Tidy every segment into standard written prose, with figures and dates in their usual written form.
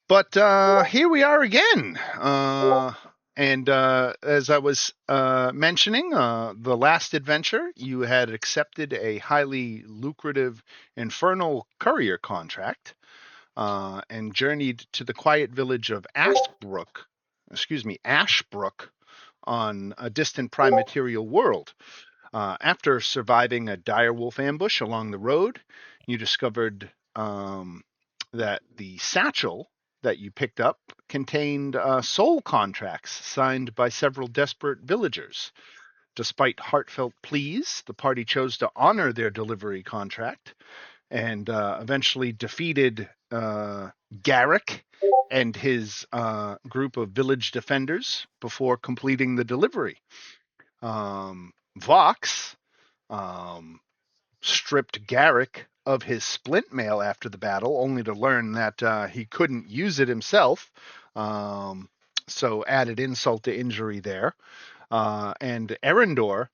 But here we are again. And as I was mentioning, the last adventure, you had accepted a highly lucrative infernal courier contract and journeyed to the quiet village of Ashbrook on a distant primaterial world. After surviving a direwolf ambush along the road, you discovered that the satchel that you picked up contained soul contracts signed by several desperate villagers. Despite heartfelt pleas, the party chose to honor their delivery contract and eventually defeated Garrick and his group of village defenders before completing the delivery. Vox um, stripped Garrick of his splint mail after the battle, only to learn that he couldn't use it himself. So added insult to injury there. And Erendor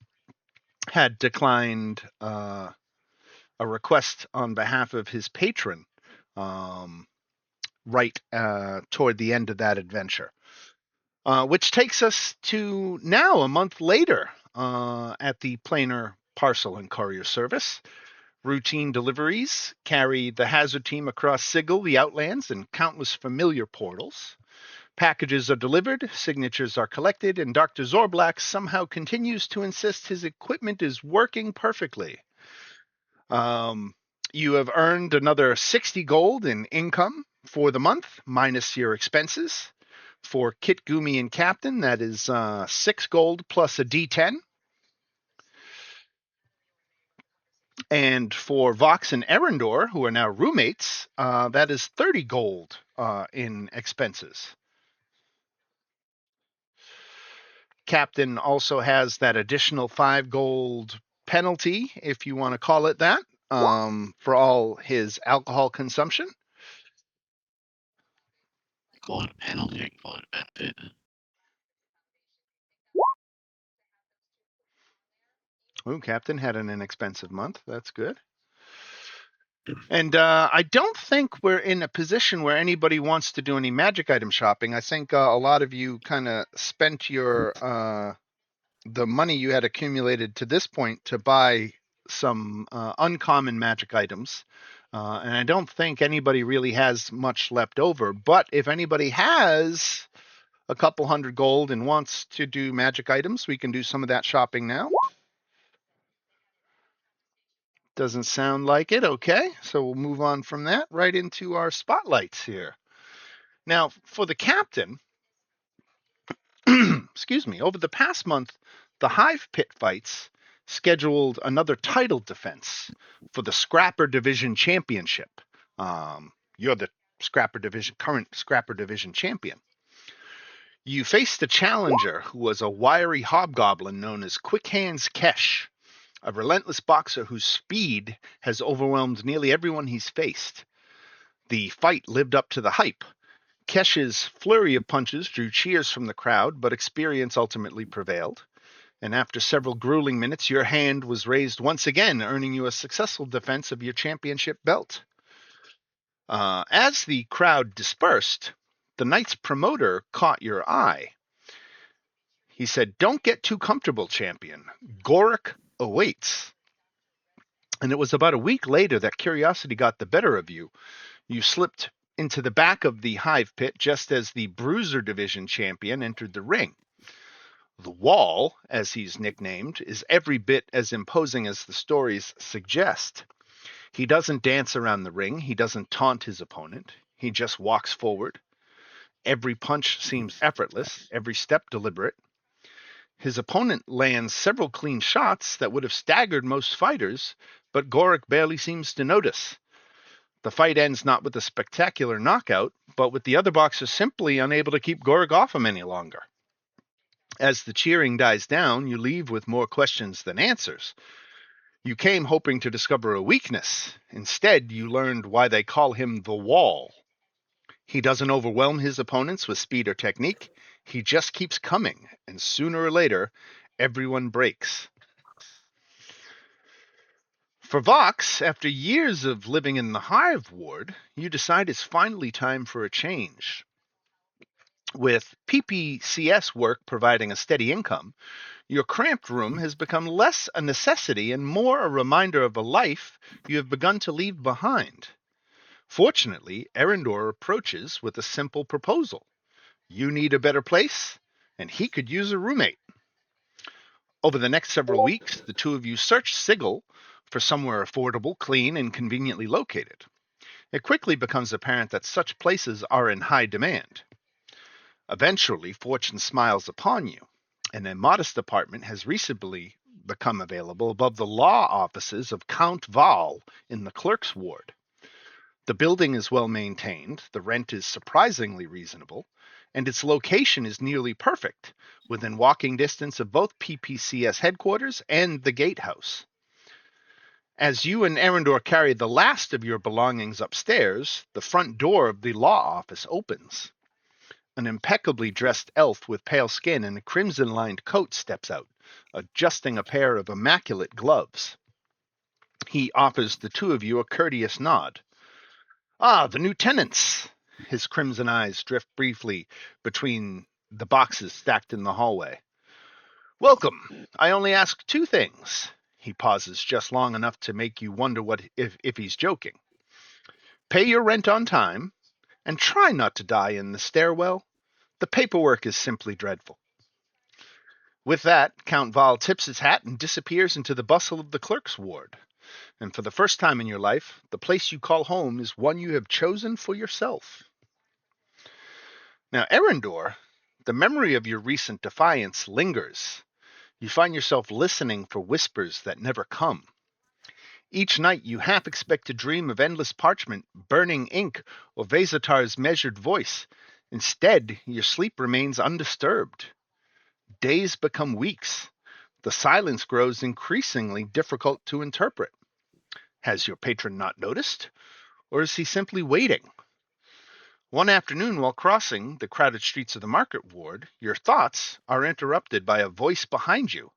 had declined a request on behalf of his patron right toward the end of that adventure. Which takes us to now, a month later, at the Planar Parcel and Courier Service. Routine deliveries carry the Hazard team across Sigil, the Outlands, and countless familiar portals. Packages are delivered, signatures are collected, and Dr. Zorblack somehow continues to insist his equipment is working perfectly. You have earned another 60 gold in income for the month, minus your expenses. For Kit, Gumi, and Captain, that is 6 gold plus a D10. And for Vox and Erendor, who are now roommates, that is 30 gold in expenses. Captain also has that additional 5 gold penalty, if you want to call it that, for all his alcohol consumption. Call it a penalty, call it a benefit. Ooh, Captain had an inexpensive month. That's good. And I don't think we're in a position where anybody wants to do any magic item shopping. I think a lot of you kind of spent your the money you had accumulated to this point to buy some uncommon magic items. And I don't think anybody really has much left over. But if anybody has a couple hundred gold and wants to do magic items, we can do some of that shopping now. Doesn't sound like it. Okay, so we'll move on from that right into our spotlights here. Now, for the captain, excuse me, over the past month, the Hive Pit fights scheduled another title defense for the Scrapper Division Championship. You're the current Scrapper Division champion. You faced a challenger who was a wiry hobgoblin known as Quick Hands Kesh, a relentless boxer whose speed has overwhelmed nearly everyone he's faced. The fight lived up to the hype. Kesh's flurry of punches drew cheers from the crowd, but experience ultimately prevailed. And after several grueling minutes, your hand was raised once again, earning you a successful defense of your championship belt. As the crowd dispersed, the night's promoter caught your eye. He said, "Don't get too comfortable, champion. Gorik awaits." And it was about a week later that curiosity got the better of you. You slipped into the back of the Hive Pit just as the Bruiser Division champion entered the ring. The Wall, as he's nicknamed, is every bit as imposing as the stories suggest. He doesn't dance around the ring. He doesn't taunt his opponent. He just walks forward. Every punch seems effortless, every step deliberate. His opponent lands several clean shots that would have staggered most fighters, but Gorik barely seems to notice. The fight ends not with a spectacular knockout, but with the other boxers simply unable to keep Gorik off him any longer. As the cheering dies down, you leave with more questions than answers. You came hoping to discover a weakness. Instead, you learned why they call him the Wall. He doesn't overwhelm his opponents with speed or technique. He just keeps coming, and sooner or later, everyone breaks. For Vox, after years of living in the Hive ward, you decide it's finally time for a change. With PPCS work providing a steady income, your cramped room has become less a necessity and more a reminder of a life you have begun to leave behind. Fortunately, Erendor approaches with a simple proposal. You need a better place, and he could use a roommate. Over the next several weeks, the two of you search Sigil for somewhere affordable, clean, and conveniently located. It quickly becomes apparent that such places are in high demand. Eventually, fortune smiles upon you, and a modest apartment has recently become available above the law offices of Count Val in the clerk's ward. The building is well maintained, the rent is surprisingly reasonable, and its location is nearly perfect, within walking distance of both PPCS headquarters and the gatehouse. As you and Erendor carry the last of your belongings upstairs, the front door of the law office opens. An impeccably dressed elf with pale skin and a crimson-lined coat steps out, adjusting a pair of immaculate gloves. He offers the two of you a courteous nod. Ah, the new tenants! His crimson eyes drift briefly between the boxes stacked in the hallway. Welcome. I only ask two things. He pauses just long enough to make you wonder if he's joking. Pay your rent on time, and try not to die in the stairwell. The paperwork is simply dreadful. With that, Count Val tips his hat and disappears into the bustle of the clerk's ward. And for the first time in your life, the place you call home is one you have chosen for yourself. Now, Erendor, the memory of your recent defiance lingers. You find yourself listening for whispers that never come. Each night you half expect to dream of endless parchment, burning ink, or Vezatar's measured voice. Instead, your sleep remains undisturbed. Days become weeks. The silence grows increasingly difficult to interpret. Has your patron not noticed? Or is he simply waiting? One afternoon, while crossing the crowded streets of the market ward, your thoughts are interrupted by a voice behind you.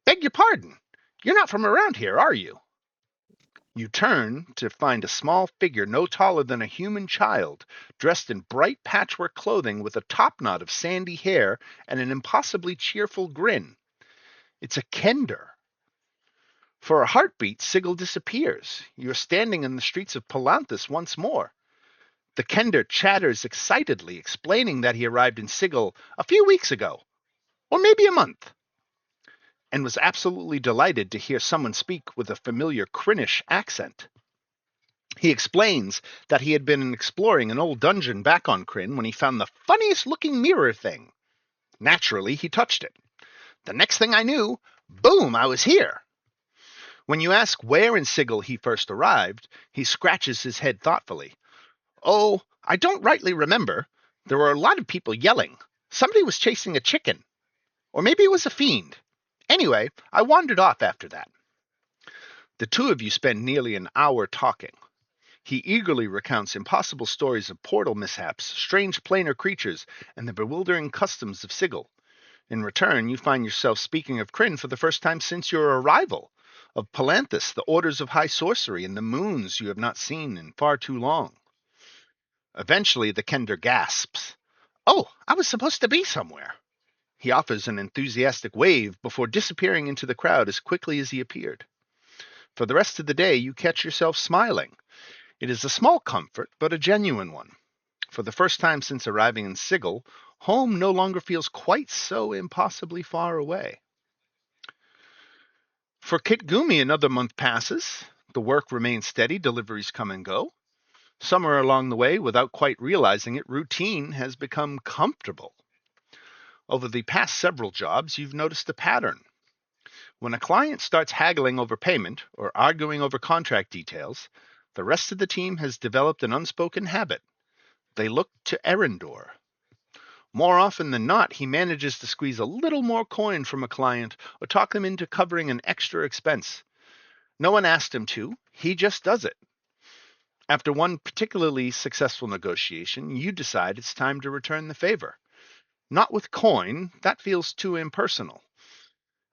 Beg your pardon. You're not from around here, are you? You turn to find a small figure no taller than a human child, dressed in bright patchwork clothing with a topknot of sandy hair and an impossibly cheerful grin. It's a Kender. For a heartbeat, Sigil disappears. You're standing in the streets of Palanthas once more. The Kender chatters excitedly, explaining that he arrived in Sigil a few weeks ago, or maybe a month, and was absolutely delighted to hear someone speak with a familiar Krynnish accent. He explains that he had been exploring an old dungeon back on Krynn when he found the funniest-looking mirror thing. Naturally, he touched it. The next thing I knew, boom, I was here. When you ask where in Sigil he first arrived, he scratches his head thoughtfully. Oh, I don't rightly remember. There were a lot of people yelling. Somebody was chasing a chicken. Or maybe it was a fiend. Anyway, I wandered off after that. The two of you spend nearly an hour talking. He eagerly recounts impossible stories of portal mishaps, strange planar creatures, and the bewildering customs of Sigil. In return, you find yourself speaking of Krynn for the first time since your arrival, of Palanthas, the orders of high sorcery, and the moons you have not seen in far too long. Eventually, the Kender gasps. Oh, I was supposed to be somewhere. He offers an enthusiastic wave before disappearing into the crowd as quickly as he appeared. For the rest of the day, you catch yourself smiling. It is a small comfort, but a genuine one. For the first time since arriving in Sigil, home no longer feels quite so impossibly far away. For Kitgumi, another month passes. The work remains steady, deliveries come and go. Somewhere along the way, without quite realizing it, routine has become comfortable. Over the past several jobs, you've noticed a pattern. When a client starts haggling over payment or arguing over contract details, the rest of the team has developed an unspoken habit. They look to Erendor. More often than not, he manages to squeeze a little more coin from a client or talk them into covering an extra expense. No one asked him to, he just does it. After one particularly successful negotiation, you decide it's time to return the favor. Not with coin, that feels too impersonal.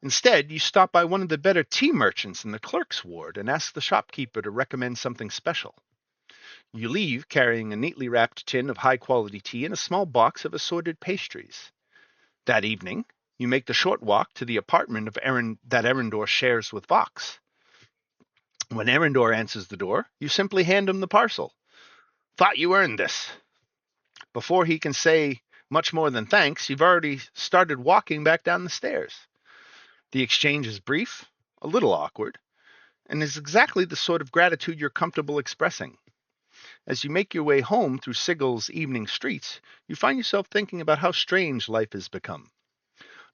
Instead, you stop by one of the better tea merchants in the clerk's ward and ask the shopkeeper to recommend something special. You leave carrying a neatly wrapped tin of high-quality tea and a small box of assorted pastries. That evening, you make the short walk to the apartment of that Erendor shares with Vox. When Erendor answers the door, you simply hand him the parcel. Thought you earned this. Before he can say much more than thanks, you've already started walking back down the stairs. The exchange is brief, a little awkward, and is exactly the sort of gratitude you're comfortable expressing. As you make your way home through Sigel's evening streets, you find yourself thinking about how strange life has become.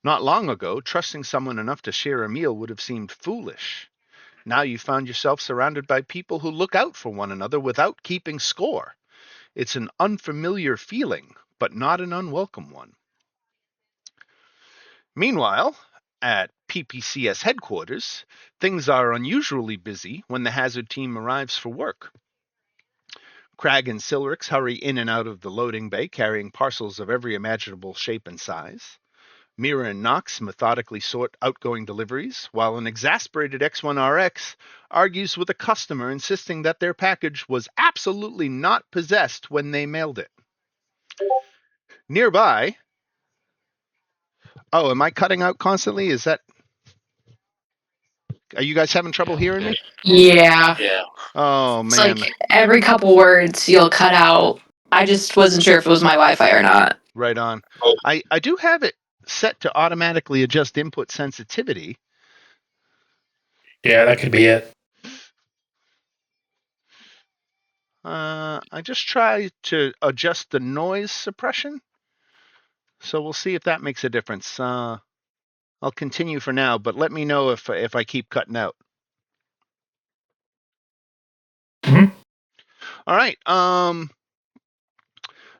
Not long ago, trusting someone enough to share a meal would have seemed foolish. Now you found yourself surrounded by people who look out for one another without keeping score. It's an unfamiliar feeling, but not an unwelcome one. Meanwhile, at PPCS headquarters, things are unusually busy when the hazard team arrives for work. Crag and Silrix hurry in and out of the loading bay carrying parcels of every imaginable shape and size. Mira and Nox methodically sort outgoing deliveries, while an exasperated X1RX argues with a customer insisting that their package was absolutely not possessed when they mailed it. Nearby, oh, am I cutting out constantly? Are you guys having trouble hearing me? Yeah. Yeah. Oh, It's man. like every couple words you'll cut out. I just wasn't sure if it was my Wi-Fi or not. Right on. I do have it set to automatically adjust input sensitivity. Yeah, that could be it. I just try to adjust the noise suppression. So we'll see if that makes a difference. I'll continue for now, but let me know if I keep cutting out. Mhm. All right.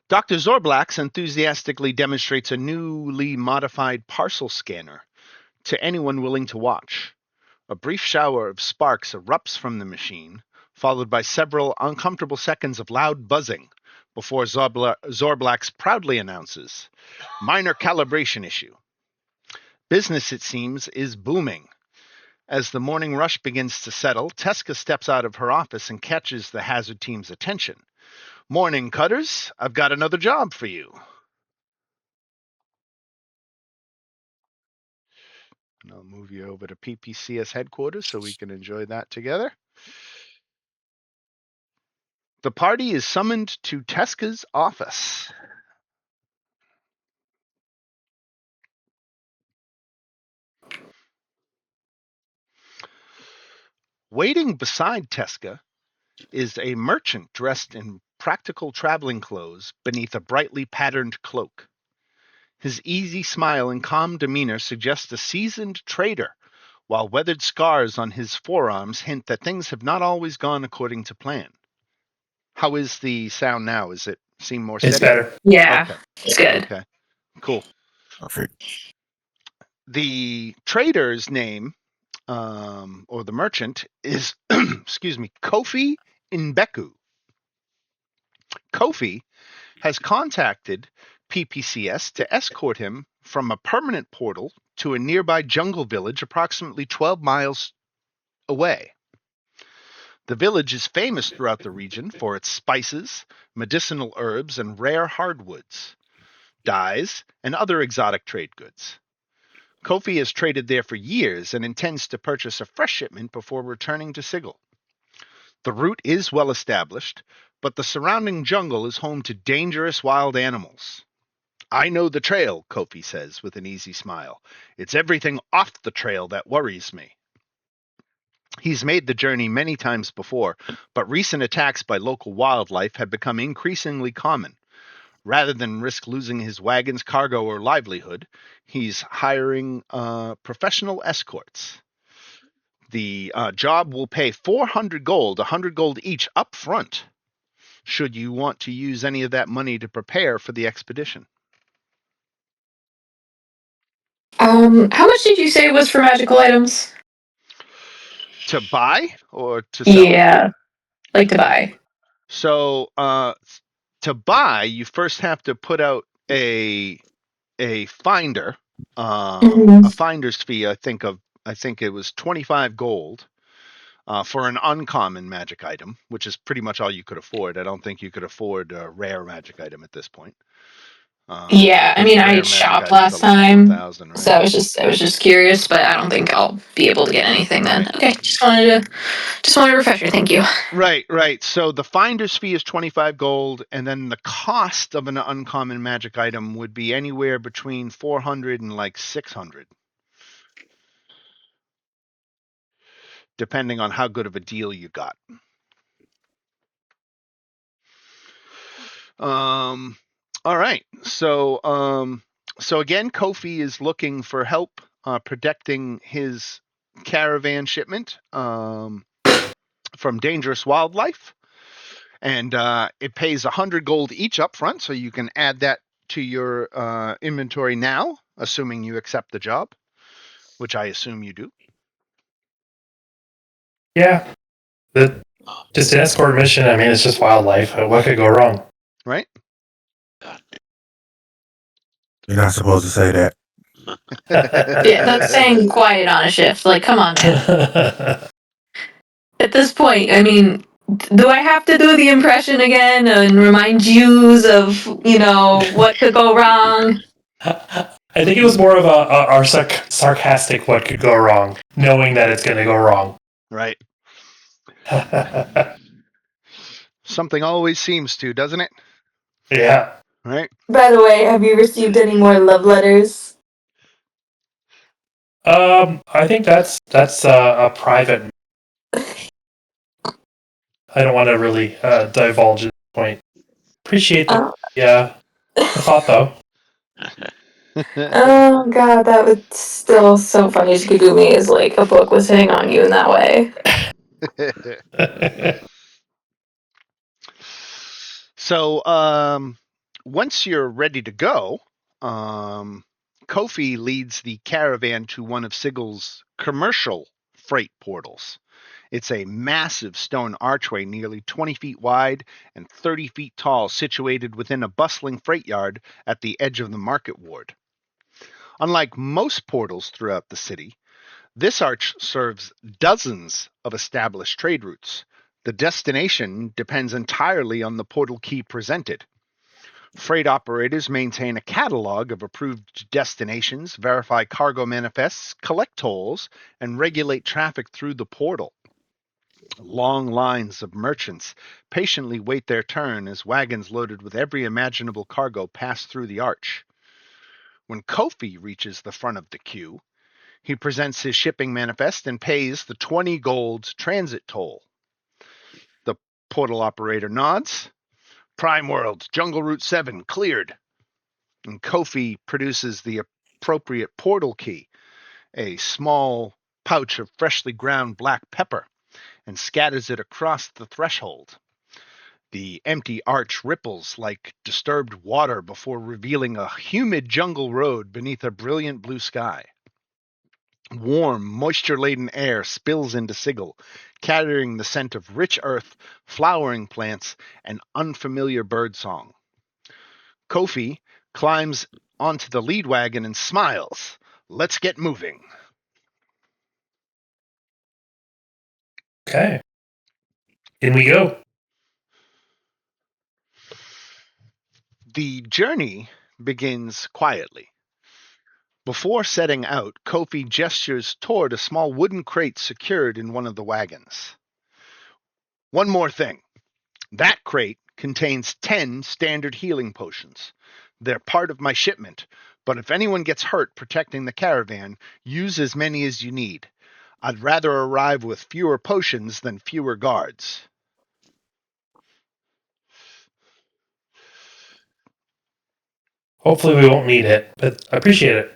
Dr. Zorblax enthusiastically demonstrates a newly modified parcel scanner to anyone willing to watch. A brief shower of sparks erupts from the machine, followed by several uncomfortable seconds of loud buzzing before Zorblax proudly announces, minor calibration issue. Business, it seems, is booming. As the morning rush begins to settle, Teska steps out of her office and catches the hazard team's attention. Morning, Cutters. I've got another job for you. And I'll move you over to PPCS headquarters so we can enjoy that together. The party is summoned to Teska's office. Waiting beside Teska is a merchant dressed in practical traveling clothes beneath a brightly patterned cloak. His easy smile and calm demeanor suggest a seasoned trader, while weathered scars on his forearms hint that things have not always gone according to plan. How is the sound now? Is it seem more steady? It's better. Yeah, Okay. it's good. Okay. Cool. Perfect. The trader's name, or the merchant, is, excuse me, Kofi Nbeku. Kofi has contacted PPCS to escort him from a permanent portal to a nearby jungle village approximately 12 miles away. The village is famous throughout the region for its spices, medicinal herbs, and rare hardwoods, dyes, and other exotic trade goods. Kofi has traded there for years and intends to purchase a fresh shipment before returning to Sigil. The route is well established, but the surrounding jungle is home to dangerous wild animals. I know the trail, Kofi says with an easy smile. It's everything off the trail that worries me. He's made the journey many times before, but recent attacks by local wildlife have become increasingly common. Rather than risk losing his wagon's cargo or livelihood, he's hiring professional escorts. The job will pay 400 gold, 100 gold each up front, should you want to use any of that money to prepare for the expedition. How much did you say was for magical items? To buy or to sell? Yeah, like to buy. So to buy, you first have to put out a finder Mhm. a finder's fee. I think it was 25 gold for an uncommon magic item, which is pretty much all you could afford. I don't think you could afford a rare magic item at this point. Yeah, I mean, I Rare magic shopped items are last like time, 4,000, so right? I was just curious, but I don't think I'll be able to get anything then. Right. Okay, just wanted a refresher. Thank you. Right. So the finder's fee is 25 gold, and then the cost of an uncommon magic item would be anywhere between 400 and like 600, depending on how good of a deal you got. All right. So again, Kofi is looking for help protecting his caravan shipment from dangerous wildlife, and it pays 100 gold each up front, so you can add that to your inventory now, assuming you accept the job, which I assume you do. Yeah. Just an escort mission. I mean, it's just wildlife. What could go wrong? Right? You're not supposed to say that. Yeah, that's saying quiet on a shift. Like, come on, man. At this point, I mean, do I have to do the impression again and remind yous of, what could go wrong? I think it was more of our sarcastic what could go wrong, knowing that it's going to go wrong. Right. Something always seems to, doesn't it? Yeah. Right. By the way, have you received any more love letters? I think that's a private. I don't want to really divulge at this point. Appreciate the thought though. Oh god, that was still so funny. Shikigumi is like a book was hitting on you in that way. So once you're ready to go, Kofi leads the caravan to one of Sigel's commercial freight portals. It's a massive stone archway nearly 20 feet wide and 30 feet tall, situated within a bustling freight yard at the edge of the market ward. Unlike most portals throughout the city, this arch serves dozens of established trade routes. The destination depends entirely on the portal key presented. Freight operators maintain a catalog of approved destinations, verify cargo manifests, collect tolls, and regulate traffic through the portal. Long lines of merchants patiently wait their turn as wagons loaded with every imaginable cargo pass through the arch. When Kofi reaches the front of the queue, he presents his shipping manifest and pays the 20 gold transit toll. The portal operator nods. Prime World, Jungle Route 7, cleared. And Kofi produces the appropriate portal key, a small pouch of freshly ground black pepper, and scatters it across the threshold. The empty arch ripples like disturbed water before revealing a humid jungle road beneath a brilliant blue sky. Warm, moisture-laden air spills into Sigil, carrying the scent of rich earth, flowering plants, and unfamiliar birdsong. Kofi climbs onto the lead wagon and smiles. Let's get moving. Okay. In we go. The journey begins quietly. Before setting out, Kofi gestures toward a small wooden crate secured in one of the wagons. One more thing. That crate contains 10 standard healing potions. They're part of my shipment, but if anyone gets hurt protecting the caravan, use as many as you need. I'd rather arrive with fewer potions than fewer guards. Hopefully we won't need it, but I appreciate it.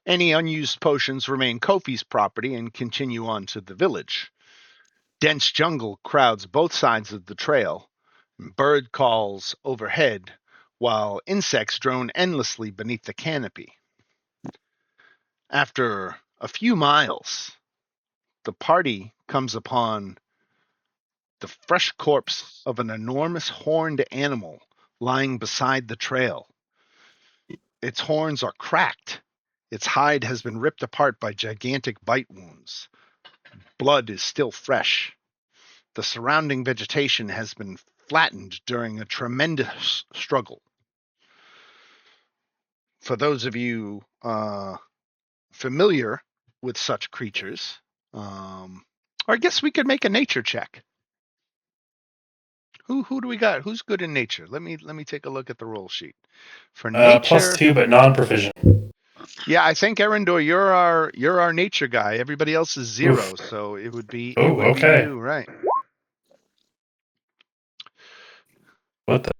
Any unused potions remain Kofi's property and continue on to the village. Dense jungle crowds both sides of the trail. Bird calls overhead, while insects drone endlessly beneath the canopy. After a few miles, the party comes upon the fresh corpse of an enormous horned animal lying beside the trail. Its horns are cracked. Its hide has been ripped apart by gigantic bite wounds. Blood is still fresh. The surrounding vegetation has been flattened during a tremendous struggle. For those of you familiar with such creatures, or I guess we could make a nature check. Who do we got? Who's good in nature? Let me take a look at the roll sheet. For nature, +2, but non-proficient. yeah, I think Erendor, you're our nature guy. Everybody else is 0, Oof. so it would be Okay. you, right? What the?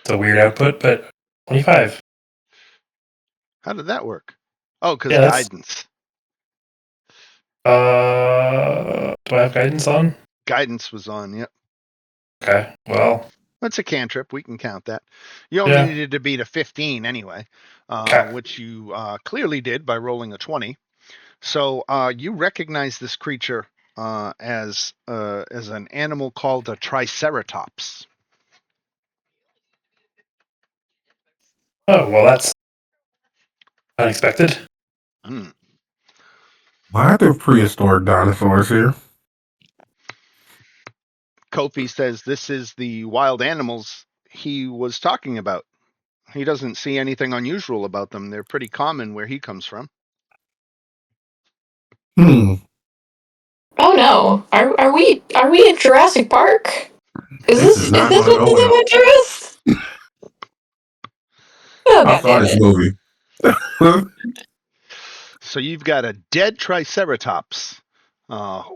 It's a weird output, but 25. How did that work? Oh, because Yeah, that's. guidance. Do I have guidance on? Guidance was on. Yep, Okay. Well. that's a cantrip. We can count that. You only Yeah. needed to beat a 15 anyway, Okay. which you clearly did by rolling a 20. So you recognize this creature as an animal called a triceratops. Oh well, that's unexpected. Hmm. Why are there prehistoric dinosaurs here? Kofi says this is the wild animals he was talking about. He doesn't see anything unusual about them. They're pretty common where he comes from. Hmm. Oh no. Are we in Jurassic Park? Is This this is not what going to this go is of well. interest? Oh I god saw damn this it. movie. So you've got a dead triceratops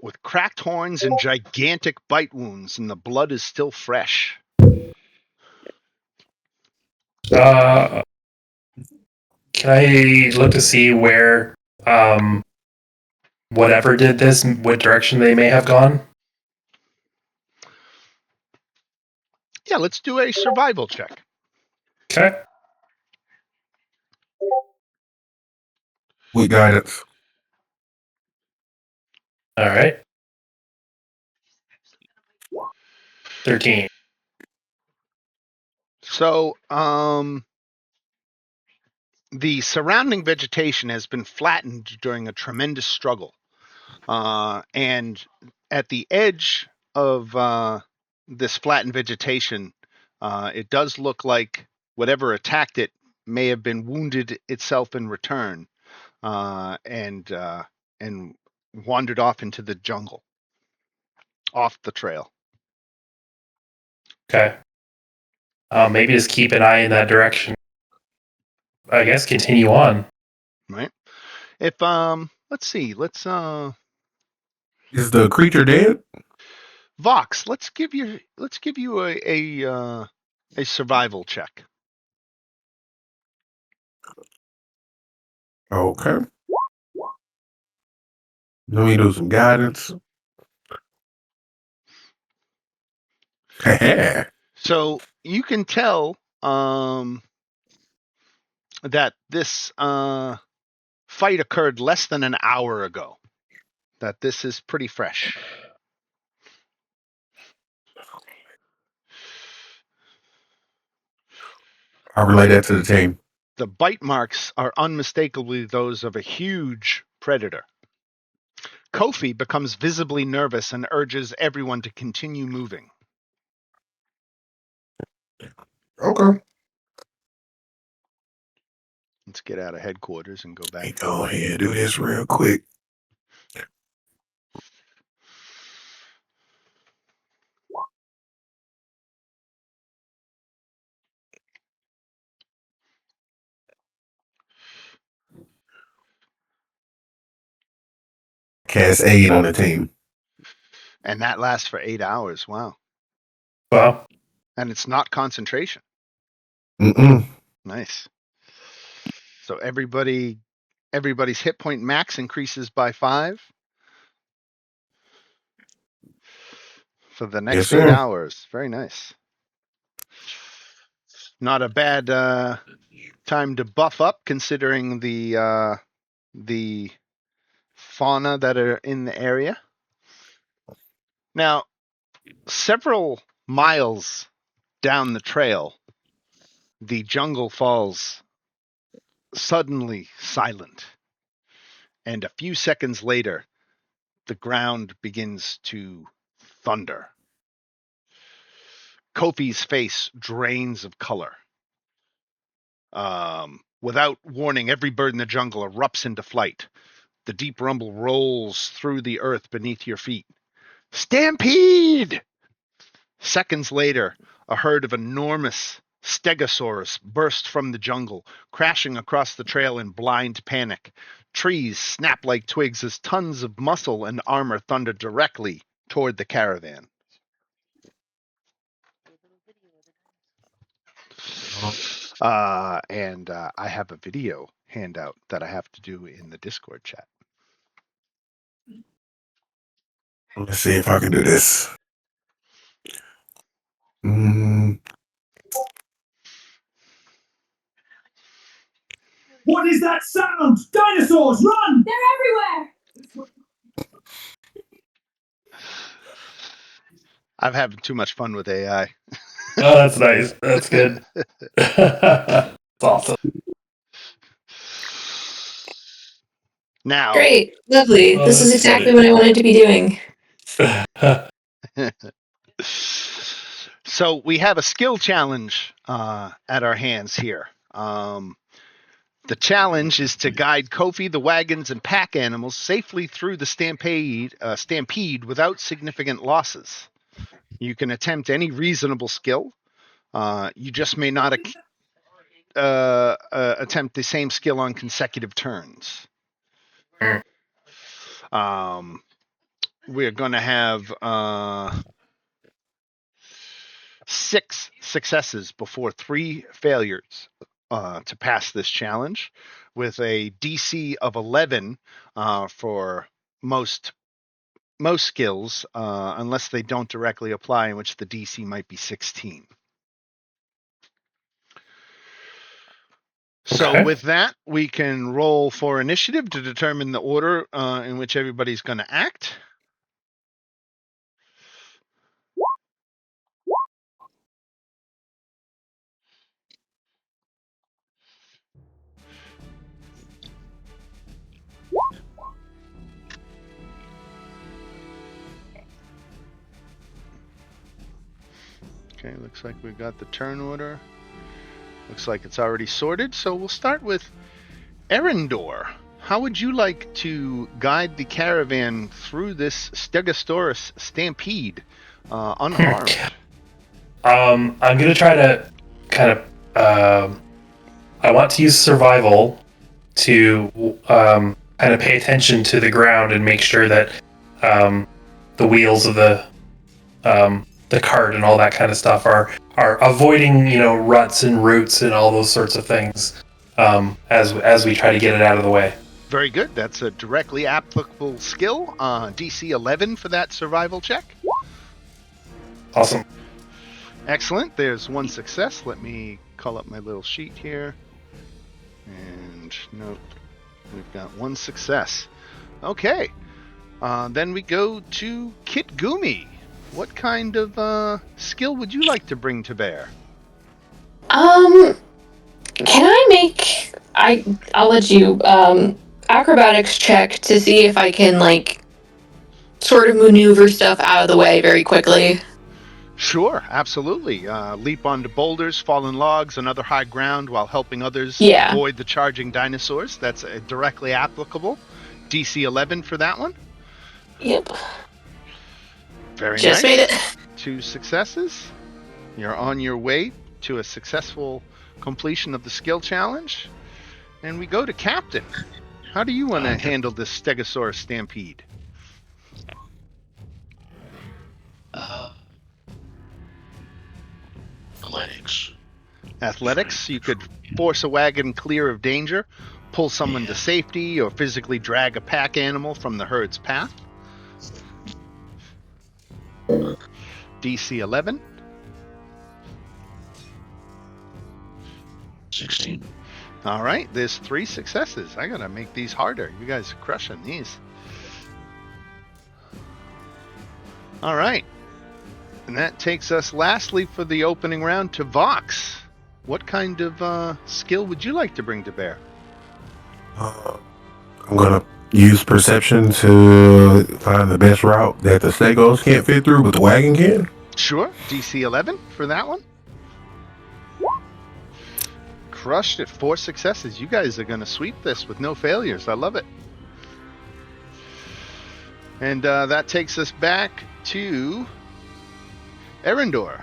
with cracked horns and gigantic bite wounds, and the blood is still fresh. Can I look to see where whatever did this, what direction they may have gone? Yeah, let's do a survival check. Okay. With guidance. All right. 13. So, the surrounding vegetation has been flattened during a tremendous struggle. And at the edge of this flattened vegetation, it does look like whatever attacked it may have been wounded itself in return, and wandered off into the jungle, off the trail. Okay. Maybe just keep an eye in that direction. I guess continue on. Right? If let's see, let's Is the creature dead? Vox, let's give you a survival check. Okay. Let me do some guidance. So you can tell that this fight occurred less than an hour ago. That this is pretty fresh. I'll relay that to the team. The bite marks are unmistakably those of a huge predator. Kofi becomes visibly nervous and urges everyone to continue moving. Okay. Let's get out of headquarters and go Let me back. go ahead and do this real quick. Cast aid on the team. And that lasts for 8 hours. Wow. Well, And it's not concentration. Mm-mm. Nice. So everybody's hit point max increases by 5 for the next Yes, 8 sir. hours. Very nice. Not a bad time to buff up considering the fauna that are in the area. Now, several miles down the trail, The jungle falls suddenly silent, and a few seconds later, the ground begins to thunder. Kofi's face drains of color. Without warning, every bird in the jungle erupts into flight. The deep rumble rolls through the earth beneath your feet. Stampede! Seconds later, a herd of enormous stegosaurus burst from the jungle, crashing across the trail in blind panic. Trees snap like twigs as tons of muscle and armor thunder directly toward the caravan. And I have a video handout that I have to do in the Discord chat. Let's see if I can do this. What is that sound? Dinosaurs, run! They're everywhere! I'm having too much fun with AI. Oh, that's nice. That's good. That's awesome. Now, Great, lovely. Oh, This is that's exactly funny. what I wanted to be doing. so we have a skill challenge at our hands here. The challenge is to guide Kofi, the wagons, and pack animals safely through the stampede without significant losses. You can attempt any reasonable skill. You just may not attempt the same skill on consecutive turns. We're going to have 6 successes before 3 failures to pass this challenge, with a DC of 11 for most skills, unless they don't directly apply, in which the DC might be 16. So Okay. with that, we can roll for initiative to determine the order in which everybody's going to act. Okay, looks like we've got the turn order. Looks like it's already sorted, so we'll start with Erendor. How would you like to guide the caravan through this Stegosaurus stampede unharmed? I'm gonna try to kind of. I want to use survival to kind of pay attention to the ground and make sure that the wheels of the cart and all that kind of stuff are avoiding, ruts and roots and all those sorts of things as we try to get it out of the way. Very good. That's a directly applicable skill. DC 11 for that survival check. Awesome. Excellent. There's 1 success. Let me call up my little sheet here. And nope, we've got 1 success. Okay. Then we go to Kit Gumi. What kind of skill would you like to bring to bear? Can I make... I'll let you, acrobatics check to see if I can, sort of maneuver stuff out of the way very quickly. Sure, absolutely. Leap onto boulders, fall in logs, and other high ground while helping others avoid the charging dinosaurs. That's directly applicable. DC 11 for that one. Yep. Very Just nice. made it. 2 successes. You're on your way to a successful completion of the skill challenge. And we go to Captain. How do you want to handle this Stegosaurus stampede? Athletics. Athletics, you could force a wagon clear of danger, pull someone to safety, or physically drag a pack animal from the herd's path. DC 11. 16. All right, there's 3 successes. I gotta make these harder. You guys are crushing these. All right. And that takes us lastly for the opening round to Vox. what kind of skill would you like to bring to bear? I'm gonna use perception to find the best route that the Stegos can't fit through, but the wagon can. Sure, DC 11 for that one. Crushed it, 4 successes. You guys are going to sweep this with no failures. I love it. And that takes us back to Erendor.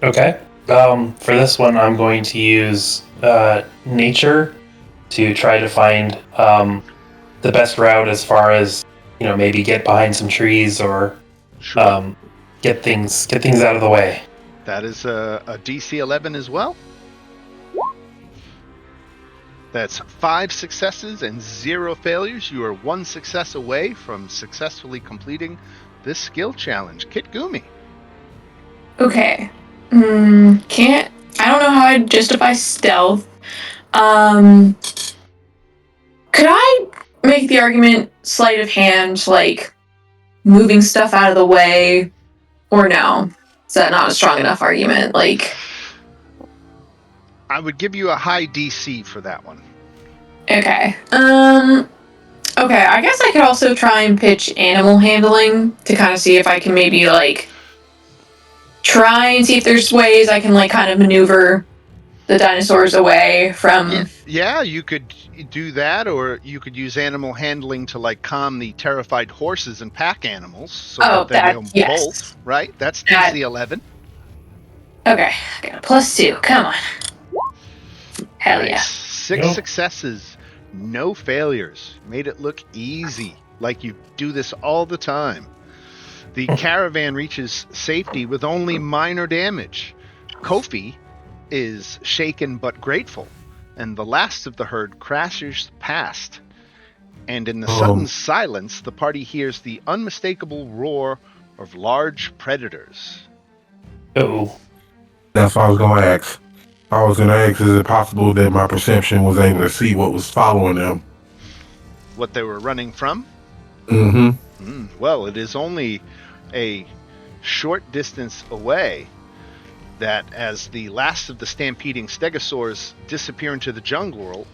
Okay. For this one, I'm going to use nature to try to find the best route as far as, maybe get behind some trees or Sure. get things out of the way. That is a DC 11 as well. That's 5 successes and 0 failures. You are 1 success away from successfully completing this skill challenge. Kit Gumi. Okay. I don't know how I'd justify stealth. Could I make the argument sleight of hand, like moving stuff out of the way, or no? Is that not a strong enough argument? Like, I would give you a high DC for that one. okay. Okay, I guess I could also try and pitch animal handling to kind of see if I can maybe, like, try and see if there's ways I can, like, kind of maneuver the dinosaurs away from... Yeah, you could do that, or you could use animal handling to, like, calm the terrified horses and pack animals so that they don't bolt, right? That's DC 11. Okay, I got a +2. Come on. Hell nice. Yeah. 6 successes, no failures. Made it look easy, like you do this all the time. The caravan reaches safety with only minor damage. Kofi is shaken but grateful, and the last of the herd crashes past. And in the sudden silence, the party hears the unmistakable roar of large predators. Oh. That's what I was going to ask. I was going to ask, is it possible that my perception was able to see what was following them? What they were running from? Mm-hmm. Well, it is only a short distance away that as the last of the stampeding stegosaurs disappear into the jungle,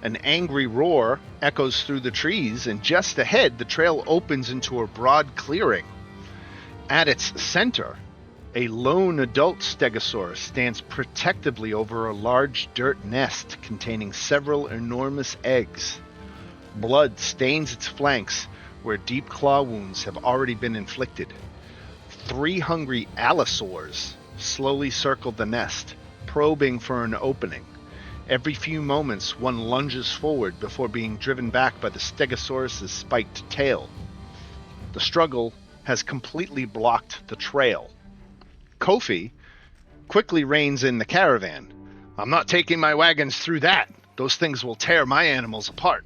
an angry roar echoes through the trees, and just ahead, the trail opens into a broad clearing. At its center, a lone adult stegosaurus stands protectively over a large dirt nest containing several enormous eggs. Blood stains its flanks where deep claw wounds have already been inflicted. 3 hungry allosaurs slowly circle the nest, probing for an opening. Every few moments, one lunges forward before being driven back by the stegosaurus's spiked tail. The struggle has completely blocked the trail. Kofi quickly reins in the caravan. I'm not taking my wagons through that. Those things will tear my animals apart.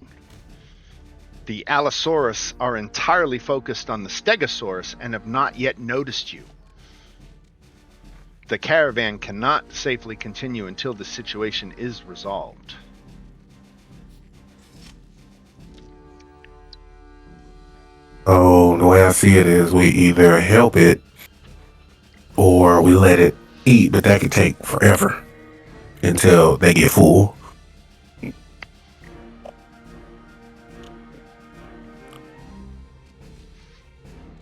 The Allosaurus are entirely focused on the Stegosaurus and have not yet noticed you. The caravan cannot safely continue until the situation is resolved. Oh, the way I see it is we either help it or we let it eat, but that could take forever until they get full.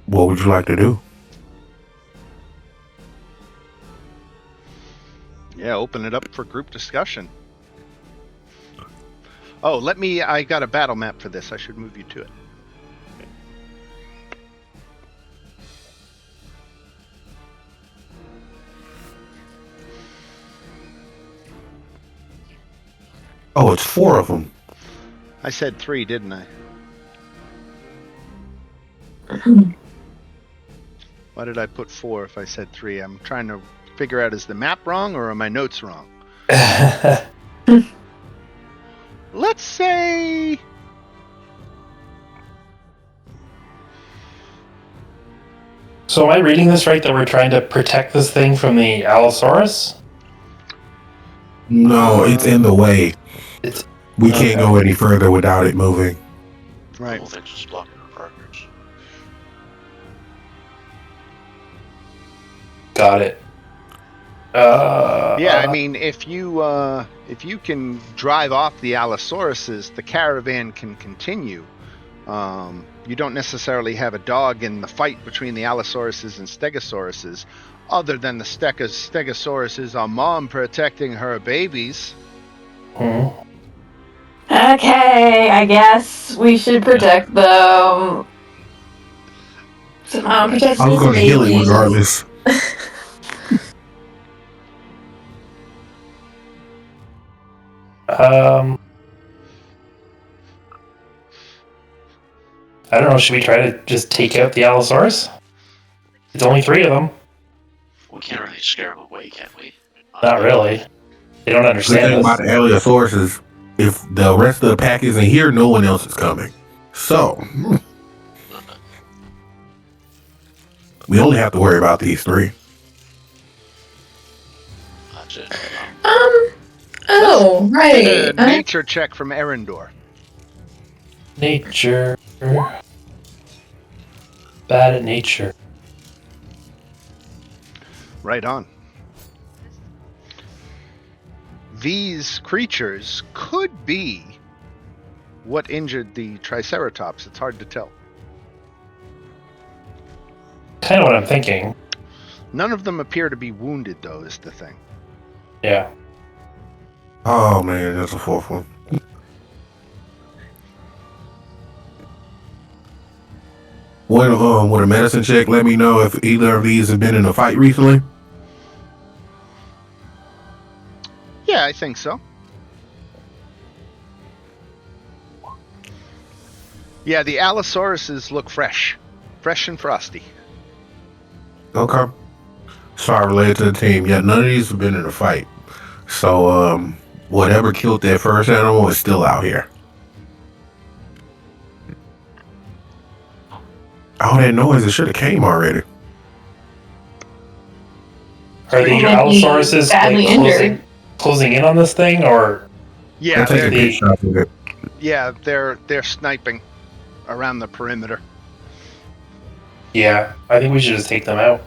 What would you like to do? Yeah, open it up for group discussion. Oh, I got a battle map for this. I should move you to it. Oh, it's 4 of them. I said 3, didn't I? Why did I put 4 if I said 3? I'm trying to figure out, is the map wrong or are my notes wrong? Let's say... So am I reading this right, that we're trying to protect this thing from the Allosaurus? No, it's in the way. We can't go any further without it moving. Right. Things just blocking our progress. Got it. Yeah, I mean, if you can drive off the Allosauruses, the caravan can continue. You don't necessarily have a dog in the fight between the Allosauruses and Stegosauruses, other than the Stegosauruses are mom protecting her babies. Hmm. Okay, I guess we should protect them. So Mom protects I was the going to heal it babies. regardless. I don't know. Should we try to just take out the Allosaurus? It's only 3 of them. We can't really scare them away, can we? Not really. They don't Good understand thing about us. the Allosaurus is if the rest of the pack isn't here, no one else is coming. So, we only have to worry about these 3. Gotcha. Oh, Get a right. nature check from Erendor. Nature. Bad at nature. Right on. These creatures could be what injured the Triceratops. It's hard to tell. Kind of what I'm thinking. None of them appear to be wounded, though, is the thing. Yeah. Oh man, that's a 4th one. Would a medicine check let me know if either of these have been in a fight recently? Yeah, I think so. Yeah, the Allosauruses look fresh and frosty. Okay. Sorry, related to the team. Yeah, none of these have been in a fight. So, whatever killed that first animal is still out here. Oh, that noise, it should have came already. Are the Might be Allosauruses badly like injured. closing in on this thing, or Yeah, I'm taking they're, good shots of it. yeah, they're sniping around the perimeter. yeah? I think we should just take them out.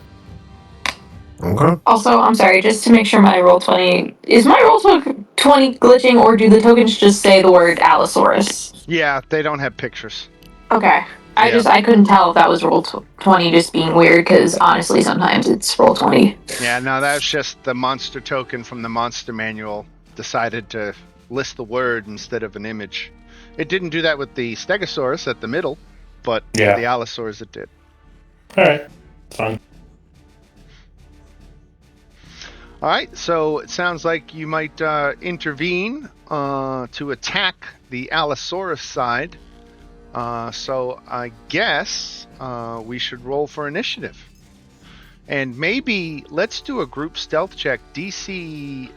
Okay. Also, I'm sorry, just to make sure my roll 20 is my roll 20 glitching, or do the tokens just say the word Allosaurus? Yeah, they don't have pictures. Okay. I couldn't tell if that was roll 20 just being weird, because honestly sometimes it's roll 20. Yeah, no, that was just the monster token from the monster manual decided to list the word instead of an image. It didn't do that with the Stegosaurus at the middle, but Yeah. the Allosaurus it did. All right. Fine. All right, so it sounds like you might intervene to attack the Allosaurus side. So I guess we should roll for initiative. And maybe let's do a group stealth check, DC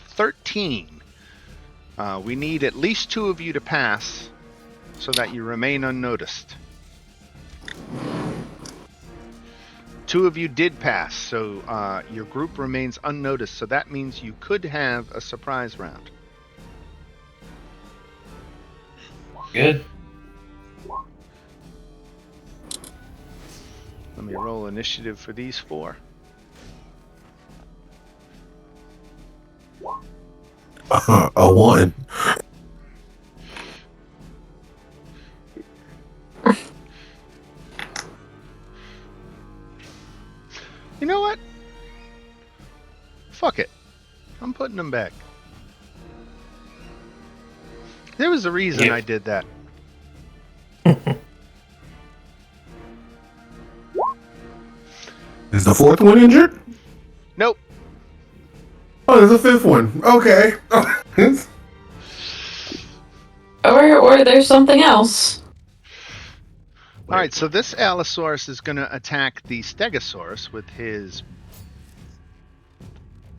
13. We need at least 2 of you to pass so that you remain unnoticed. 2 of you did pass, so your group remains unnoticed. So that means you could have a surprise round. Good. Let me roll initiative for these 4. A 1. You know what? Fuck it. I'm putting them back. There was a reason I did that. Is the 4th one injured? Nope. Oh, there's a 5th one. Okay. Or there's something else. All right, so this Allosaurus is going to attack the Stegosaurus with his,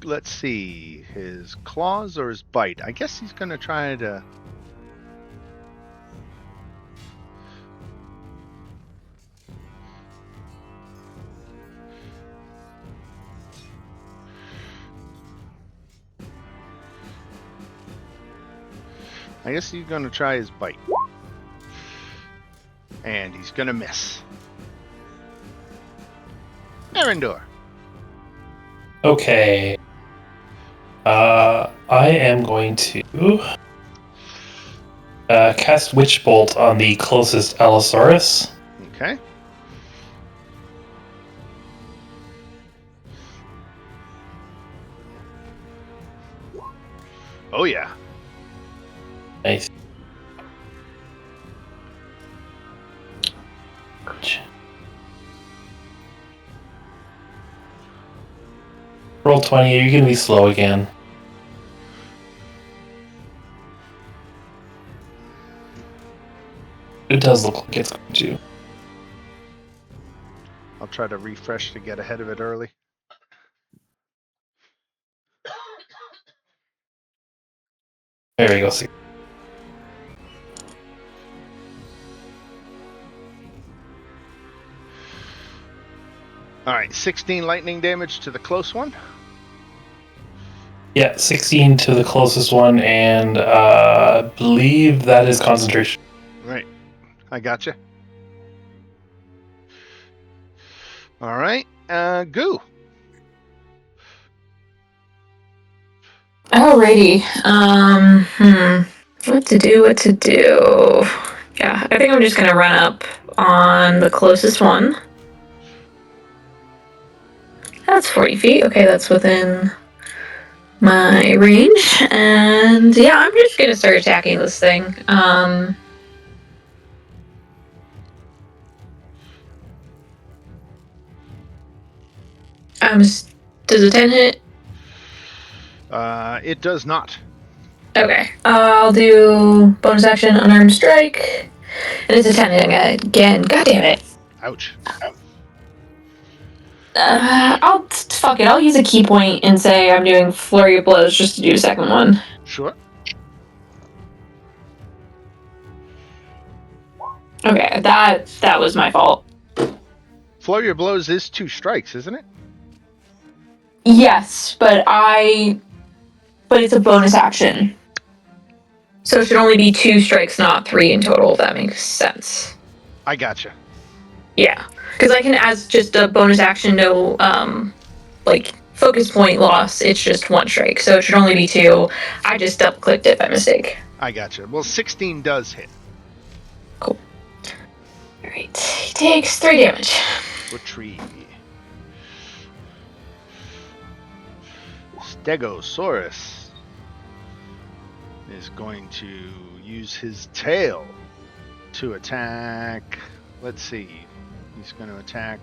let's see, his claws or his bite. I guess he's going to try to... I guess he's going to try his bite. And he's going to miss. Erendor. Okay. I am going to cast Witch Bolt on the closest Allosaurus. Okay. Oh yeah. Nice. Roll 20, you're gonna be slow again. It does look like it's going to. I'll try to refresh to get ahead of it early. There we go. All right, 16 lightning damage to the close one. Yeah, 16 to the closest one, and I believe that is concentration. Right, I gotcha. All right, Goo. Alrighty. What to do? Yeah, I think I'm just gonna run up on the closest one. That's 40 feet. Okay, that's within my range. And yeah, I'm just gonna start attacking this thing. Does a 10 hit? It does not. Okay. I'll do bonus action, unarmed strike. And it's a 10 hit again. God damn it. Ouch. Fuck it. I'll use a key point and say I'm doing flurry of blows just to do a second one. Sure. Okay, that was my fault. Flurry of blows is 2 strikes, isn't it? Yes, but it's a bonus action. So it should only be 2 strikes, not 3 in total, if that makes sense. I gotcha. Yeah. Because I can, as just a bonus action, no, focus point loss, it's just 1 strike. So it should only be 2. I just double clicked it by mistake. I gotcha. Well, 16 does hit. Cool. Alright. He takes 3 damage. Retrieve. Stegosaurus is going to use his tail to attack. Let's see. He's going to attack.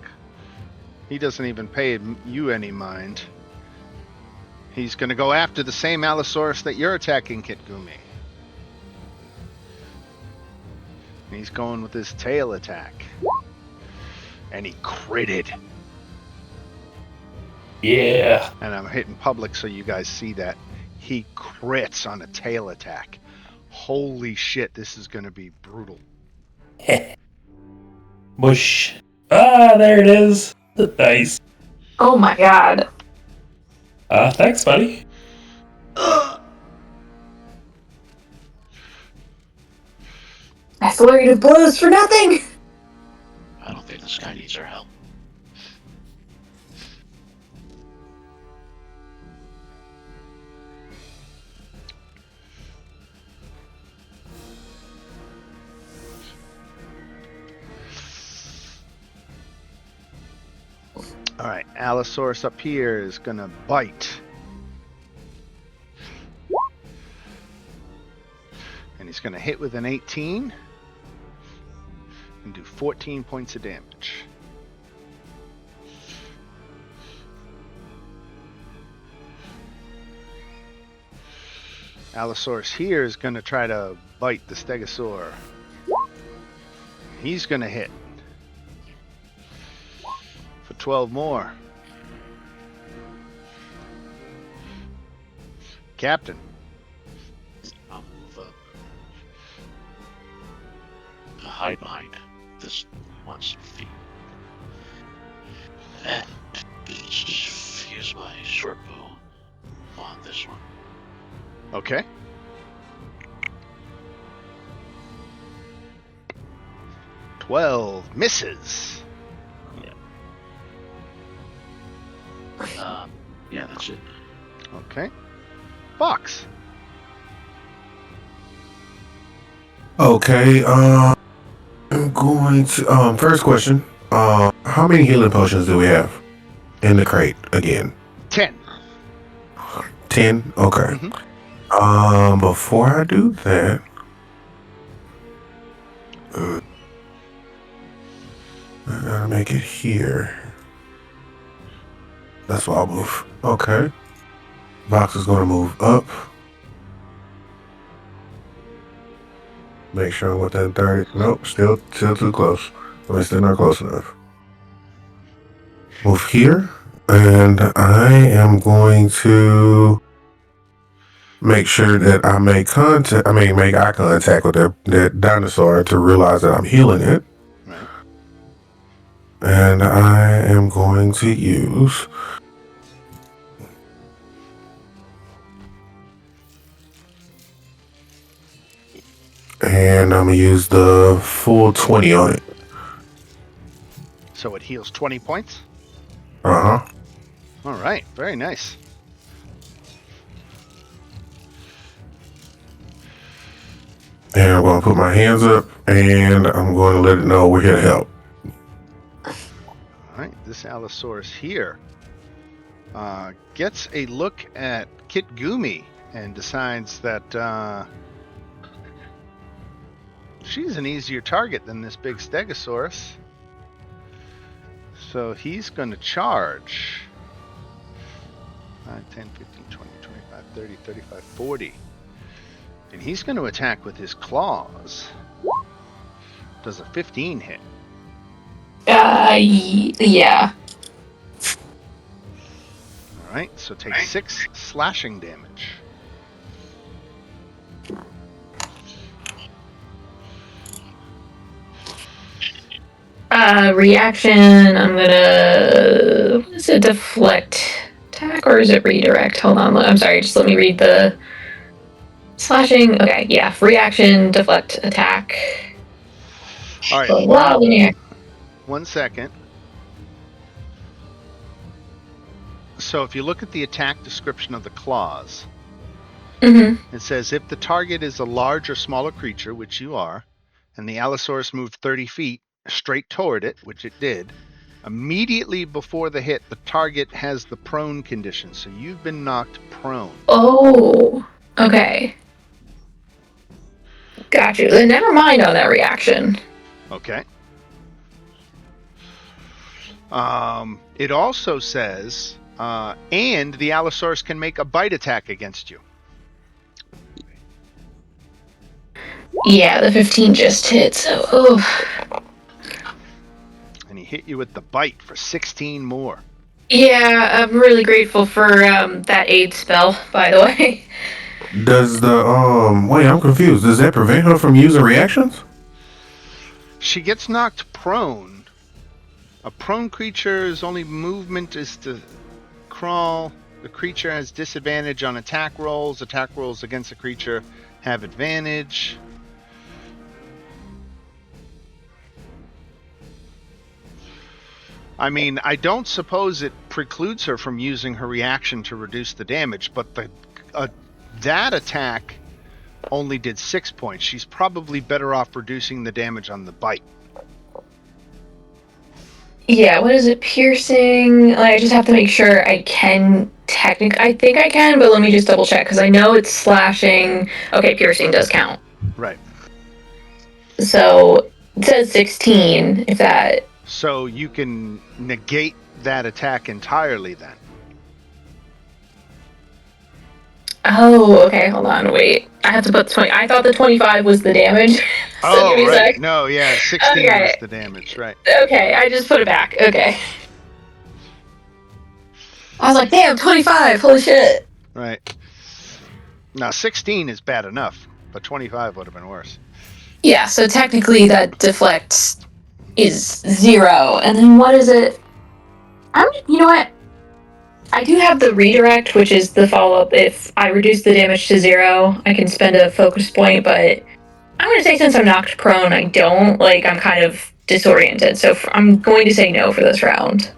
He doesn't even pay you any mind. He's going to go after the same Allosaurus that you're attacking, Kitgumi. And he's going with his tail attack. And he critted. Yeah. And I'm hitting public so you guys see that. He crits on a tail attack. Holy shit, this is going to be brutal. Mush. Ah, there it is. Nice. Oh my god. Thanks, buddy. I flurried of blows for nothing! I don't think this guy needs our help. All right, Allosaurus up here is going to bite. And he's going to hit with an 18 and do 14 points of damage. Allosaurus here is going to try to bite the Stegosaur. He's going to hit for 12 more. Captain. I'll move up. I'll hide behind this one's feet. And just use my short bow on this one. Okay. "12 misses." Yeah, that's it. Okay. Fox. Okay, I'm going to first question. How many healing potions do we have in the crate again? 10. 10? Okay. Before I do that, I gotta make it here. That's why I'll move. Okay. Box is gonna move up. Make sure I'm within 30. Nope, still too close. Still not close enough. Move here, and I am going to make sure that I make eye contact with that dinosaur to realize that I'm healing it. Right. And I am going to use and I'm gonna use the full 20 on it. So it heals 20 points? Uh-huh. All right. Very nice. And I'm going to put my hands up, and I'm going to let it know we're here to help. All right. This Allosaurus here gets a look at Kit Gumi and decides that she's an easier target than this big Stegosaurus. So he's going to charge 5, 10, 15, 20, 25, 30, 35, 40. And he's going to attack with his claws. Does a 15 hit? Yeah. All right, so take 6 slashing damage. Reaction, I'm gonna... What is it? Deflect attack or is it redirect? Hold on, I'm sorry, just let me read the... Slashing, okay, yeah. Reaction, deflect, attack. All right, Yeah. 1 second. So if you look at the attack description of the claws, it says if the target is a large or smaller creature, which you are, and the Allosaurus moved 30 feet straight toward it, which it did, immediately before the hit, the target has the prone condition. So you've been knocked prone. Oh, okay. Got you. Then never mind on that reaction. Okay. It also says, and the Allosaurus can make a bite attack against you. Yeah, the 15 just hit, so... And he hit you with the bite for 16 more. Yeah, I'm really grateful for that aid spell, by the way. Does the wait, I'm confused. Does that prevent her from using reactions? She gets knocked prone. A prone creature's only movement is to crawl. The creature has disadvantage on attack rolls. Attack rolls against a creature have advantage. I mean, I don't suppose it precludes her from using her reaction to reduce the damage, but that attack only did 6 points. She's probably better off reducing the damage on the bite. Yeah, what is it? Piercing? I just have to make sure I can I think I can, but let me just double check, because I know it's slashing. Okay, piercing does count. Right. So, it says 16, if that... So you can negate that attack entirely then. Oh, okay, hold on, wait. I have to put 20. I thought the 25 was the damage. Oh, right. No, yeah, 16 was the damage, right. Okay, I just put it back. Okay. I was like, damn, 25, holy shit. Right. Now, 16 is bad enough, but 25 would have been worse. Yeah, so technically that deflect is 0. And then what is it? You know what? I do have the redirect, which is the follow-up. If I reduce the damage to 0, I can spend a focus point, but I'm going to say since I'm knocked prone, I don't. I'm kind of disoriented, so I'm going to say no for this round.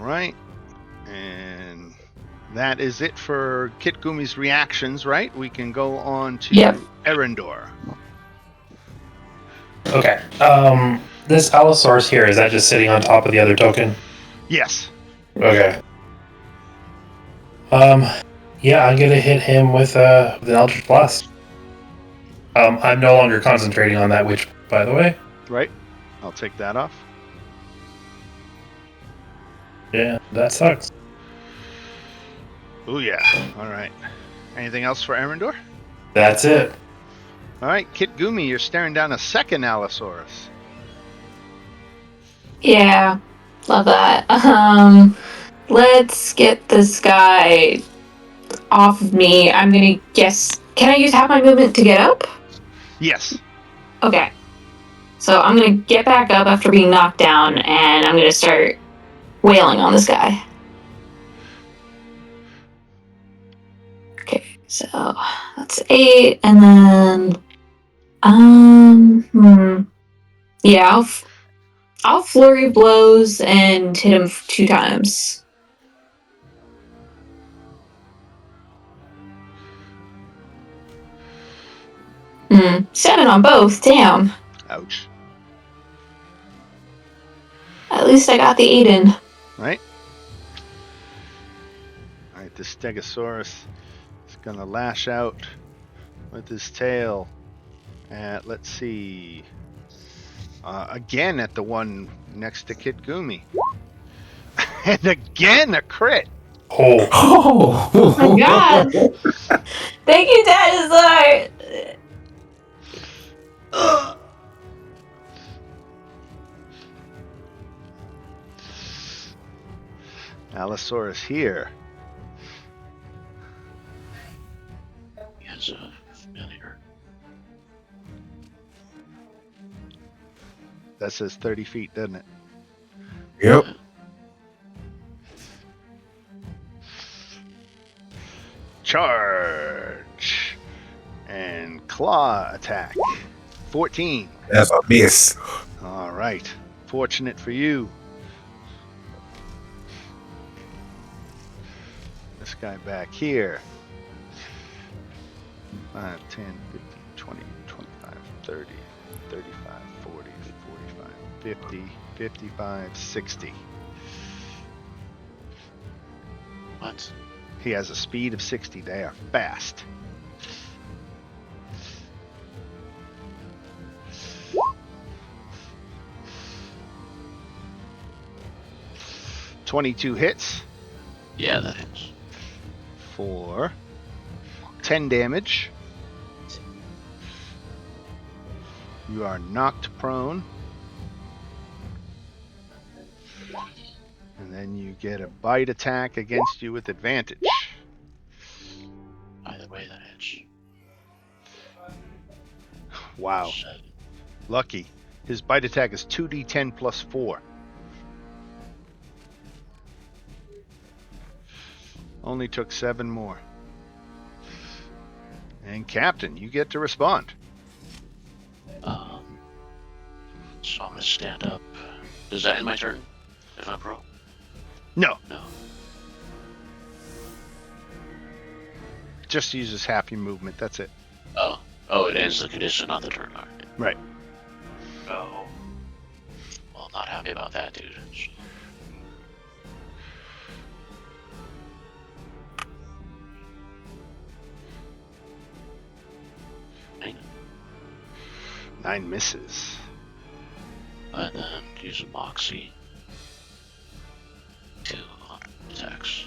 right. And that is it for Kit Gumi's reactions, right? We can go on to Yep. Erendor. Okay. This Allosaurus here, is that just sitting on top of the other token? Yes. Okay. Yeah, I'm gonna hit him with an Eldritch Blast. I'm no longer concentrating on that witch, by the way. Right. I'll take that off. Yeah, that sucks. Oh, yeah. All right. Anything else for Erendor? That's it. All right, Kit Gumi, you're staring down a second Allosaurus. Yeah, love that. Let's get this guy off of me. I'm gonna guess. Can I use half my movement to get up? Yes. Okay. So I'm gonna get back up after being knocked down, and I'm gonna start wailing on this guy. Okay, so that's 8, and then yeah, I'll flurry blows and hit him 2 times. — 7 on both. Damn. Ouch. At least I got the 8 in. Right. All right, this Stegosaurus is gonna lash out with his tail at, let's see, again at the one next to Kit Gumi. And again a crit. Oh. Oh my God. Thank you, Dinosaur! Allosaurus here. Yes, familiar. That says 30 feet, doesn't it? Yep. Charge. And claw attack. 14. That's a miss. All right. Fortunate for you. This guy back here. 5, 10, 15, 20, 25, 30, 35, 40, 45, 50, 55, 60. What? He has a speed of 60. They are fast. $22 hits Yeah, that is. for 10 damage. You are knocked prone. And then you get a bite attack against you with advantage. Either way, that hits. Wow. 7. Lucky. His bite attack is 2d10 plus 4. Only took 7 more. And Captain, you get to respond. So I'm gonna stand up. Does that end my turn? If I'm pro? No, No. just uses half your movement. That's it. Oh. Oh, it ends the condition on the turn. All right. Right. Oh. Well, not happy about that, dude. 9 misses. And then use a Moxie. 2 on attacks.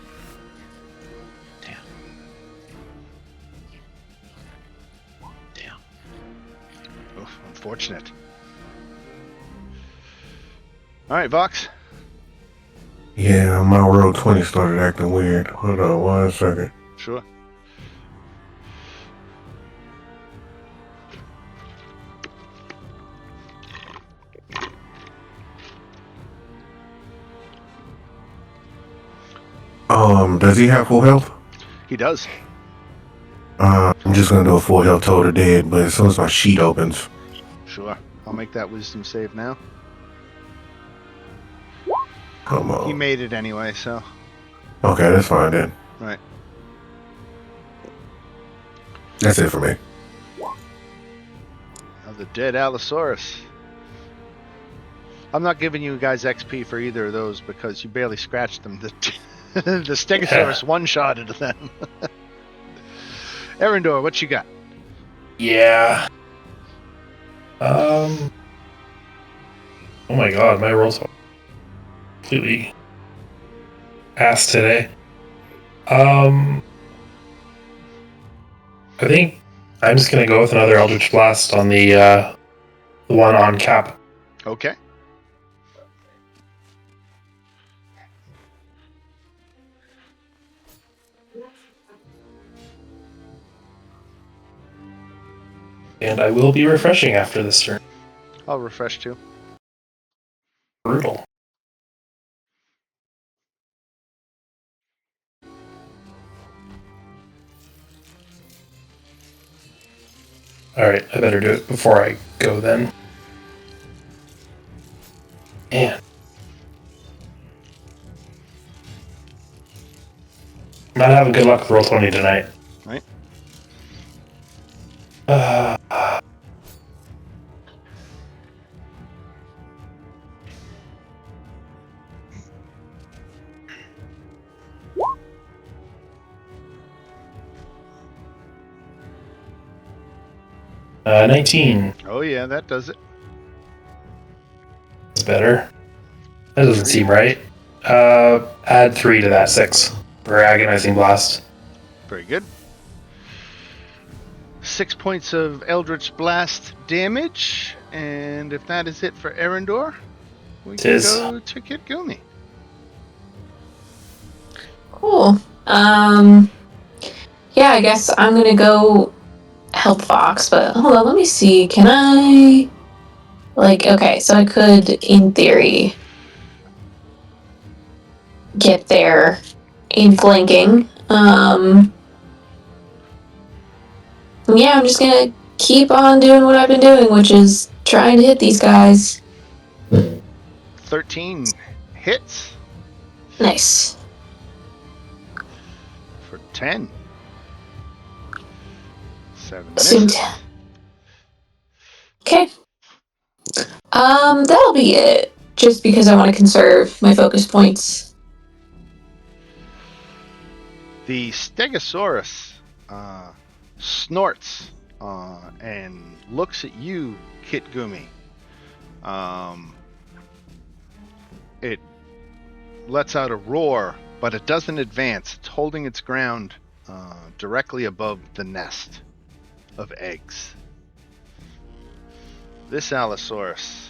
Damn. Damn. Oof, unfortunate. Alright, Vox. Yeah, my roll 20 started acting weird. Hold on 1 second. Sure. Does he have full health? He does. I'm just gonna do a full health total dead, but as soon as my sheet opens. Sure. I'll make that wisdom save now. Come He on. made it anyway, so. Okay, that's fine then. Right. That's it for me. Now the dead Allosaurus. I'm not giving you guys XP for either of those because you barely scratched them. The Stegosaurus one-shotted them. Erendor, what you got? Yeah. Oh my god, my rolls are completely ass today. I think I'm just gonna go with another Eldritch Blast on the one on Cap. Okay. And I will be refreshing after this turn. I'll refresh too. Brutal. Alright, I better do it before I go then. Man. I'm not having good luck with Roll20 tonight. Right. Uh, 19. Oh yeah, that does it. That's better. That doesn't seem right. Add 3 to that 6 for Agonizing Blast. Very good. 6 points of Eldritch Blast damage, and if that is it for Erendor, we can go to Kitgumi. Cool. Yeah, I guess I'm gonna go help Fox, but hold on, let me see. Can I... okay, so I could, in theory, get there in flanking. Yeah, I'm just gonna keep on doing what I've been doing, which is trying to hit these guys. 13 hits. Nice. For 10. 7 Assumed. misses. Okay. That'll be it. Just because I want to conserve my focus points. The Stegosaurus snorts and looks at you, Kitgumi. It lets out a roar, but it doesn't advance. It's holding its ground directly above the nest of eggs. This Allosaurus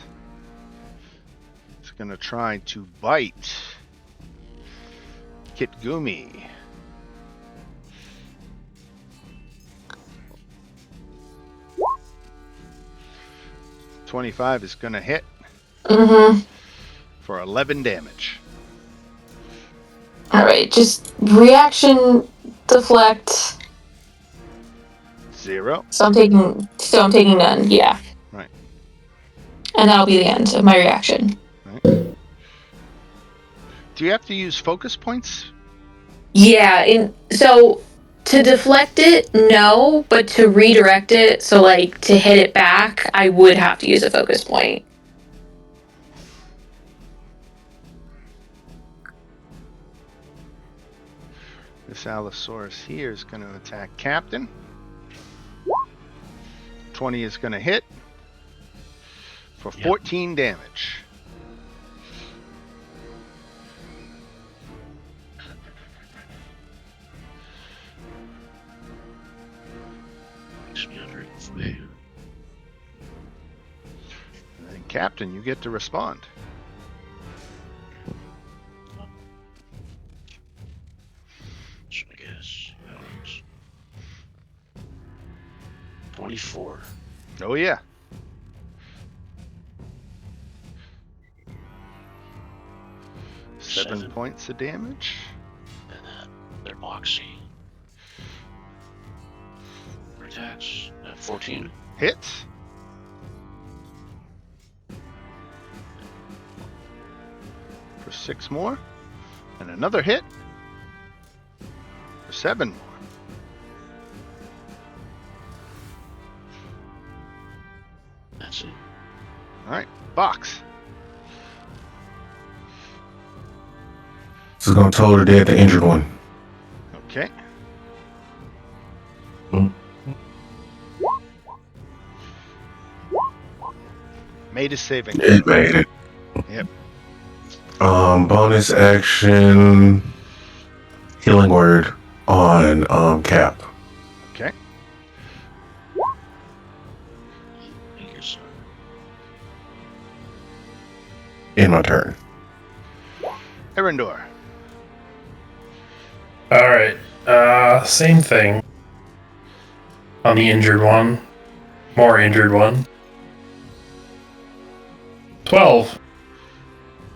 is going to try to bite Kitgumi. .25 is going to hit for 11 damage. Alright, just reaction deflect. 0. So I'm taking none, yeah. Right. And that'll be the end of my reaction. Right. Do you have to use focus points? Yeah, so to deflect it, no, but to redirect it, so to hit it back, I would have to use a focus point. This Allosaurus here is going to attack Captain. 20 is going to hit for 14 damage. Makes me under it. And then Captain, you get to respond. So I guess 24. Oh yeah. Seven points of damage. And then their Moxie. Attacks at 14. Hits. For for 6 more. And another hit for 7 more. That's it. All right, Box. This is gonna toll the dead, the injured one. Okay. Mm. Made his saving throw. It made it. Yep. Bonus action healing word on Cap. Okay. Thank you, sir. In my turn. Erendor. All right. Same thing. On the injured one. More injured one. 12.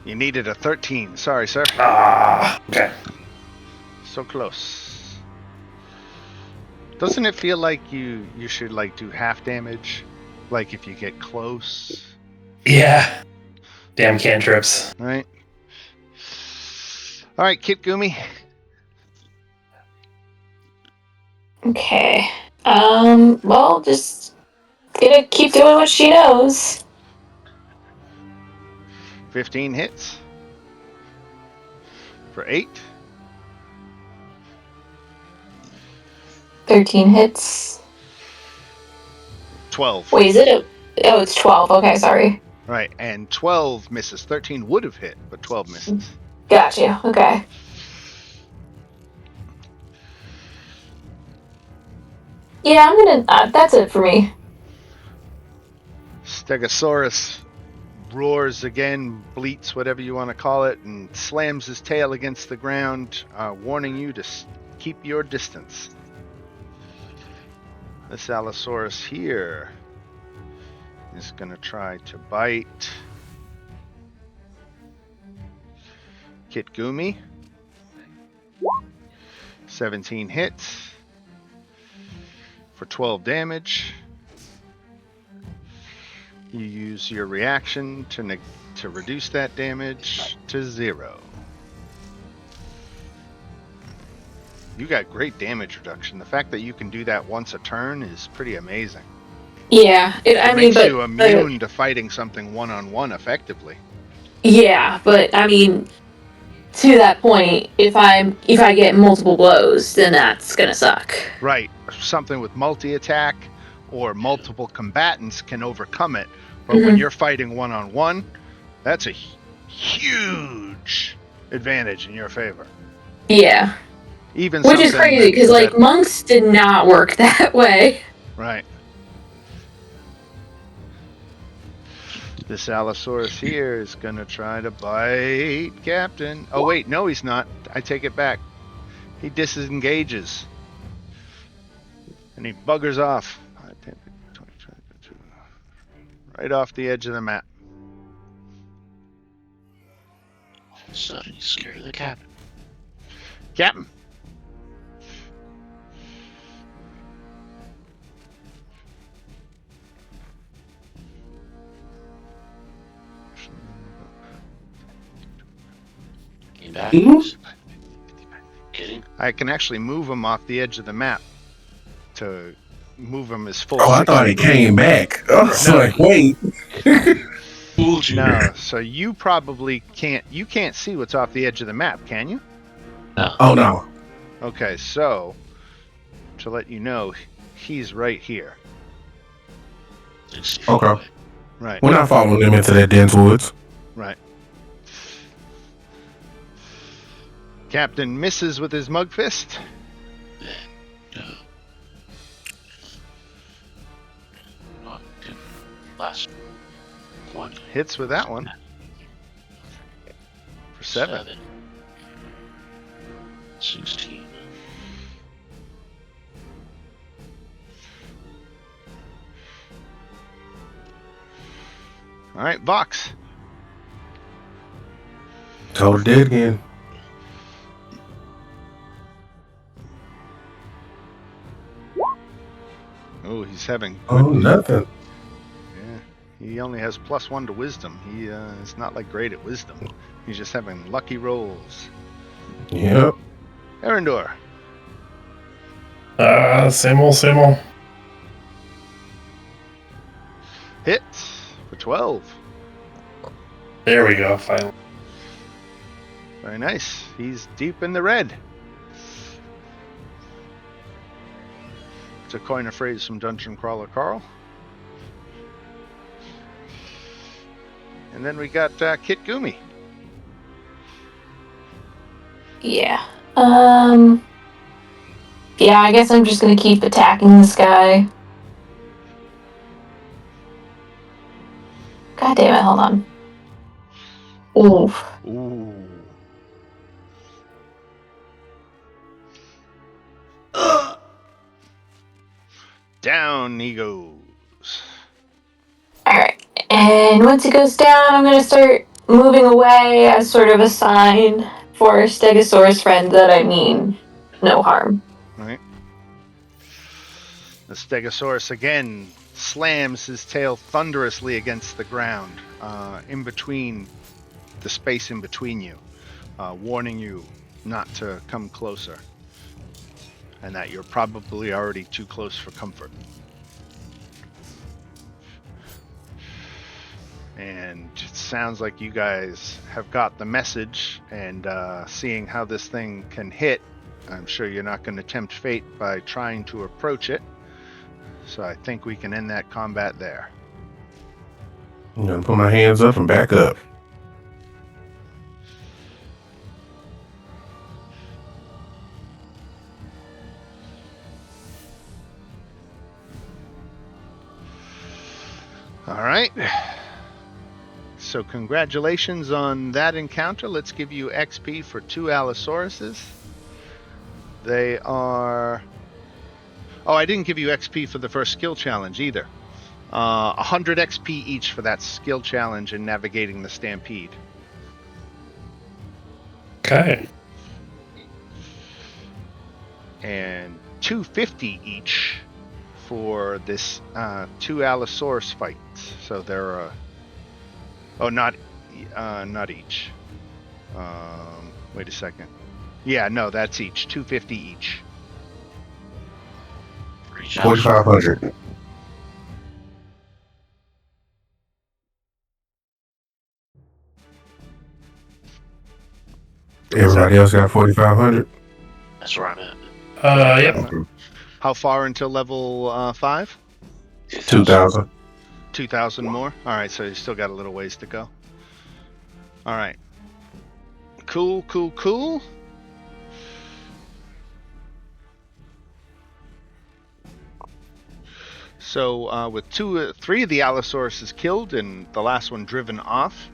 You needed a 13. Sorry, sir. Ah, okay. So close. Doesn't it feel like you should like do half damage? Like if you get close, Yeah. Damn cantrips. right? All right, Kit Gumi. Okay. Well, just gonna keep doing what she knows. 15 hits for 8. 13 hits. 12. Wait, is it oh, it's 12. Okay, sorry. Right, and 12 misses. 13 would have hit, but 12 misses. Gotcha. Okay. Yeah, I'm gonna. That's it for me. Stegosaurus roars again, bleats, whatever you want to call it, and slams his tail against the ground, warning you to keep your distance. This Allosaurus here is going to try to bite Kit Gumi. 17 hits for 12 damage. You use your reaction to reduce that damage to 0. You got great damage reduction. The fact that you can do that once a turn is pretty amazing. Yeah, It makes you immune to fighting something one-on-one effectively. Yeah, but I mean, to that point, if I get multiple blows, then that's gonna suck. Right. Something with multi-attack or multiple combatants can overcome it. But when you're fighting one-on-one, that's a huge advantage in your favor. Yeah. Even which is crazy because like monks did not work that way. Right. This Allosaurus here is going to try to bite Captain. Oh, wait. No, he's not. I take it back. He disengages. And he buggers off. Right off the edge of the map. All of a sudden, he's scared of the captain. Captain. Came back. Kidding? I can actually move him off the edge of the map to move him as full. Oh, I thought he came back. I was like, wait. Fooled you. No, so you probably can't. You can't see what's off the edge of the map, can you? No. Oh, no. Okay, so to let you know, he's right here. Okay. Right. We're not following them into that dense woods. Right. Captain misses with his mug fist. Last one. Hits with that one. For 7. 16. All right, Vox. Told dead again. Oh, he's having good. Oh, nothing. Yeah, He only has +1 to wisdom. He is not like great at wisdom. He's just having lucky rolls. Yep. Erendor. Same old. Hit for 12. There we go, finally. Very nice. He's deep in the red. To coin a phrase from Dungeon Crawler Carl. And then we got Kit Gumi. Yeah. Yeah, I guess I'm just gonna keep attacking this guy. God damn it, hold on. Oof. Ooh. Down he goes. Alright. And once he goes down, I'm gonna start moving away as sort of a sign for Stegosaurus friend that I mean no harm. Right. The Stegosaurus again slams his tail thunderously against the ground, in between the space in between you, warning you not to come closer, and that you're probably already too close for comfort. And it sounds like you guys have got the message, and seeing how this thing can hit, I'm sure you're not going to tempt fate by trying to approach it. So I think we can end that combat there. I'm gonna put my hands up and back up. All right. So congratulations on that encounter. Let's give you XP for 2 Allosauruses. They are... Oh, I didn't give you XP for the first skill challenge either. 100 XP each for that skill challenge in navigating the Stampede. Okay. And 250 each for this 2 Allosaurus fights. So there are... Oh, not each. Wait a second. Yeah, no, that's each. 250 each. 4,500. Everybody else got 4,500. That's where I'm at. Yep. How far until level 5? 2,000. 2,000 more? Alright, so you still got a little ways to go. Alright. Cool. So with 3 of the Allosauruses killed and the last one driven off,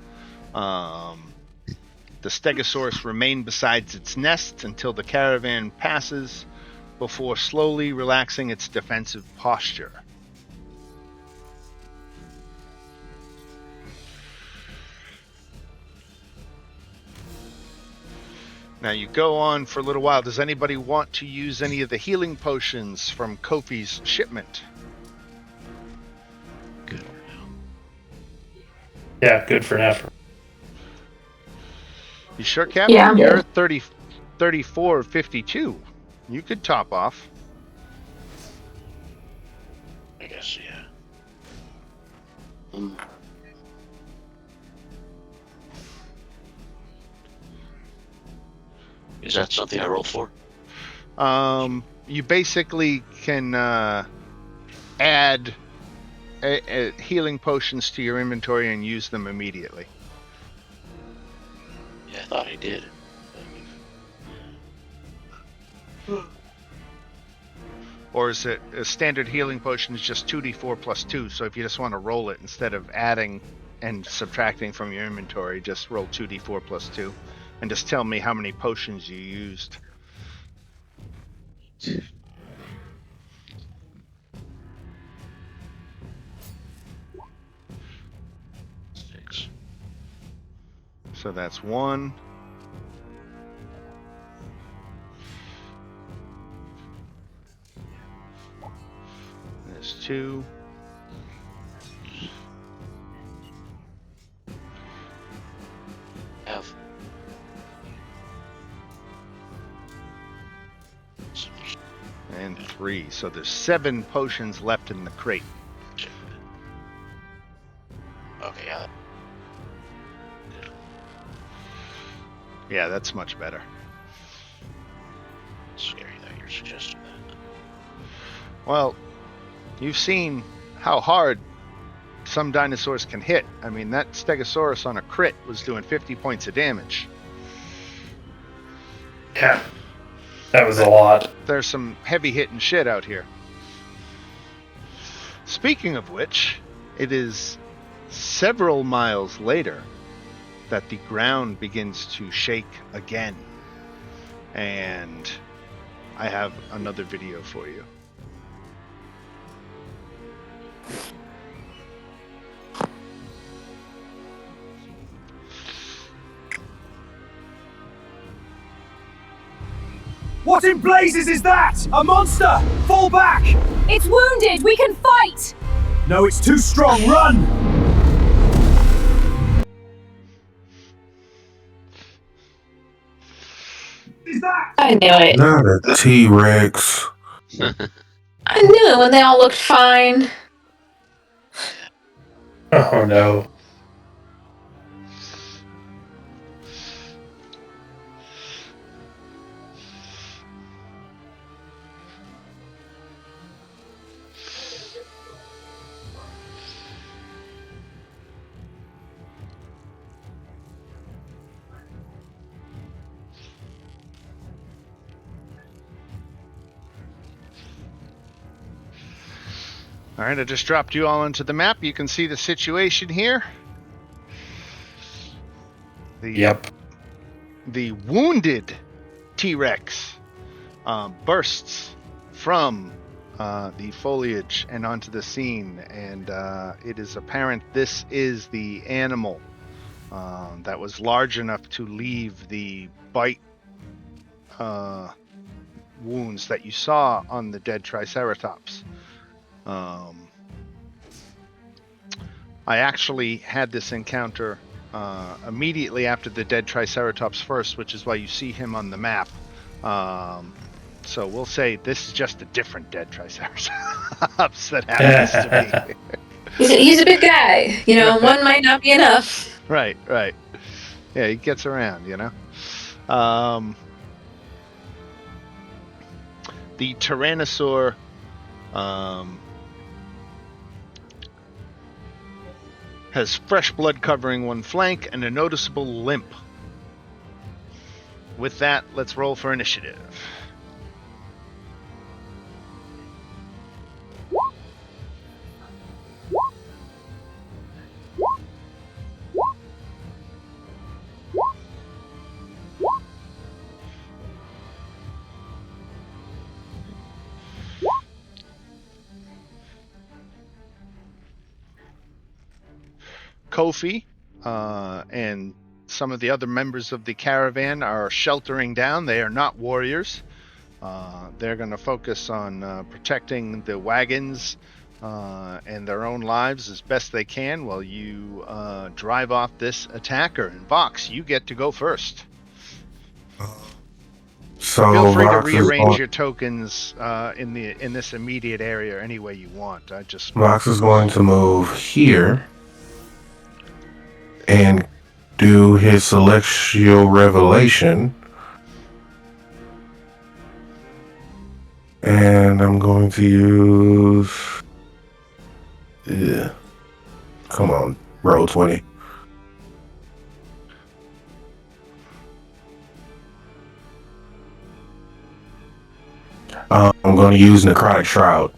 the Stegosaurus remained beside its nest until the caravan passes, before slowly relaxing its defensive posture. Now you go on for a little while. Does anybody want to use any of the healing potions from Kofi's shipment? Good for now. Yeah, good for now. You sure, Captain? Yeah, I'm You're good. 34 52. You could top off. I guess, yeah. Is that something I rolled for? You basically can add healing potions to your inventory and use them immediately. Yeah, I thought I did. Or is it a standard healing potion is just 2d4 plus 2, so if you just want to roll it instead of adding and subtracting from your inventory, just roll 2d4 plus 2 and just tell me how many potions you used. Six. So that's 1. There's 2. and 3. So there's 7 potions left in the crate. Okay, yeah. Yeah, that's much better. Scary that you're suggesting that. Well, you've seen how hard some dinosaurs can hit. I mean, that Stegosaurus on a crit was doing 50 points of damage. Yeah. That was a lot. There's some heavy hitting shit out here. Speaking of which, it is several miles later that the ground begins to shake again. And I have another video for you. What in blazes is that? A monster! Fall back! It's wounded! We can fight! No, it's too strong. Run! Is that? I knew it. Not a T-Rex. I knew it when they all looked fine. Oh no. All right, I just dropped you all into the map. You can see the situation here. Yep. The wounded T-Rex bursts from the foliage and onto the scene, and it is apparent this is the animal that was large enough to leave the bite wounds that you saw on the dead Triceratops. I actually had this encounter immediately after the dead Triceratops first, which is why you see him on the map. So we'll say this is just a different dead Triceratops that happens to be. He's a big guy. You know, one might not be enough. Right. Yeah, he gets around, you know. The Tyrannosaur has fresh blood covering one flank and a noticeable limp. With that, let's roll for initiative. Kofi and some of the other members of the caravan are sheltering down. They are not warriors. They're going to focus on protecting the wagons and their own lives as best they can while you drive off this attacker. And Vox, you get to go first. So Feel free to Vox is rearrange going- your tokens in this immediate area any way you want. Vox is going to move here and do his celestial revelation. And I'm going to use... Yeah. Come on, roll 20. I'm going to use Necrotic Shroud.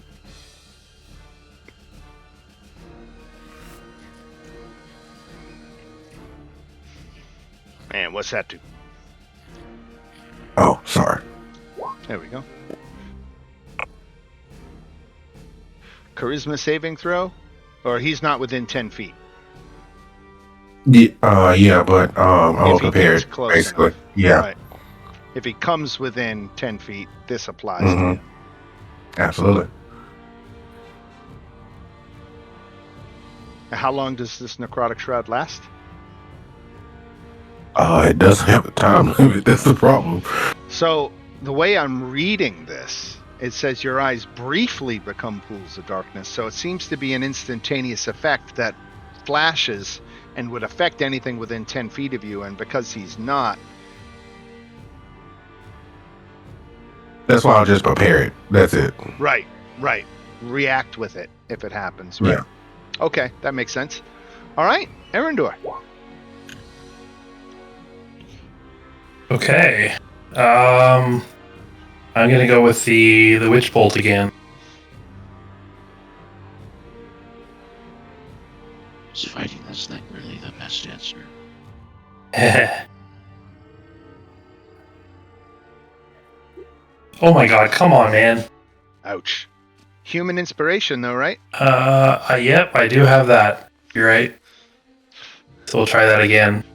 And what's that do? Oh, sorry. There we go. Charisma saving throw? Or he's not within 10 feet? Yeah, but I'm If he prepared, gets close basically. enough. Yeah, Right. If he comes within 10 feet, this applies to Mhm. him. absolutely. How long does this necrotic shroud last? It doesn't have a time limit. That's the problem. So the way I'm reading this it says your eyes briefly become pools of darkness. So it seems to be an instantaneous effect that flashes and would affect anything within 10 feet of you. And because he's not, That's why I'll just prepare it. That's it. right, react with it if it happens, right? Yeah. Okay, that makes sense. All right, Erendor. Okay. I'm gonna go with the witch bolt again. Is fighting this thing really the best answer? Oh my god, come on, man. Ouch. Human inspiration, though, right? Yep, I do have that. You're right. So we'll try that again.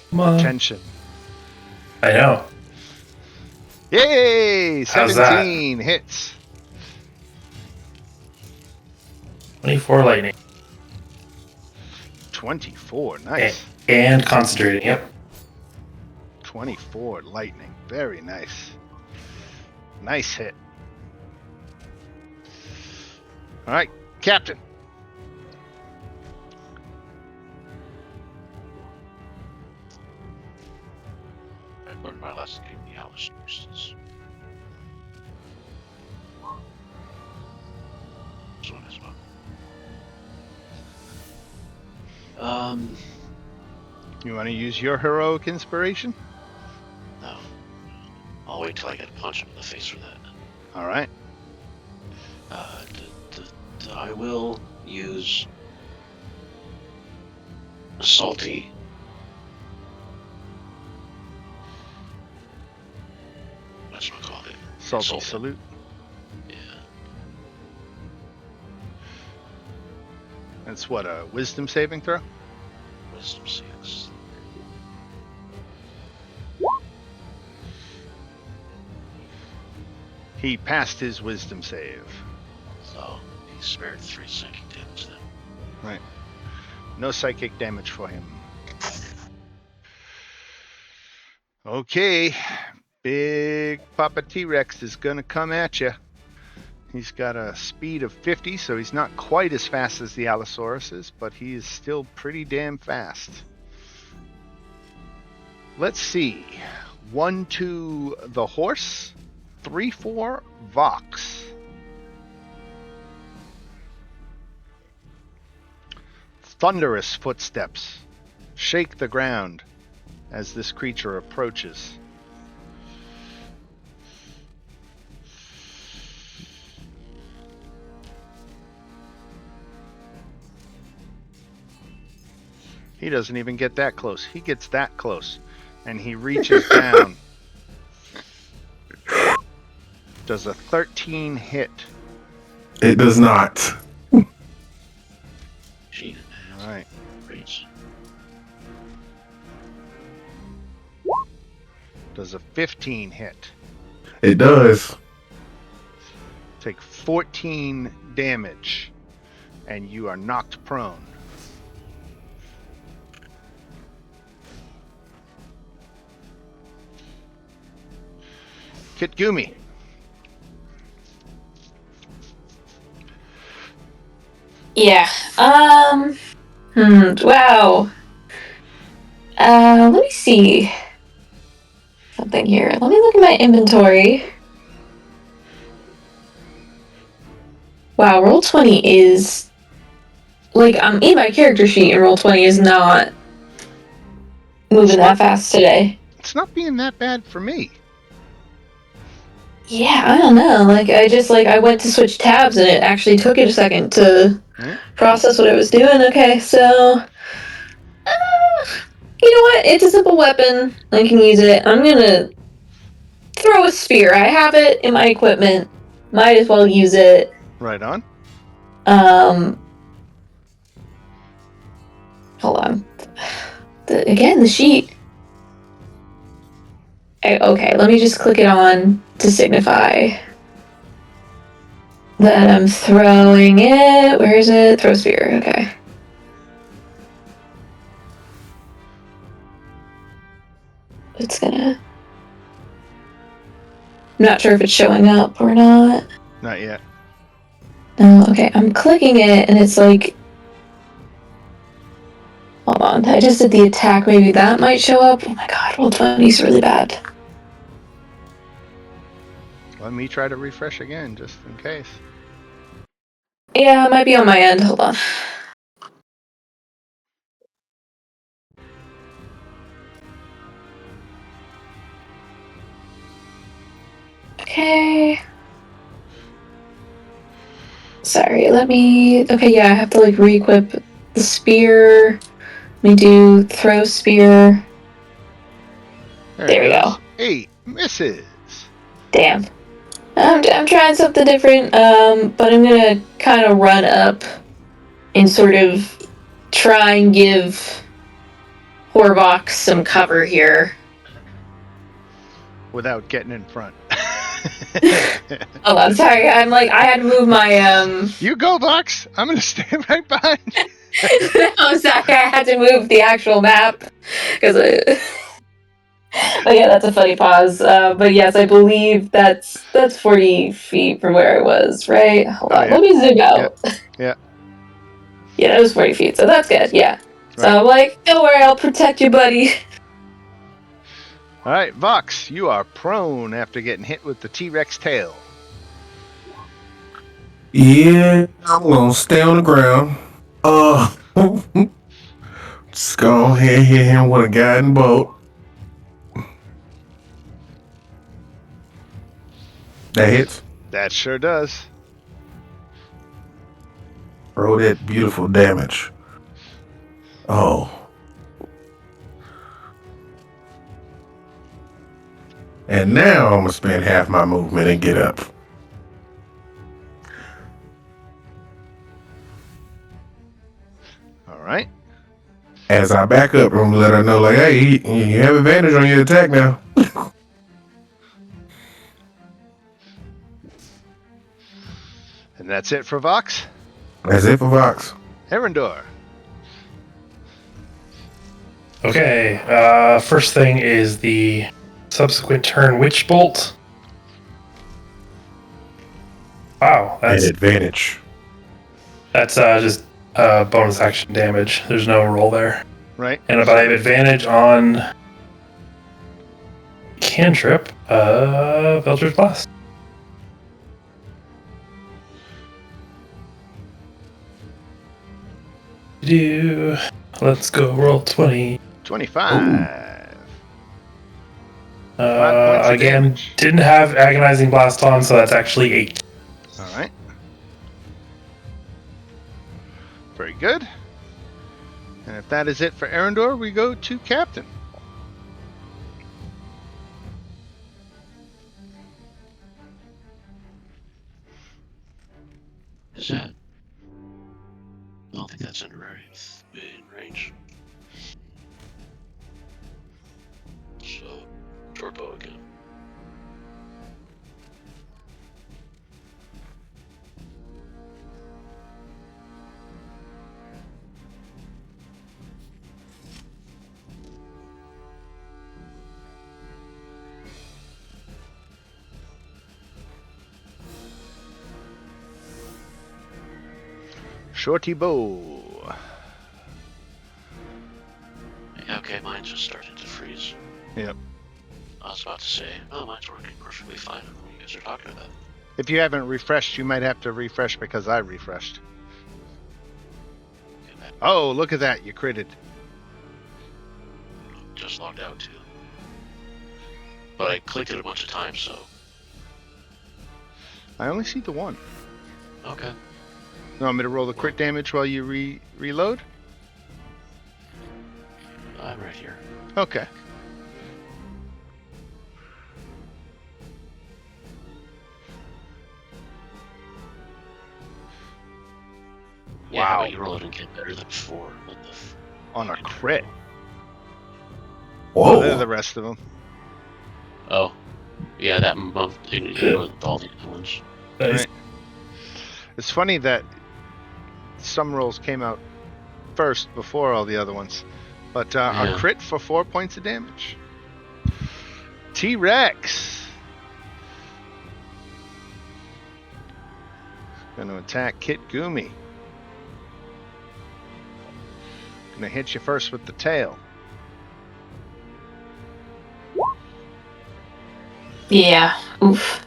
Come on. Tension. I know. Yay! How's that? 17 hits. 24 lightning. 24, nice. And concentrating, yep. 24 lightning, very nice. Nice hit. All right, Captain. I learned my lesson in the Alice Nurses. This one as well. You want to use your heroic inspiration? No. I'll wait till I get a punch him in the face for that. All right. I will use a salty. What's it called? Salty salute. Yeah. That's what, a wisdom saving throw? Wisdom 6. He passed his wisdom save. So he spared 3 psychic damage then. Right. No psychic damage for him. Okay. Big Papa T-Rex is going to come at you. He's got a speed of 50, so he's not quite as fast as the Allosaurus is, but he is still pretty damn fast. Let's see. 1 to the horse, 3-4 Vox. Thunderous footsteps shake the ground as this creature approaches. He doesn't even get that close. He gets that close. And he reaches down. Does a 13 hit. It does not. Gene and All right. Reach. Does a 15 hit. It does. Take 14 damage. And you are knocked prone. Kitgumi. Yeah. Wow. Let me see something here. Let me look at my inventory. Wow, Roll20 is like I'm in my character sheet, and Roll20 is not moving that fast today. It's not being that bad for me. Yeah, I don't know. Like I went to switch tabs, and it actually took it a second to process what I was doing. Okay, so you know what? It's a simple weapon. I can use it. I'm gonna throw a spear. I have it in my equipment. Might as well use it. Right on. Hold on. The sheet. Okay, let me just click it on to signify that I'm throwing it. Where is it? Throw spear. Okay. It's gonna... I'm not sure if it's showing up or not. Not yet. No, okay. I'm clicking it and it's like... Hold on. I just did the attack. Maybe that might show up. Oh my god, Roll20 is really bad. Let me try to refresh again, just in case. Yeah, it might be on my end. Hold on. Okay. Sorry, let me... Okay, yeah, I have to, like, re-equip the spear. Let me do throw spear. There we go. 8 misses. Damn. I'm trying something different, but I'm gonna kind of run up and sort of try and give Horvox some cover here. Without getting in front. Oh, I'm sorry. I'm like, I had to move my, You go, Vox. I'm going to stand right behind you. I'm sorry, I had to move the actual map. Because but yeah, that's a funny pause. But yes, I believe that's 40 feet from where I was, right? Hold on, Yeah. let me zoom out. Yeah. Yeah, that was 40 feet, so that's good, yeah. So Right. I'm like, don't worry, I'll protect you, buddy. All right, Vox, you are prone after getting hit with the T-Rex tail. Yeah, I'm gonna stay on the ground. Just go ahead, hit him with a guiding bolt. That hits. That sure does. Roll that beautiful damage. Oh. And now I'm gonna spend half my movement and get up. All right. As I back up, I'm gonna let her know, like, hey, you have advantage on your attack now. And that's it for Vox. That's it for Vox. Erendor. Okay, first thing is the subsequent turn Witch Bolt. Wow, An advantage. that's just bonus action damage. There's no roll there. Right. And but I have advantage on cantrip, Eldritch Blast. Let's go roll 20. 25. 5 points of Again, damage. didn't have Agonizing Blast on, so that's actually 8. All right. Very good. And if that is it for Erendor, we go to Captain. Is that? I don't think that's in range. So, short bow again. Shorty bow. Yeah, okay, mine's just starting to freeze. Yep. I was about to say, oh, mine's working perfectly fine. I don't know what you guys are talking about. If you haven't refreshed, you might have to refresh because I refreshed. Okay, Oh, look at that. You critted. just logged out too. But I clicked it a bunch of times, so. I only see the one. Okay. You want me to roll the crit damage while you reload? I'm right here. Okay. Yeah, how Wow. about you roll it and get better than before? What the On a crit. Whoa. There's the rest of them. Oh. Yeah, that month ignore all the other ones. Nice. Right. It's funny that some rolls came out first before all the other ones. But a crit for 4 points of damage. T-Rex. Going to attack Kit Gumi. Going to hit you first with the tail. Yeah. Oof.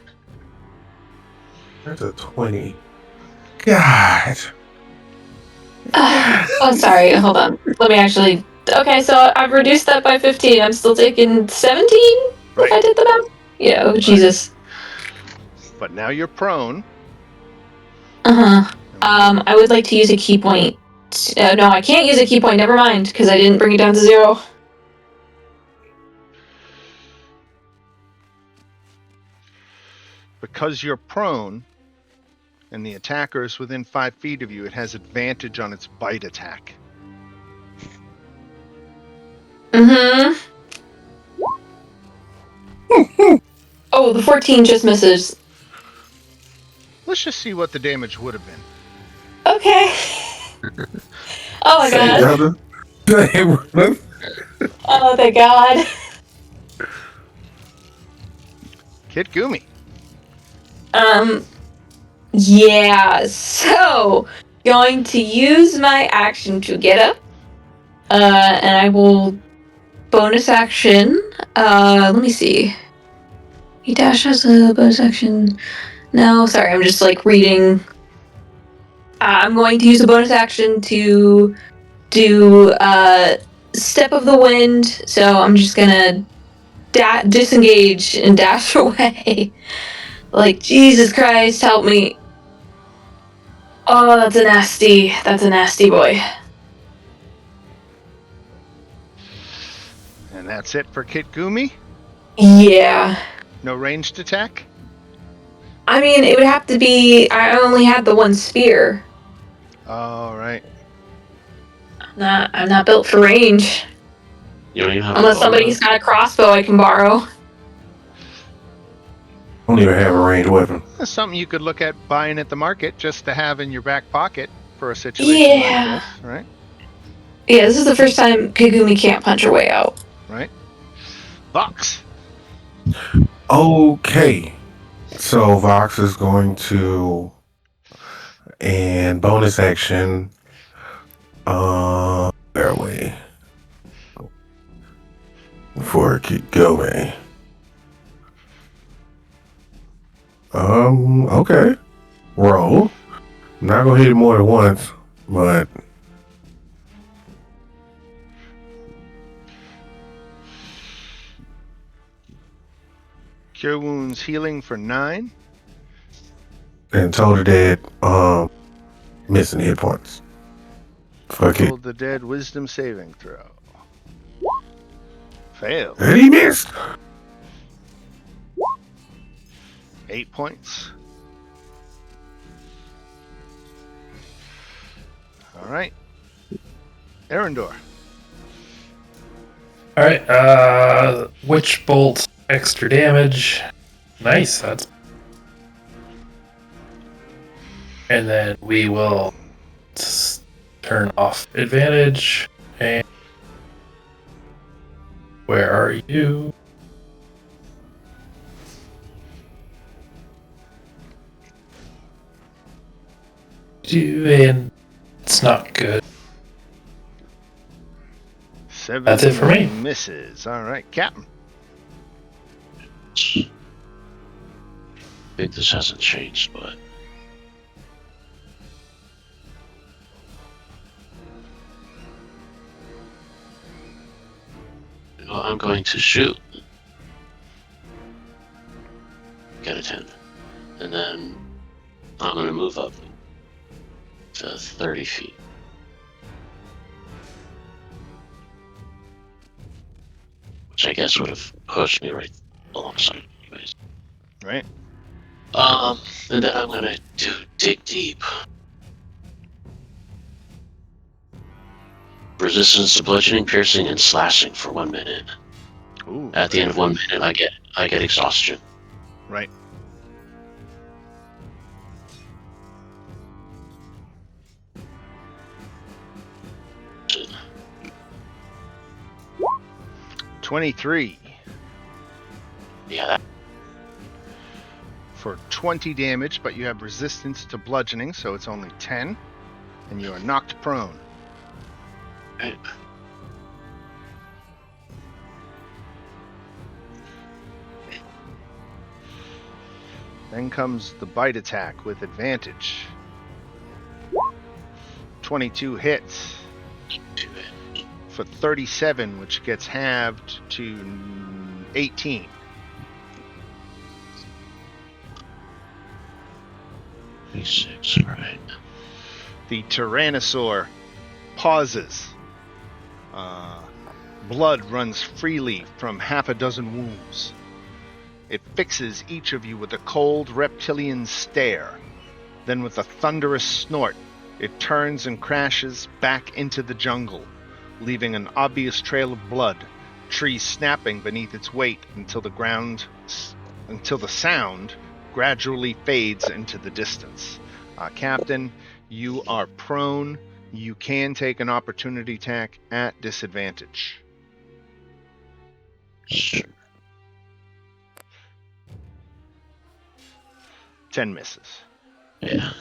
That's a 20. God. Oh, sorry. Hold on. Let me actually. Okay, so I've reduced that by 15. I'm still taking 17 Right. if I did the math. Yeah. Oh, Jesus. But now you're prone. I would like to use a key point. No, I can't use a key point. Never mind, because I didn't bring it down to 0. Because you're prone, and the attacker is within 5 feet of you, it has advantage on its bite attack. Oh, the 14 just misses. Let's just see what the damage would have been. Okay. Oh my god. Oh, thank God. Kit Gumi. Yeah, so going to use my action to get up. And I will bonus action. Let me see. He dash has a bonus action. No, sorry, I'm just like reading. I'm going to use a bonus action to do Step of the Wind. So I'm just gonna disengage and dash away. Like, Jesus Christ, help me. Oh, that's a nasty boy. And that's it for Kit Gumi? Yeah. No ranged attack? I mean, it would have to be. I only had the one spear. All right. I'm not built for range. You don't even have Unless somebody's got a crossbow I can borrow. Don't even have a ranged weapon. That's something you could look at buying at the market just to have in your back pocket for a situation like this, right? Yeah, this is the first time Kagumi can't punch her way out. Right. Vox. Okay. So Vox is going to, and bonus action, their way before it could go away. Okay. Roll. I'm not gonna hit it more than once, but Cure wounds healing for 9. and told her that missing hit points. Fuck it. Roll the dead wisdom saving throw. Failed. And he missed. 8 points. All right. Arendor. Alright, Witch Bolt, extra damage. Nice, that's... And then we will turn off advantage, and... Where are you? And it's not good. 7 That's it for me. misses. All right, Captain. I think this hasn't changed, but I'm going to shoot. Get a 10. And then I'm going to move up to 30 feet. Which I guess would have pushed me right alongside anyways. Right. And then I'm going to do Dig Deep. Resistance to bludgeoning, piercing, and slashing for 1 minute. Ooh, At the end of 1 minute, I get exhaustion. Right. 23 Yeah, for 20 damage, but you have resistance to bludgeoning, so it's only 10, and you are knocked prone. right. Then comes the bite attack with advantage. 22 hits Do it. for 37, which gets halved to 18. Six, right. The Tyrannosaur pauses. Blood runs freely from half a dozen wounds. It fixes each of you with a cold reptilian stare. Then with a thunderous snort, it turns and crashes back into the jungle, leaving an obvious trail of blood, trees snapping beneath its weight until the sound gradually fades into the distance. Captain, you are prone. You can take an opportunity attack at disadvantage. Sure. 10 misses. Yeah.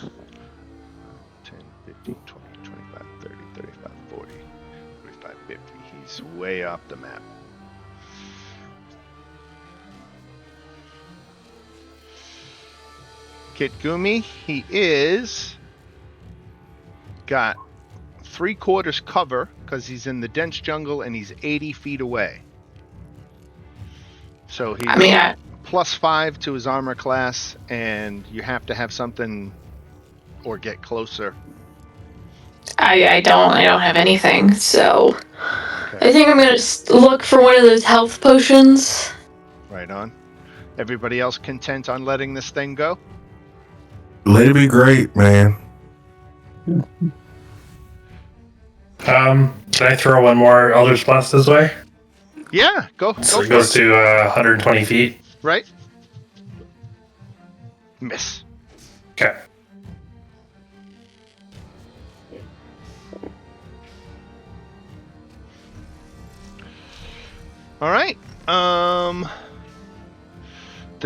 10, 15, 20, 25, 30, 35, 40, 45, 50. He's way off the map. Kitgumi, he is got 3/4 cover because he's in the dense jungle and he's 80 feet away. So he's +5 to his armor class, and you have to have something or get closer. I don't have anything, so Okay. I think I'm gonna look for one of those health potions. Right on. Everybody else content on letting this thing go? Let it be great, man. Can I throw one more Eldritch Blast this way? Yeah, go So for it goes it. to 120 feet. Right? Miss. Okay. All right. The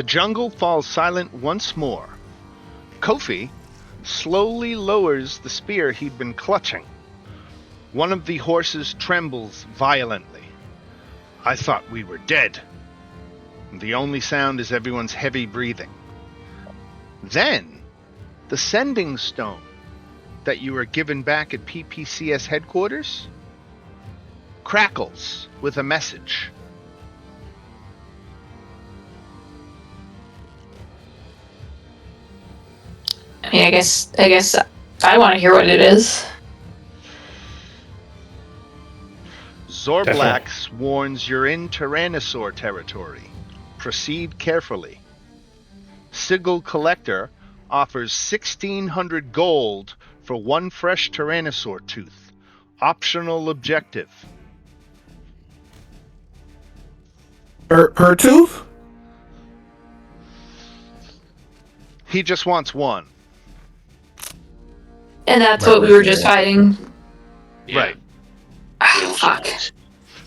jungle falls silent once more. Kofi slowly lowers the spear he'd been clutching. One of the horses trembles violently. I thought we were dead. The only sound is everyone's heavy breathing. Then, the sending stone that you were given back at PPCS headquarters crackles with a message. I mean, I guess I want to hear what it is. Zorblax warns you're in Tyrannosaur territory. Proceed carefully. Sigil Collector offers 1,600 gold for one fresh Tyrannosaur tooth. Optional objective. Per tooth? He just wants one. And that's what we were just fighting. Yeah. Right. Ah, fuck.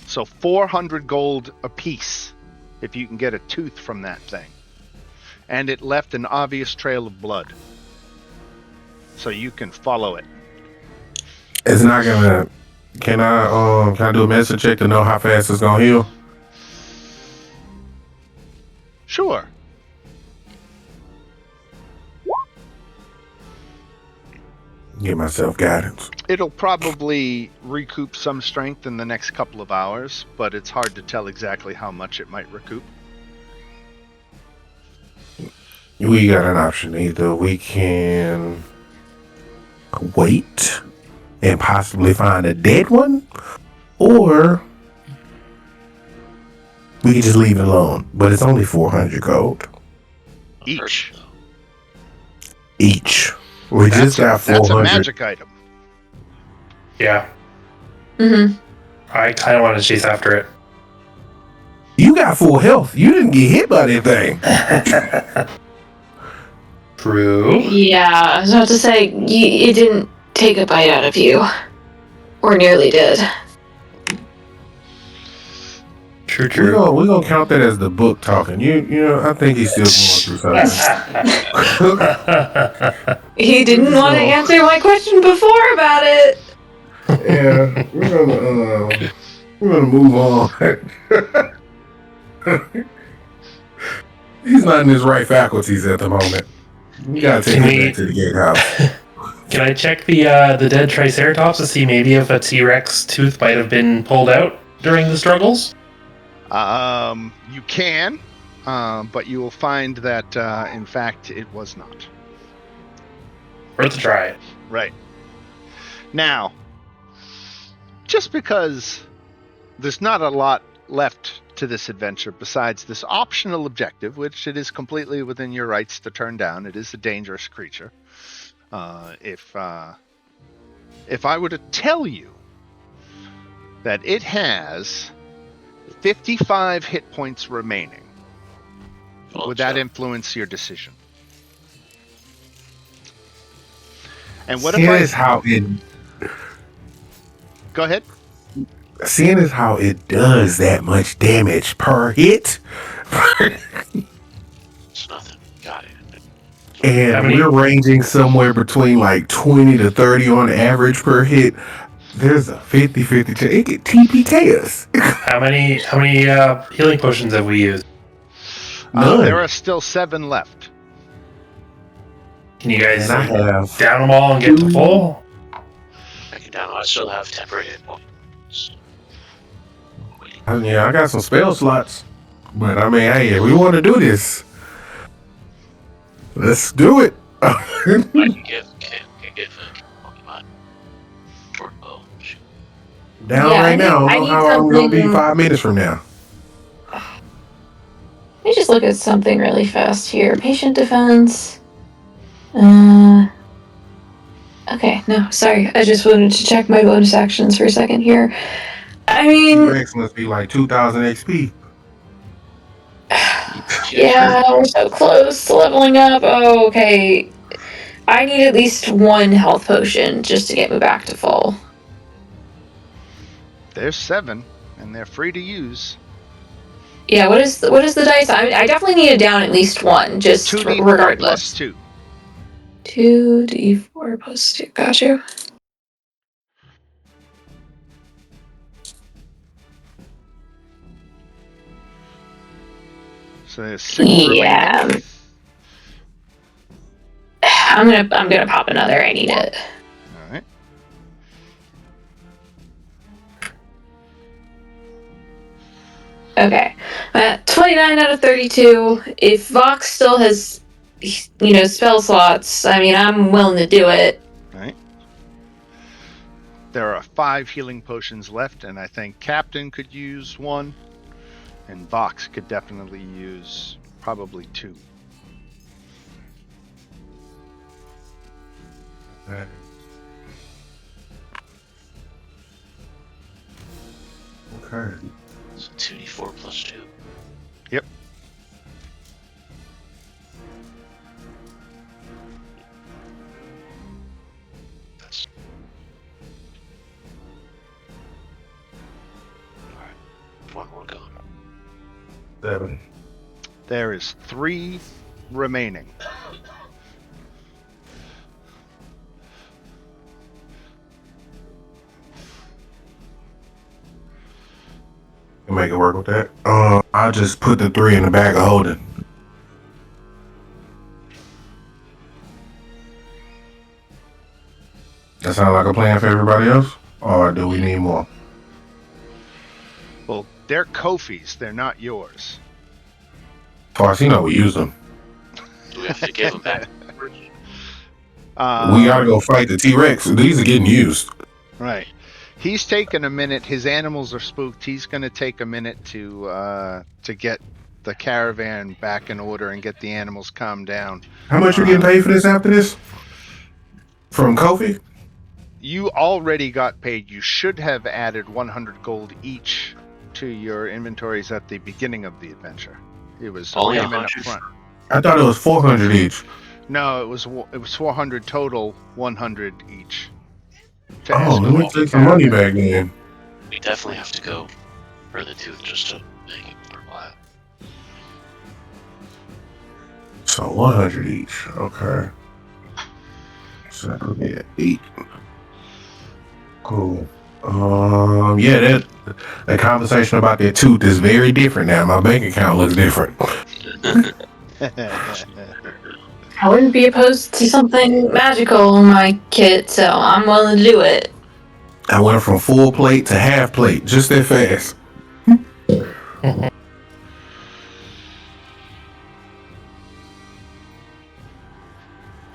So 400 gold apiece if you can get a tooth from that thing. And it left an obvious trail of blood. So you can follow it. It's not gonna. Can I do a medicine check to know how fast it's gonna heal? Sure. Give myself guidance. It'll probably recoup some strength in the next couple of hours, but it's hard to tell exactly how much it might recoup. We got an option. Either we can wait and possibly find a dead one, or we can just leave it alone. But it's only 400 gold Each. each. We just got 400. That's a magic item. Yeah. Mm-hmm. I kind of want to chase after it. You got full health. You didn't get hit by that thing. True. Yeah, I was about to say, it didn't take a bite out of you. Or nearly did. True. We're gonna count that as the book talking. You know, I think he's still going through something. He didn't want to answer my question before about it. Yeah, we're gonna move on. He's not in his right faculties at the moment. We gotta take him back to the gatehouse. Can I check the dead Triceratops to see maybe if a T-Rex tooth might have been pulled out during the struggles? You can, but you will find that, in fact, it was not. Worth a try. Right. Now, just because there's not a lot left to this adventure besides this optional objective, which it is completely within your rights to turn down. It is a dangerous creature. If I were to tell you that it has 55 hit points remaining, would that influence your decision? And what Seeing if as how it Go ahead. Seeing as how it does that much damage per hit, It's nothing. Got it. and we're ranging somewhere between like 20 to 30 on average per hit, there's a 50-50 chance it could TPK us. How many healing potions have we used? None. There are still 7 left. Can you guys And I have down them all and get to full? I can down. I still have temporary hit points. Yeah, I got some spell slots, but I mean, hey, if we want to do this, let's do it. I can give a Pokemon short bow. Shoot. Down Yeah, right now. I I don't know need how long we're gonna be something- 5 minutes from now. Let me just look at something really fast here. Patient defense. Okay, no, sorry. I just wanted to check my bonus actions for a second here. I mean, T-Rex must be like 2,000 XP. yeah, we're so close to leveling up. Oh, okay. I need at least 1 health potion just to get me back to full. There's 7, and they're free to use. Yeah, what is the dice? I definitely need to down at least 1, just 2d4 regardless. plus 2. 2d4 plus 2. Got you. So there's 6 remaining. I'm gonna pop another. I need it. All right. Okay, I'm at 29 out of 32. If Vox still has, spell slots, I mean, I'm willing to do it. All right. There are 5 healing potions left, and I think Captain could use 1, and Vox could definitely use probably 2. Okay. So 2d4 plus 2. Yep. That's alright. 1 more gone. 7. There is 3 remaining. Can make it work with that. I'll just put the 3 in the bag of holding. That sound like a plan for everybody else? Or do we need more? Well, they're Kofi's. They're not yours. As far as you know, we use them. Do we have to give them back? We gotta go fight the T-Rex. These are getting used. Right. He's taken a minute. His animals are spooked. He's going to take a minute to get the caravan back in order and get the animals calmed down. How much you getting paid for this after this? From Kofi? You already got paid. You should have added 100 gold each to your inventories at the beginning of the adventure. It was Only payment up 100? front. I thought it was 400 each. No, it was 400 total, 100 each. Oh, let me take some money back then. We definitely have to go for the tooth just to So 100 each. Okay. So that would be at 8. Cool. Yeah, that conversation about that tooth is very different now. My bank account looks different. I wouldn't be opposed to something magical in my kit, so I'm willing to do it. I went from full plate to half plate just that fast.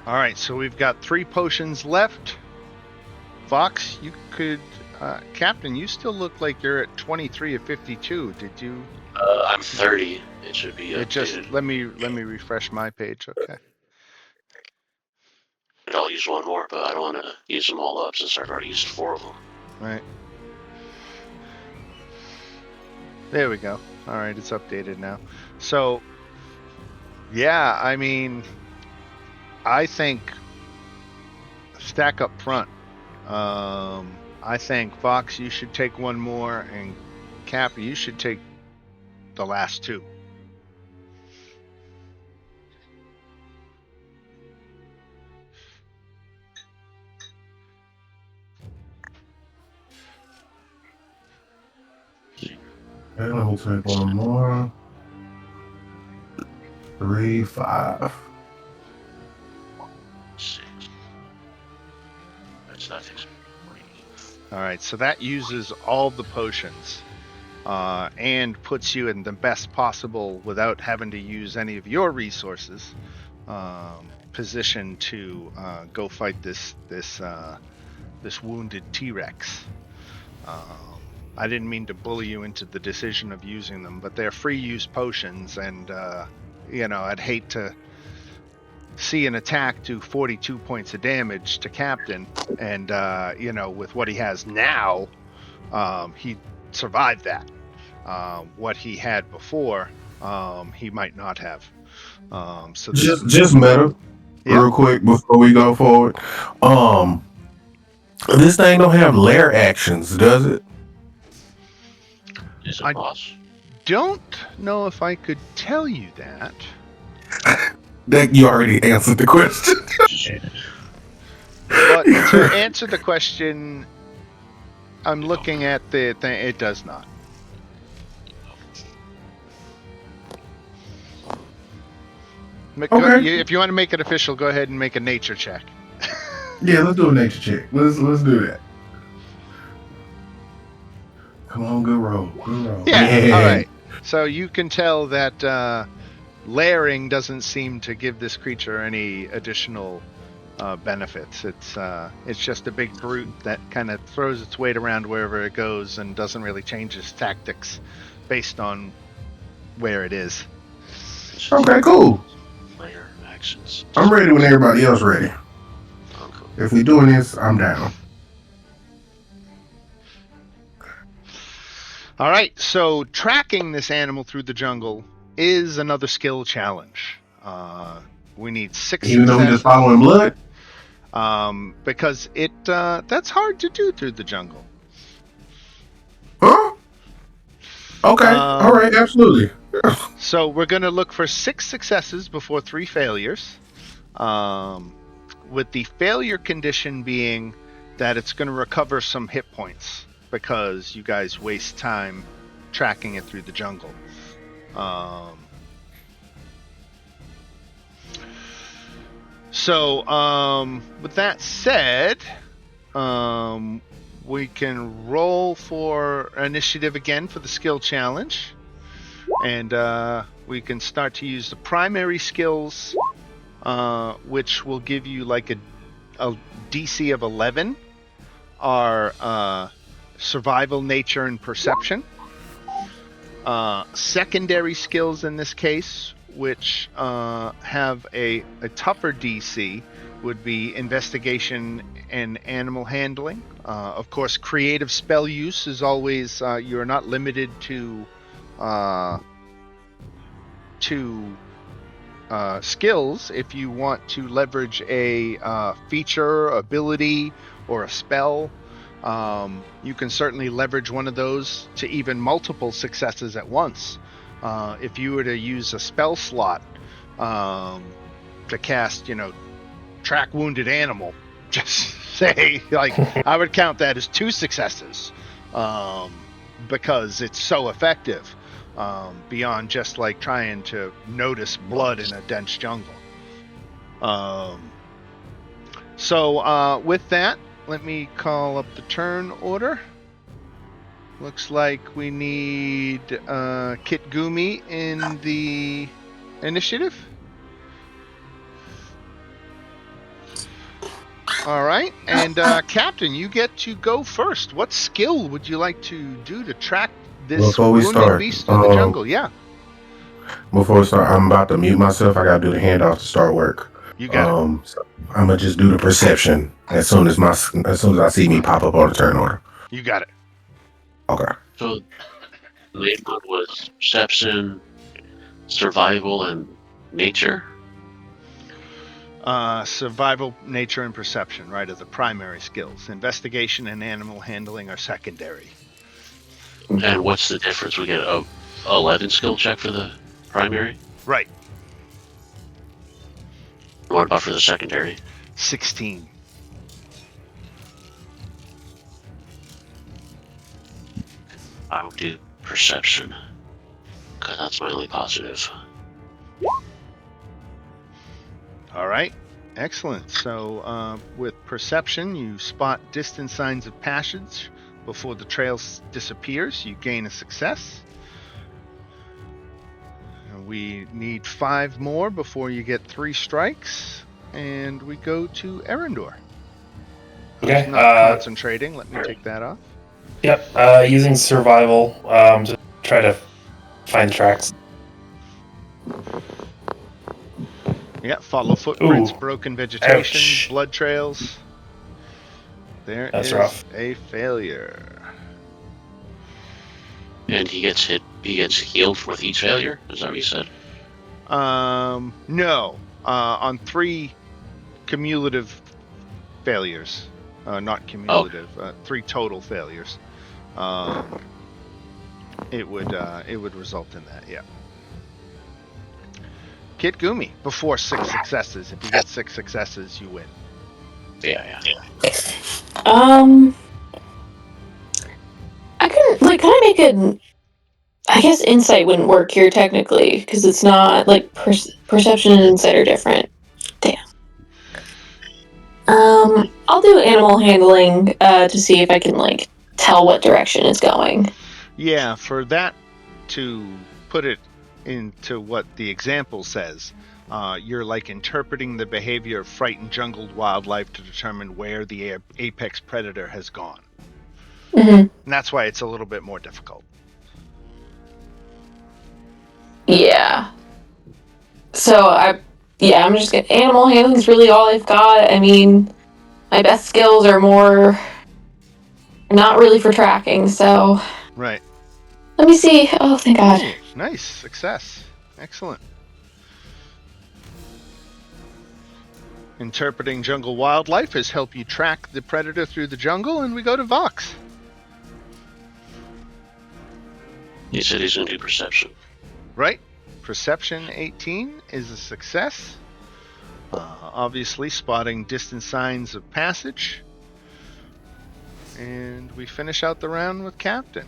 All right, so we've got 3 potions left. Fox, you could, Captain, you still look like you're at 23 of 52. Did you? I'm 30. It should be updated. It just let me refresh my page. Okay. I'll use one more, but I don't want to use them all up since I've already used 4 of them. Right. There we go. All right, it's updated now. So, yeah, I mean, I think stack up front. I think Fox, you should take one more, and Cap, you should take the last 2. Okay, let me take one more. 3, 5. 6. That's nothing. All right, so that uses all the potions and puts you in the best possible, without having to use any of your resources, position to go fight this wounded T-Rex. I didn't mean to bully you into the decision of using them, but they're free-use potions, and I'd hate to see an attack do 42 points of damage to Captain, and with what he has now, he survived that. What he had before, he might not have. So just meta, real quick before we go forward. This thing don't have lair actions, does it? Is it boss? Don't know if I could tell you that. That you already answered the question. But to answer the question, I'm looking at the thing. It does not. Okay. If you want to make it official, go ahead and make a nature check. Yeah, let's do a nature check. Let's do that. Come on, good roll. Yeah. All right. So you can tell that layering doesn't seem to give this creature any additional benefits. It's just a big brute that kind of throws its weight around wherever it goes and doesn't really change its tactics based on where it is. Okay, cool. Layer actions. I'm ready when everybody else ready. Oh, cool. If we're doing this, I'm down. All right, so tracking this animal through the jungle is another skill challenge. We need 6 Even though we're just following blood? Because that's hard to do through the jungle. Huh? Okay, all right, absolutely. So we're going to look for 6 successes before 3 failures. With the failure condition being that it's going to recover some hit points, because you guys waste time tracking it through the jungle. With that said, we can roll for initiative again for the skill challenge, and we can start to use the primary skills, which will give you like a DC of 11, are survival, nature, and perception. Secondary skills in this case, which have a tougher DC, would be investigation and animal handling. Of course, creative spell use is always, you're not limited to skills. If you want to leverage a feature, ability, or a spell, you can certainly leverage one of those to even multiple successes at once. If you were to use a spell slot to cast, track wounded animal. Just say, I would count that as 2 successes, because it's so effective, beyond just trying to notice blood in a dense jungle. So with that, let me call up the turn order. Looks like we need Kit Gumi in the initiative. All right, and Captain, you get to go first. What skill would you like to do to track this Before we wounded start, beast through the jungle? Yeah, Before we start, I'm about to mute myself. I gotta do the handoff to start work. you got it. So I'm gonna just do the perception as soon as I see me pop up on the turn order. You got it. Okay. So the main one was perception, survival, and nature. Survival, nature, and perception, right, are the primary skills. Investigation and animal handling are secondary. And what's the difference? We get a 11 skill check for the primary? Right. What about for the secondary? 16. I will do perception, because that's my only positive. All right. Excellent. So with perception, you spot distant signs of passage before the trail disappears. You gain a success. We need 5 more before you get 3 strikes. And we go to Erendor. Okay. Who's not concentrating. Let me take that off. Yep. Using survival to try to find tracks. Yeah, follow footprints, Ooh. broken vegetation, Ouch. blood trails. That's rough. A failure. And he gets healed with each failure? Is that what you said? No. On 3 cumulative failures. Not cumulative. 3 total failures. It would result in that, yeah. Kit Gumi, before 6 successes. If you get 6 successes, you win. Yeah. I couldn't, can I make a, I guess insight wouldn't work here technically, because it's not, perception and insight are different. Damn. I'll do animal handling, to see if I can, tell what direction it's going. Yeah, for that to put it into what the example says, you're interpreting the behavior of frightened jungled wildlife to determine where the apex predator has gone. Mm-hmm. And that's why it's a little bit more difficult. Yeah. So I'm just gonna, animal handling is really all I've got. I mean, my best skills are more not really for tracking, so. Right. Let me see. Oh, thank God. Ooh, nice. Success. Excellent. Interpreting jungle wildlife has helped you track the predator through the jungle, and we go to Vox. He said he's going to do perception. Right. Perception 18 is a success. Obviously spotting distant signs of passage. And we finish out the round with Captain.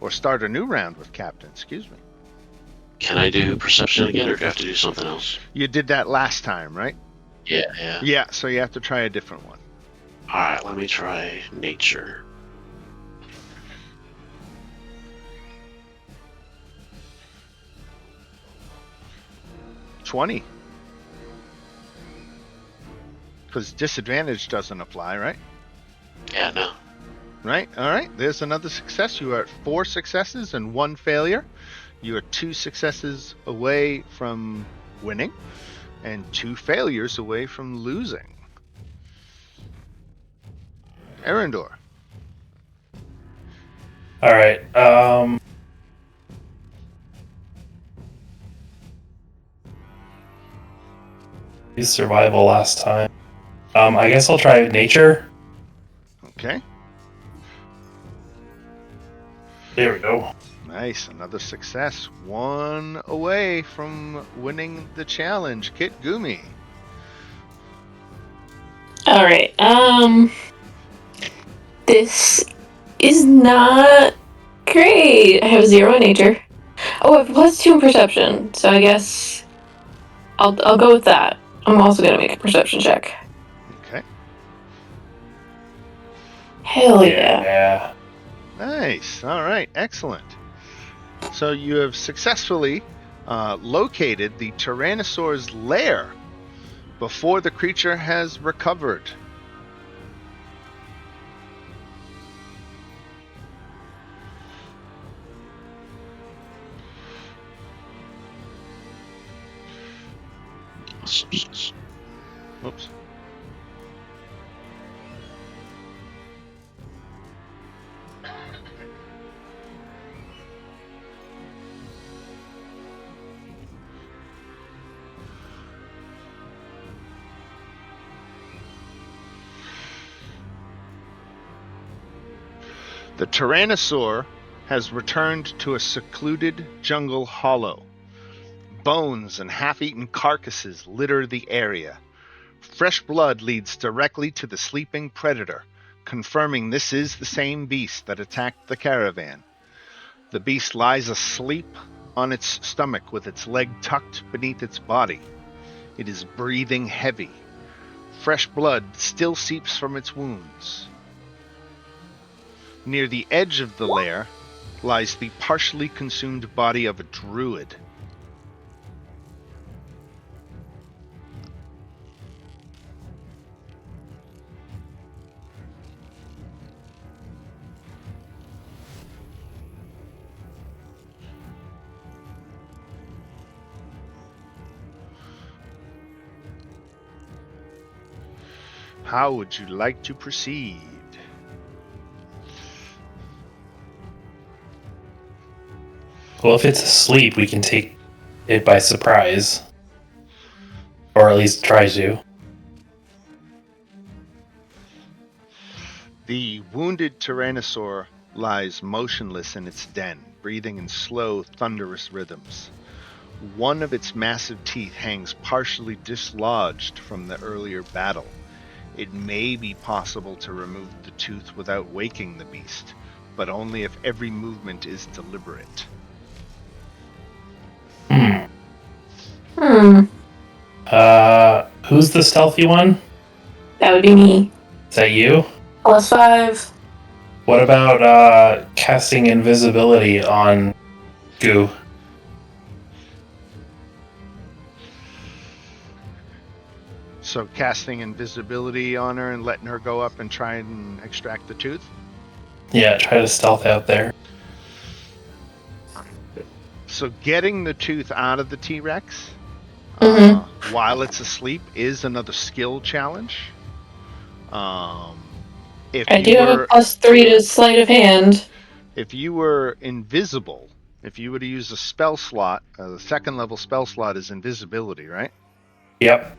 Or start a new round with Captain, excuse me. Can I do perception again, or do I have to do something else? You did that last time, right? Yeah. Yeah, so you have to try a different one. Alright, let me try nature. $20. Because disadvantage doesn't apply, right? Yeah, no. Right, alright, there's another success. You are at 4 successes and 1 failure. You are 2 successes away from winning, and 2 failures away from losing. Erendor. Alright, used survival last time. I guess I'll try nature. Okay. There we go. Nice, another success. One away from winning the challenge. Kit Gumi. All right. This is not great. I have 0 in nature. Oh, I have +2 in perception, so I guess I'll go with that. I'm also gonna make a perception check. Okay. Hell yeah. Yeah. Nice. All right. Excellent. So you have successfully located the Tyrannosaur's lair before the creature has recovered. Oops. The Tyrannosaur has returned to a secluded jungle hollow. Bones and half-eaten carcasses litter the area. Fresh blood leads directly to the sleeping predator, confirming this is the same beast that attacked the caravan. The beast lies asleep on its stomach with its leg tucked beneath its body. It is breathing heavy. Fresh blood still seeps from its wounds. Near the edge of the lair lies the partially consumed body of a druid. How would you like to proceed? Well, if it's asleep, we can take it by surprise. Or at least try to. The wounded Tyrannosaur lies motionless in its den, breathing in slow, thunderous rhythms. One of its massive teeth hangs partially dislodged from the earlier battle. It may be possible to remove the tooth without waking the beast, but only if every movement is deliberate. Who's the stealthy one? That would be me. Is that you? +5. What about casting invisibility on Goo? So casting invisibility on her and letting her go up and try and extract the tooth? Yeah, try to stealth out there. So getting the tooth out of the T-Rex while it's asleep is another skill challenge. If I you do have a +3 to sleight of hand. If you were invisible, if you were to use a spell slot, the second level spell slot is invisibility, right? Yep.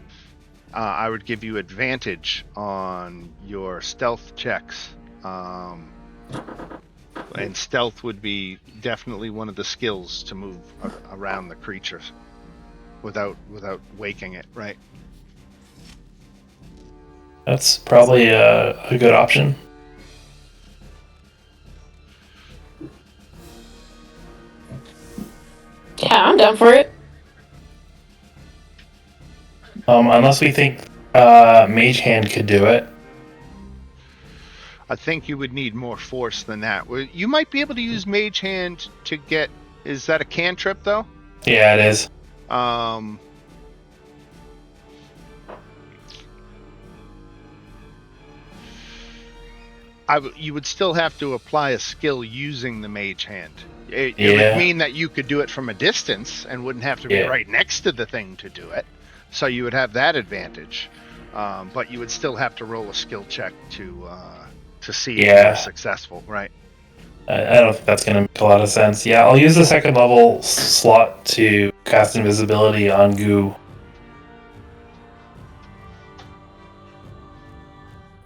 I would give you advantage on your stealth checks. And stealth would be definitely one of the skills to move around the creatures without waking it, right? That's probably a good option. Yeah, I'm down for it. Unless we think Mage Hand could do it. I think you would need more force than that. You might be able to use Mage Hand to get... Is that a cantrip, though? Yeah, it is. You would still have to apply a skill using the Mage Hand. It Yeah. would mean that you could do it from a distance and wouldn't have to be right next to the thing to do it. So you would have that advantage. But you would still have to roll a skill check to see if you're successful, right? I don't think that's going to make a lot of sense. Yeah, I'll use the second level slot to cast invisibility on Goo.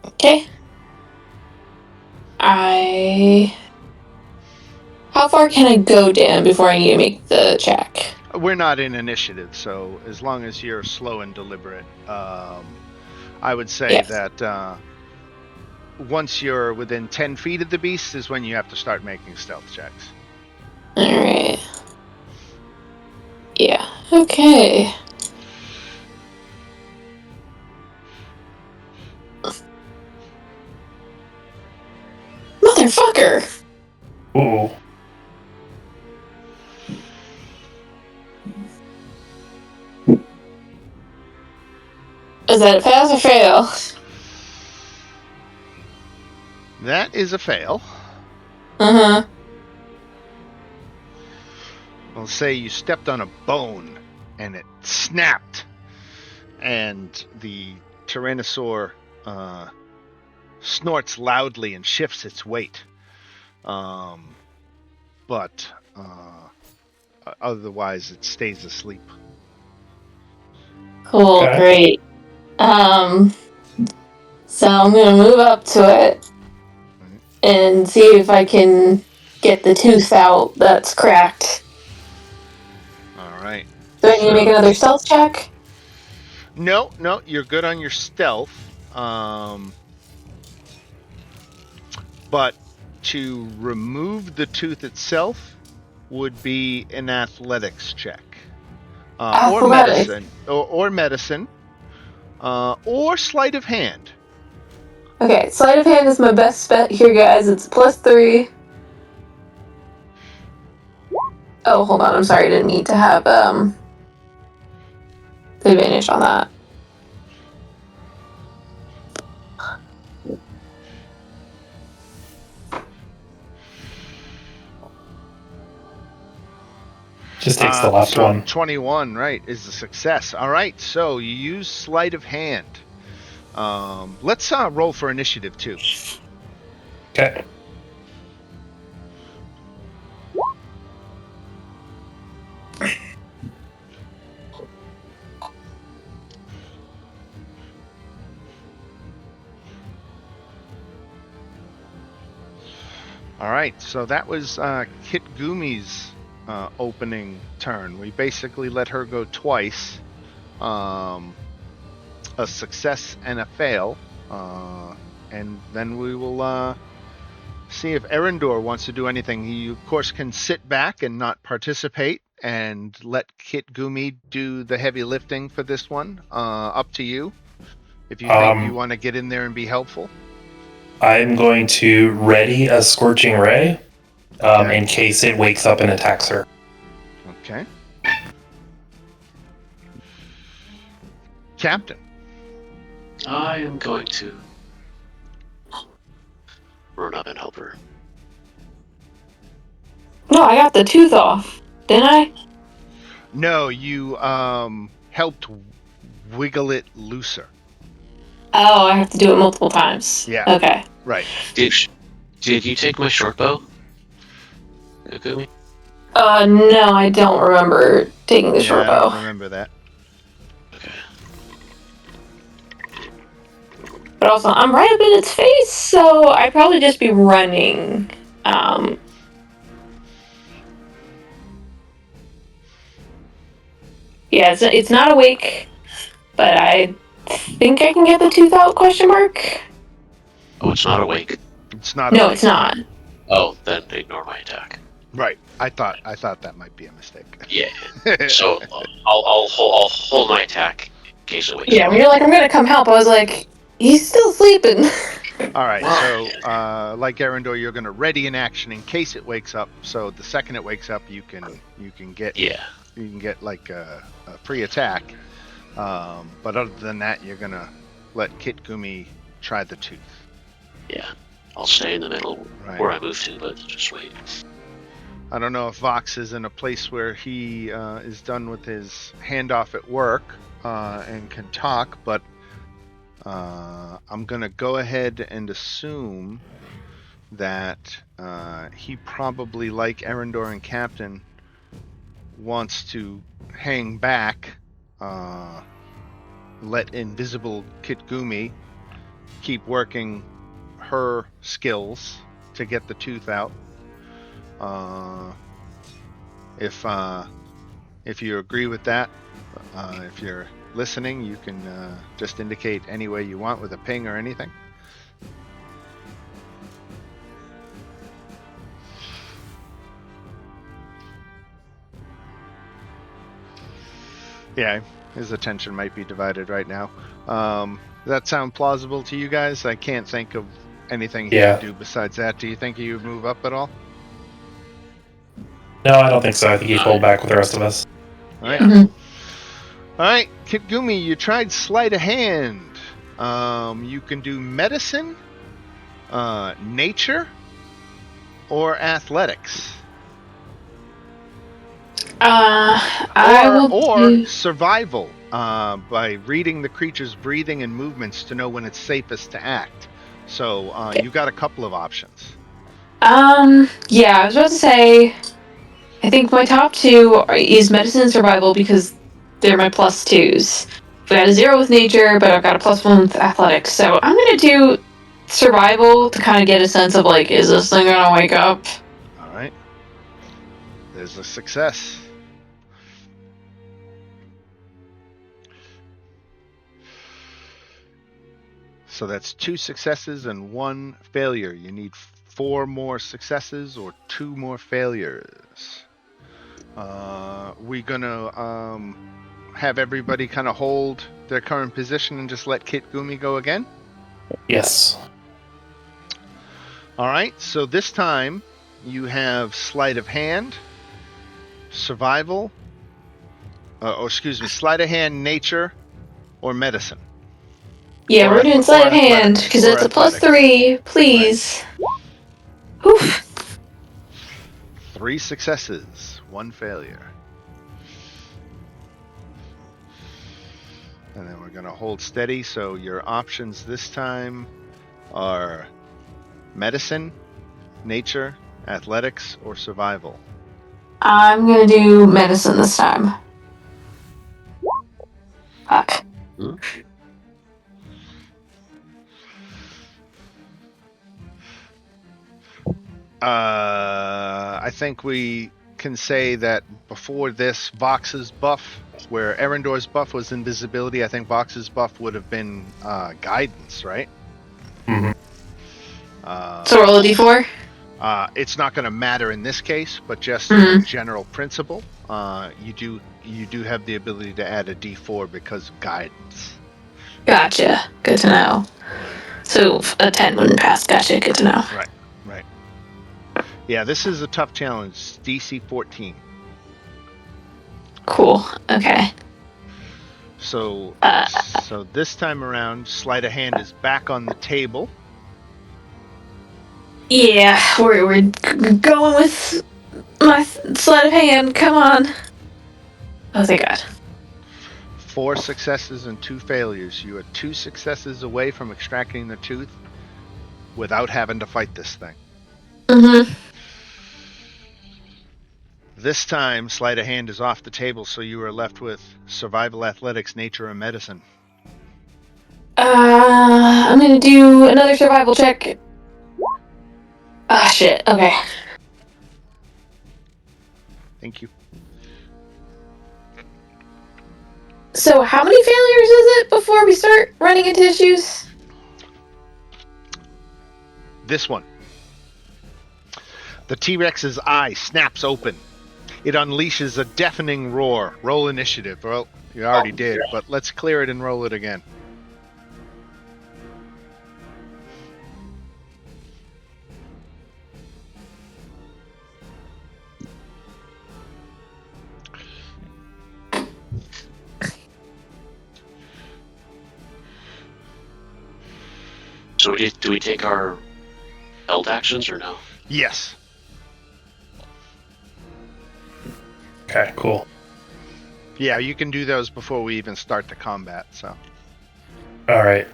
Okay. I How far can I go, Dan, before I need to make the check? We're not in initiative, so as long as you're slow and deliberate, I would say that once you're within 10 feet of the beast is when you have to start making stealth checks. Alright. Yeah, okay. Motherfucker! Ooh. Is that a pass or fail? That is a fail. Uh-huh. We'll say you stepped on a bone and it snapped, and the Tyrannosaur snorts loudly and shifts its weight. But otherwise it stays asleep. Cool, Okay. great. So I'm gonna move up to it and see if I can get the tooth out that's cracked. All right. Do I need to make another stealth check? No, you're good on your stealth. But to remove the tooth itself would be an athletics check. Or Athletics. medicine. Or medicine. Or sleight of hand. Okay, sleight of hand is my best bet here, guys. It's +3. Oh, hold on. I'm sorry. I didn't need to have the advantage on that. Just takes the last so one. 21, right, is a success. All right, so you use sleight of hand. Let's roll for initiative too. Okay. All right, so that was Kit Gumi's opening turn. We basically let her go twice. A success and a fail. And then we will see if Erendor wants to do anything. He, of course, can sit back and not participate and let Kit Gumi do the heavy lifting for this one. Up to you. If you think you want to get in there and be helpful. I'm going to ready a Scorching Ray Okay. in case it wakes up and attacks her. Okay. Captain. I am going to run up and help her. No, I got the tooth off. Didn't I? No, you helped wiggle it looser. Oh, I have to do it multiple times. Yeah. Okay. Right. Did you take my short bow? Gumi? No, I don't remember taking the short I don't bow. remember that. Okay. But also, I'm right up in its face, so I'd probably just be running. Yeah, it's not awake, but I think I can get the tooth out, question mark? Oh, it's not awake? It's not No, awake. it's not. Oh, then ignore my attack. Right. I thought that might be a mistake. Yeah. So I'll hold my attack in case it wakes Yeah, up. when you're like, I'm gonna come help, I was like, he's still sleeping. All right, Wow. so like Erendor, you're going to ready an action in case it wakes up. So the second it wakes up, you can get like a free attack. But other than that, you're going to let Kit Gumi try the tooth. Yeah. I'll stay in the middle where I move to, but just wait. I don't know if Vox is in a place where he is done with his handoff at work and can talk, but I'm going to go ahead and assume that he probably, like Erendor and Captain, wants to hang back, let invisible Kit Gumi keep working her skills to get the tooth out. If you agree with that, if you're listening, you can just indicate any way you want with a ping or anything. Yeah, his attention might be divided right now. Does that sound plausible to you guys? I can't think of anything he Yeah. could do besides that. Do you think he would move up at all? No, I don't think so. I think he'd hold back with the rest of us. All right. Mhm. All right, Kitgumi, you tried sleight of hand. You can do medicine, nature, or athletics. I will Or do. survival, by reading the creature's breathing and movements to know when it's safest to act. So you got a couple of options. Yeah, I was about to say. I think my top two is medicine and survival because they're my plus twos. I got a 0 with nature, but I've got a +1 with athletics. So I'm gonna do survival to kind of get a sense of like, is this thing gonna wake up? All right. There's a success. So that's 2 successes and 1 failure. You need 4 more successes or 2 more failures. We're gonna have everybody kind of hold their current position and just let Kitgumi go again. Yes. All right. So this time you have sleight of hand, survival, sleight of hand, nature, or medicine. Yeah, Or we're doing ath- sleight or of hand athletics, because or it's a athletics. +3, please. Oof. 3 successes, 1 failure. And then we're going to hold steady. So your options this time are medicine, nature, athletics, or survival. I'm gonna do medicine this time. Fuck. I think we can say that before this, Vox's buff, where Erendor's buff was invisibility, I think Vox's buff would have been guidance, right? Mm-hmm. So roll a d4? It's not going to matter in this case, but just in a general principle, you do have the ability to add a d4 because of guidance. Gotcha. Good to know. So a 10 wouldn't pass. Gotcha. Good to know. Right. Yeah, this is a tough challenge. DC 14. Cool. Okay. So this time around, sleight of hand is back on the table. Yeah, we're going with my sleight of hand. Come on. Oh, thank God. 4 successes and 2 failures. You are 2 successes away from extracting the tooth without having to fight this thing. Mm-hmm. This time, sleight of hand is off the table, so you are left with survival, athletics, nature, and medicine. I'm gonna do another survival check. Ah, shit. Okay. Thank you. So how many failures is it before we start running into issues? This one. The T-Rex's eye snaps open. It unleashes a deafening roar. Roll initiative. Well, you already did, but let's clear it and roll it again. So do we take our held actions or no? Yes. Okay, cool. Yeah, you can do those before we even start the combat, so. All right.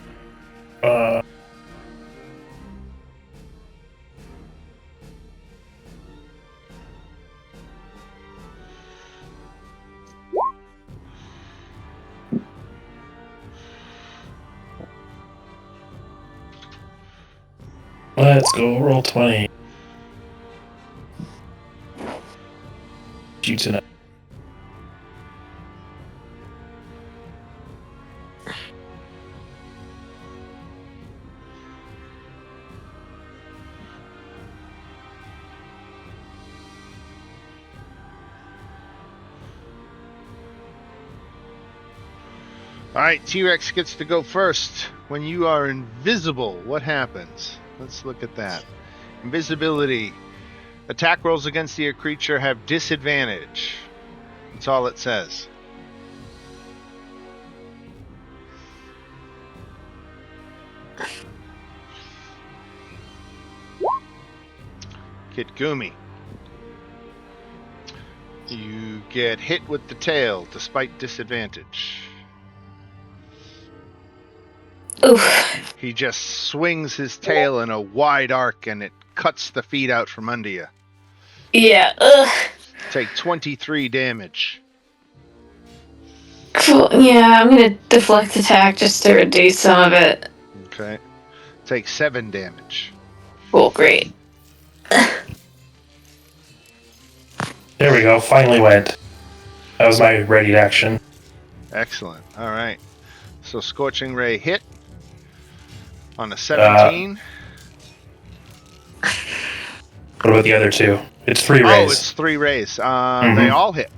Let's go roll 20. you to know. All right, T-Rex gets to go first. When you are invisible, what happens? Let's look at that. Invisibility. Attack rolls against the creature have disadvantage. That's all it says. Kitgumi. You get hit with the tail despite disadvantage. Oof. He just swings his tail in a wide arc and it cuts the feet out from under you. Yeah. Ugh. Take 23 damage. Cool. Yeah, I'm gonna deflect attack just to reduce some of it. Okay. Take 7 damage. Cool. Great. There we go. Finally went. That was my ready action. Excellent. All right. So Scorching Ray hit on a 17. What about the other two? It's 3 rays. Oh, it's 3 rays. They all hit.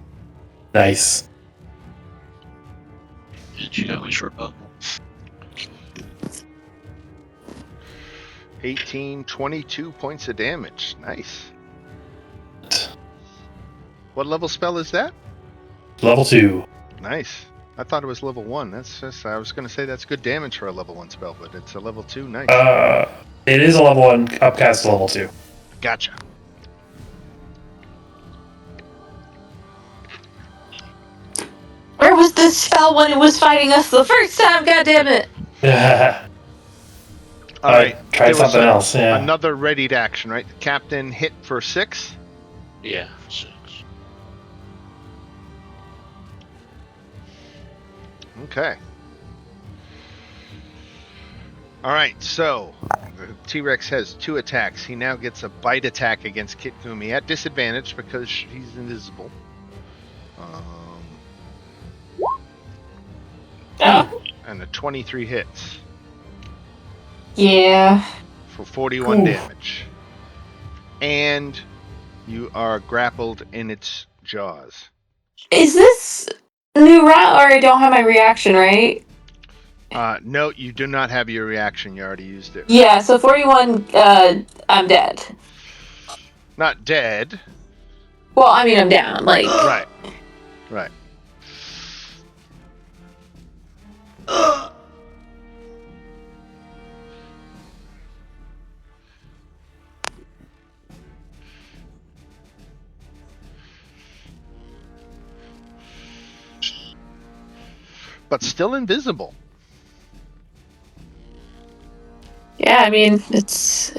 Nice. And you got my short bow. 18, 22 points of damage. Nice. What level spell is that? Level 2. Nice. I thought it was level 1. That's just, I was going to say that's good damage for a level 1 spell, but it's a level 2. Nice. It is a level 1 upcast to level 2. Gotcha. Where was this spell when it was fighting us the first time? God damn it! All right. Try There was something else. Yeah. Another readied action, right? The captain hit for 6. Yeah, 6. Okay. All right, so the T-Rex has 2 attacks. He now gets a bite attack against Kitgumi at disadvantage because he's invisible. And the 23 hits Yeah. for 41 Oof. damage. And you are grappled in its jaws. Is this new round, or I don't have my reaction, right? No, you do not have your reaction. You already used it. Yeah, so 41, I'm dead. Not dead. Well, I mean, I'm down, like... Right. Right. But still invisible. Yeah, I mean, it's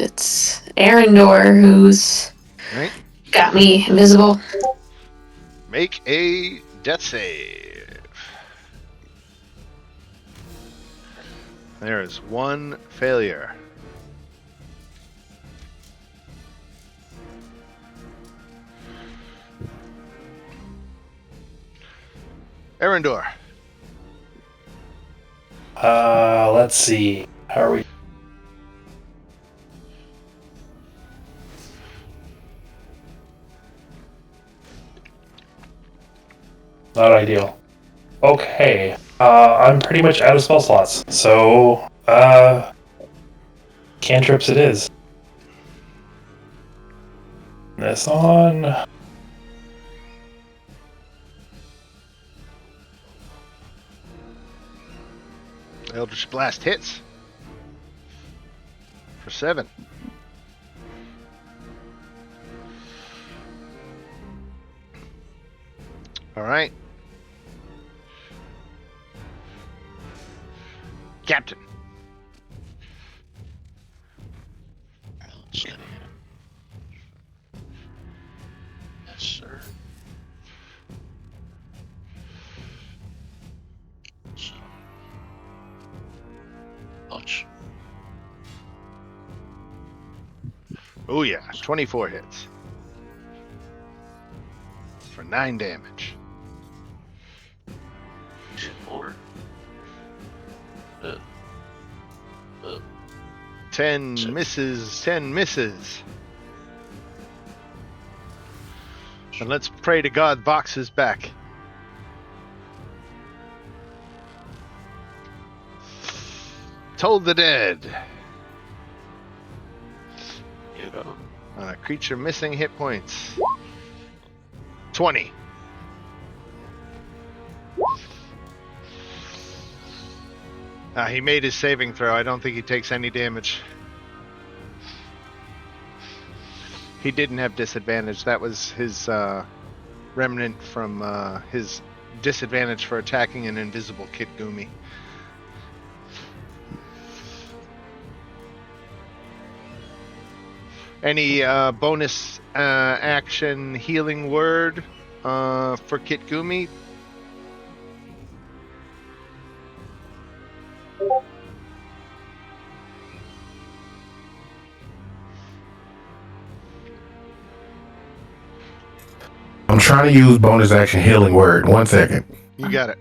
Arendor who's Right. got me invisible. Make a death save. There is 1 failure. Arendor. Let's see. How are we? Not ideal. Okay. I'm pretty much out of spell slots, so cantrips it is. This on. Eldritch Blast hits for 7. All right. Captain. Let's get it. Yes, sir. So, touch. Oh yeah, 24 hits. For 9 damage. More. 10 Six. misses, 10 misses. And let's pray to God Vox is back. Toll the dead. You go. On a creature missing hit points. 20. He made his saving throw. I don't think he takes any damage. He didn't have disadvantage. That was his remnant from his disadvantage for attacking an invisible Kit Gumi. Any bonus action healing word for Kit Gumi? I'm trying to use bonus action healing word. 1 second. You got it.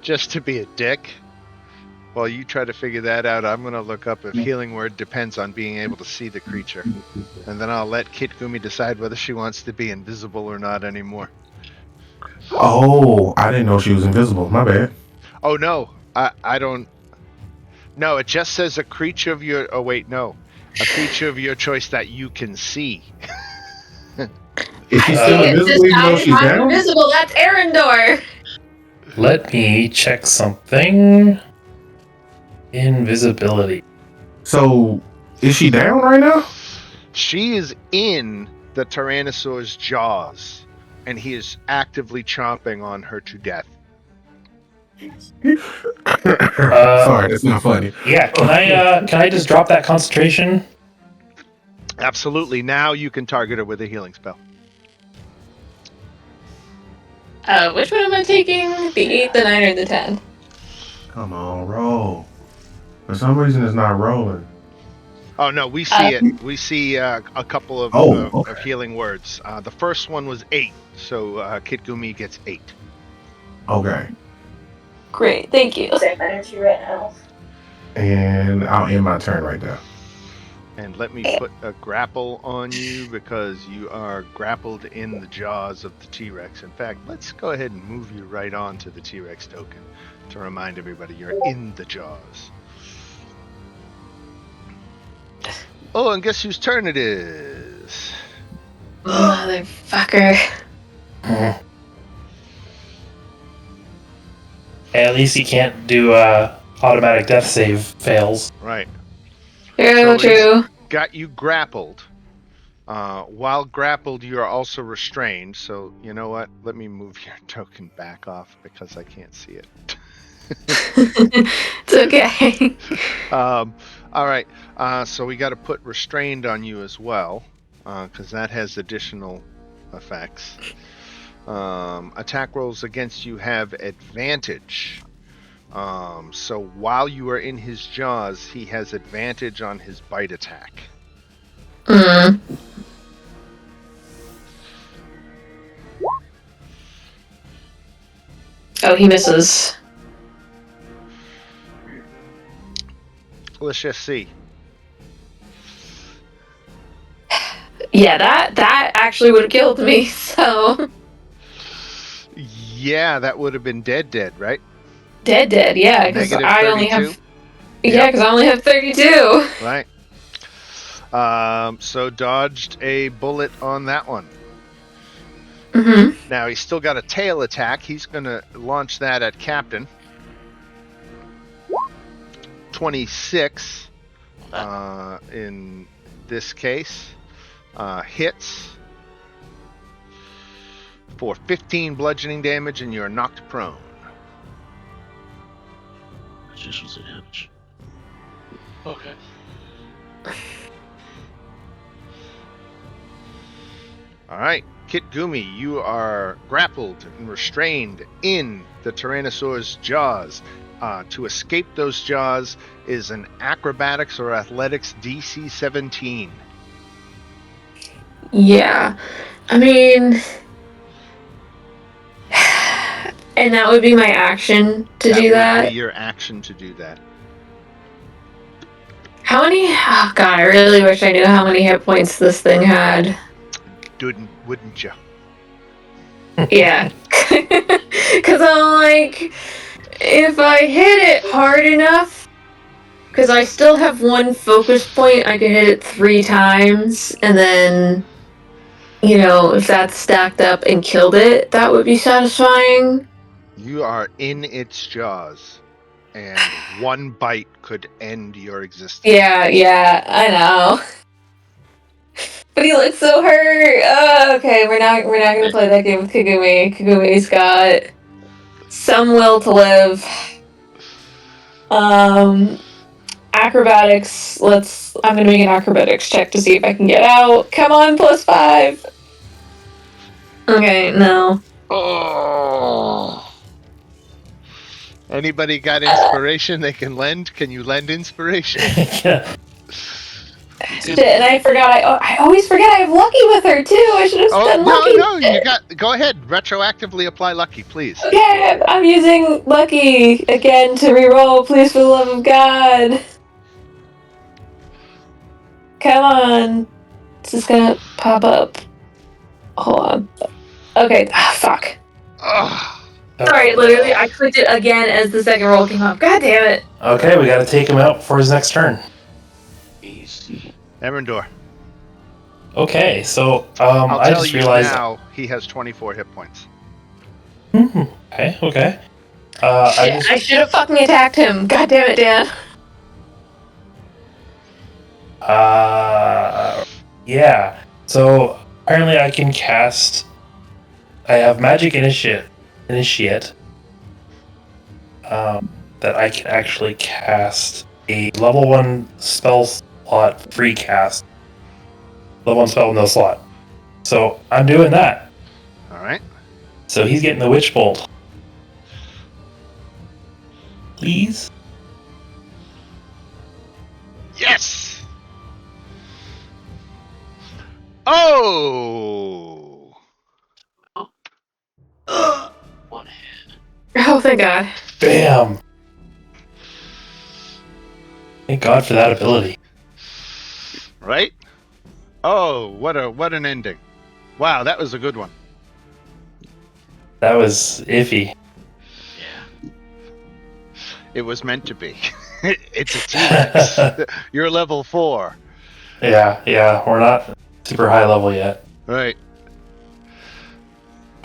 Just to be a dick, while you try to figure that out, I'm going to look up if healing word depends on being able to see the creature. And then I'll let Kit Gumi decide whether she wants to be invisible or not anymore. Oh, I didn't know she was invisible. My bad. Oh, no. I don't... No, it just says a creature of your... Oh, wait, no. A creature of your choice that you can see. Is she I still see it. invisible This even guy though is she's not down? invisible. That's Arendor. Let me check something. Invisibility. So, is she down right now? She is in the Tyrannosaur's jaws, and he is actively chomping on her to death. Sorry, that's not funny. Yeah, can I just drop that concentration? Absolutely. Now you can target her with a healing spell. Which one am I taking? The 8, the 9, or the 10? Come on, roll. For some reason, it's not rolling. Oh, no, we see it. We see a couple of, okay. of healing words. The first one was 8, so Kit Gumi gets 8. Okay. Great, thank you. Same energy right now. And I'll end my turn right there. And let me put a grapple on you because you are grappled in the jaws of the T-Rex. In fact, let's go ahead and move you right on to the T-Rex token to remind everybody you're in the jaws. Oh, and guess whose turn it is? Motherfucker. At least he can't do automatic death save fails. Right. True, So true. Got you grappled. While grappled, you are also restrained. So, you know what? Let me move your token back off because I can't see it. It's okay. All right. So we got to put restrained on you as well because that has additional effects. Attack rolls against you have advantage. So while you are in his jaws, he has advantage on his bite attack. Mm. Oh, he misses. Let's just see. Yeah, that actually would have killed me, so... Yeah, that would have been dead, right? Dead, yeah, because Negative I 32? only have... Yep. Yeah, because I only have 32. Right. So dodged a bullet on that one. Mm-hmm. Now he's still got a tail attack. He's going to launch that at Captain. 26 in this case. Hits for 15 bludgeoning damage, and you're knocked prone. Additional damage. Okay. All right, Kit Gumi, you are grappled and restrained in the Tyrannosaur's jaws. To escape those jaws is an acrobatics or athletics DC 17. Yeah. I mean, and that would be my action to do That would be that. your action to do that. How many? Oh god, I really wish I knew how many hit points this thing had. Wouldn't you? Yeah. Because I'm like, if I hit it hard enough, because I still have one focus point, I can hit it 3 times, and then, you know, if that's stacked up and killed it, that would be satisfying. You are in its jaws, and one bite could end your existence. Yeah, I know. But he looks so hurt. Oh, okay, we're not gonna play that game with Kagumi. Kagumi's got some will to live. Acrobatics. I'm gonna make an acrobatics check to see if I can get out. Come on, +5. Okay, no. Oh. Anybody got inspiration they can lend? Can you lend inspiration? Yeah. Shit, and I forgot. I always forget I have Lucky with her too. I should have done Lucky. No, you got. Go ahead. Retroactively apply Lucky, please. Okay, I'm using Lucky again to reroll. Please, for the love of God. Come on. This is gonna pop up. Hold on. Okay, fuck. Ugh. Sorry, literally, I clicked it again as the second roll came up. God damn it. Okay, we gotta take him out for his next turn. Easy. Erendor. Okay, so I'll I tell just you realized. now he has 24 hit points. Okay. I should have fucking attacked him. God damn it, Dan. Yeah. So apparently I can cast. I have Magic Initiate. That I can actually cast a level 1 spell slot free cast. Level 1 spell, no slot. So I'm doing that. Alright. So he's getting the Witch Bolt. Please? Yes! Oh! One hand. Oh, thank God. Bam! Thank God for that ability. Right? Oh, what an ending. Wow, that was a good one. That was iffy. Yeah. It was meant to be. It's a T-Rex. You're level 4. Yeah, we're not super high level yet. Right.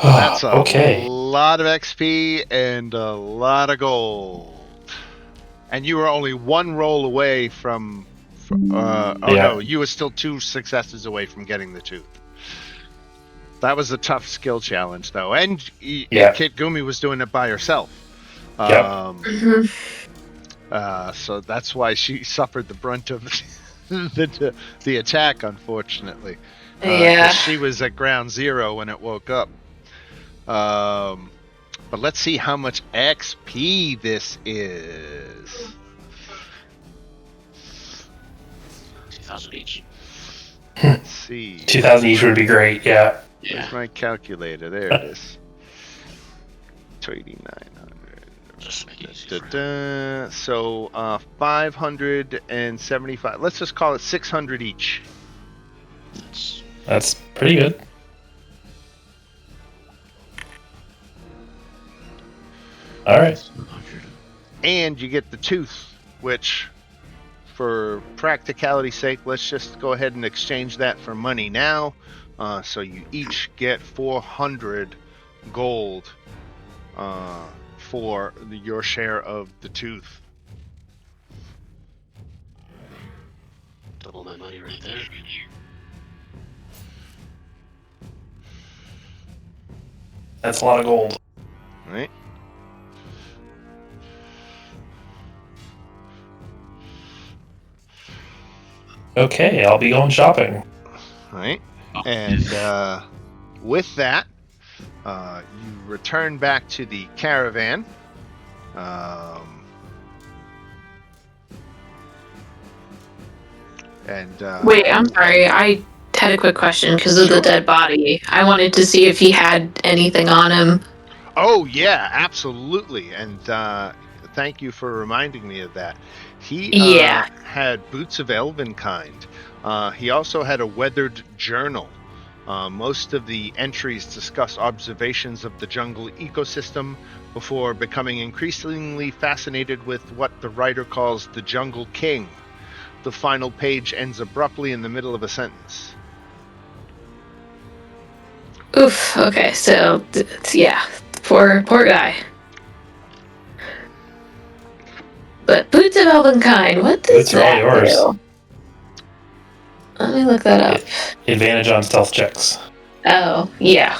That's a okay. lot of XP and a lot of gold. And you were only one roll away from... no, you were still 2 successes away from getting the tooth. That was a tough skill challenge, though. And Kit Gumi was doing it by herself. So that's why she suffered the brunt of the attack, unfortunately. Yeah. She was at ground zero when it woke up. But let's see how much XP this is. 2,000 each. Let's see. 2,000 each would be great, yeah. Where's my calculator? There it is. 2,900. Just make it easy. So 575. Let's just call it 600 each. That's pretty good. All right. And you get the tooth, which, for practicality's sake, let's just go ahead and exchange that for money now. So you each get 400 gold for your share of the tooth. Double my money right there. That's a lot of gold. Right? Okay, I'll be going shopping. Right? And with that, you return back to the caravan. Wait, I'm sorry. I had a quick question because of the dead body. I wanted to see if he had anything on him. Oh yeah, absolutely, and thank you for reminding me of that. He had boots of elven kind. He also had a weathered journal. Most of the entries discuss observations of the jungle ecosystem before becoming increasingly fascinated with what the writer calls the Jungle King. The final page ends abruptly in the middle of a sentence. Oof. Okay, so yeah, poor guy. But boots of elven kind. What does Boots are all that yours. do? Let me look that up. Advantage on stealth checks. Oh yeah,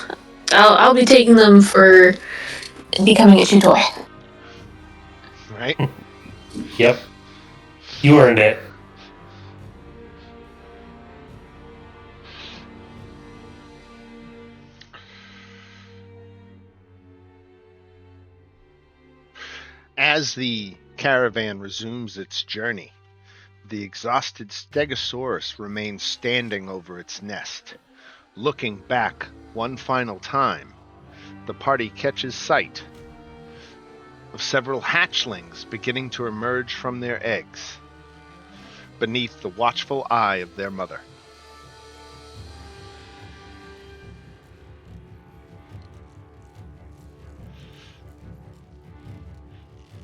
I'll be taking them for becoming a chew toy. Right? Yep. You earned it. As the caravan resumes its journey, the exhausted Stegosaurus remains standing over its nest. Looking back one final time, the party catches sight of several hatchlings beginning to emerge from their eggs beneath the watchful eye of their mother.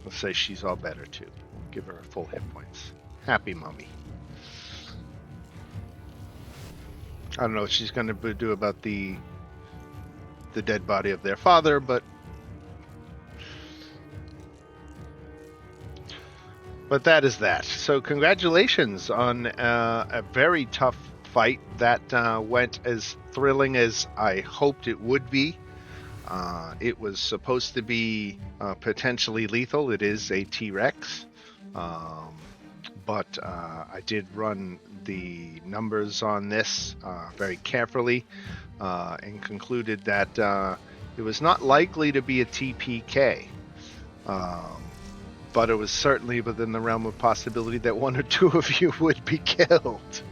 Let's say she's all better too. Give her full hit points. Happy mommy. I don't know what she's going to do about the dead body of their father, but that is that. So congratulations on a very tough fight that went as thrilling as I hoped it would be. It was supposed to be potentially lethal. It is a T-Rex. But I did run the numbers on this very carefully and concluded that it was not likely to be a TPK. But it was certainly within the realm of possibility that one or two of you would be killed.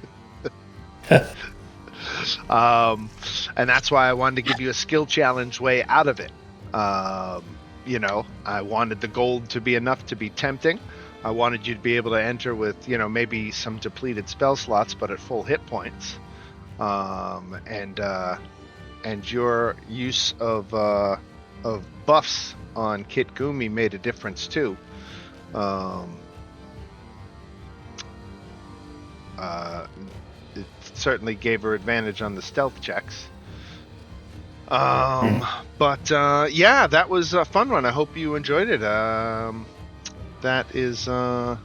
And that's why I wanted to give you a skill challenge way out of it. You know, I wanted the gold to be enough to be tempting. I wanted you to be able to enter with, you know, maybe some depleted spell slots, but at full hit points. And your use of buffs on Kit Gumi made a difference too. It certainly gave her advantage on the stealth checks. But yeah, that was a fun one. I hope you enjoyed it. That is our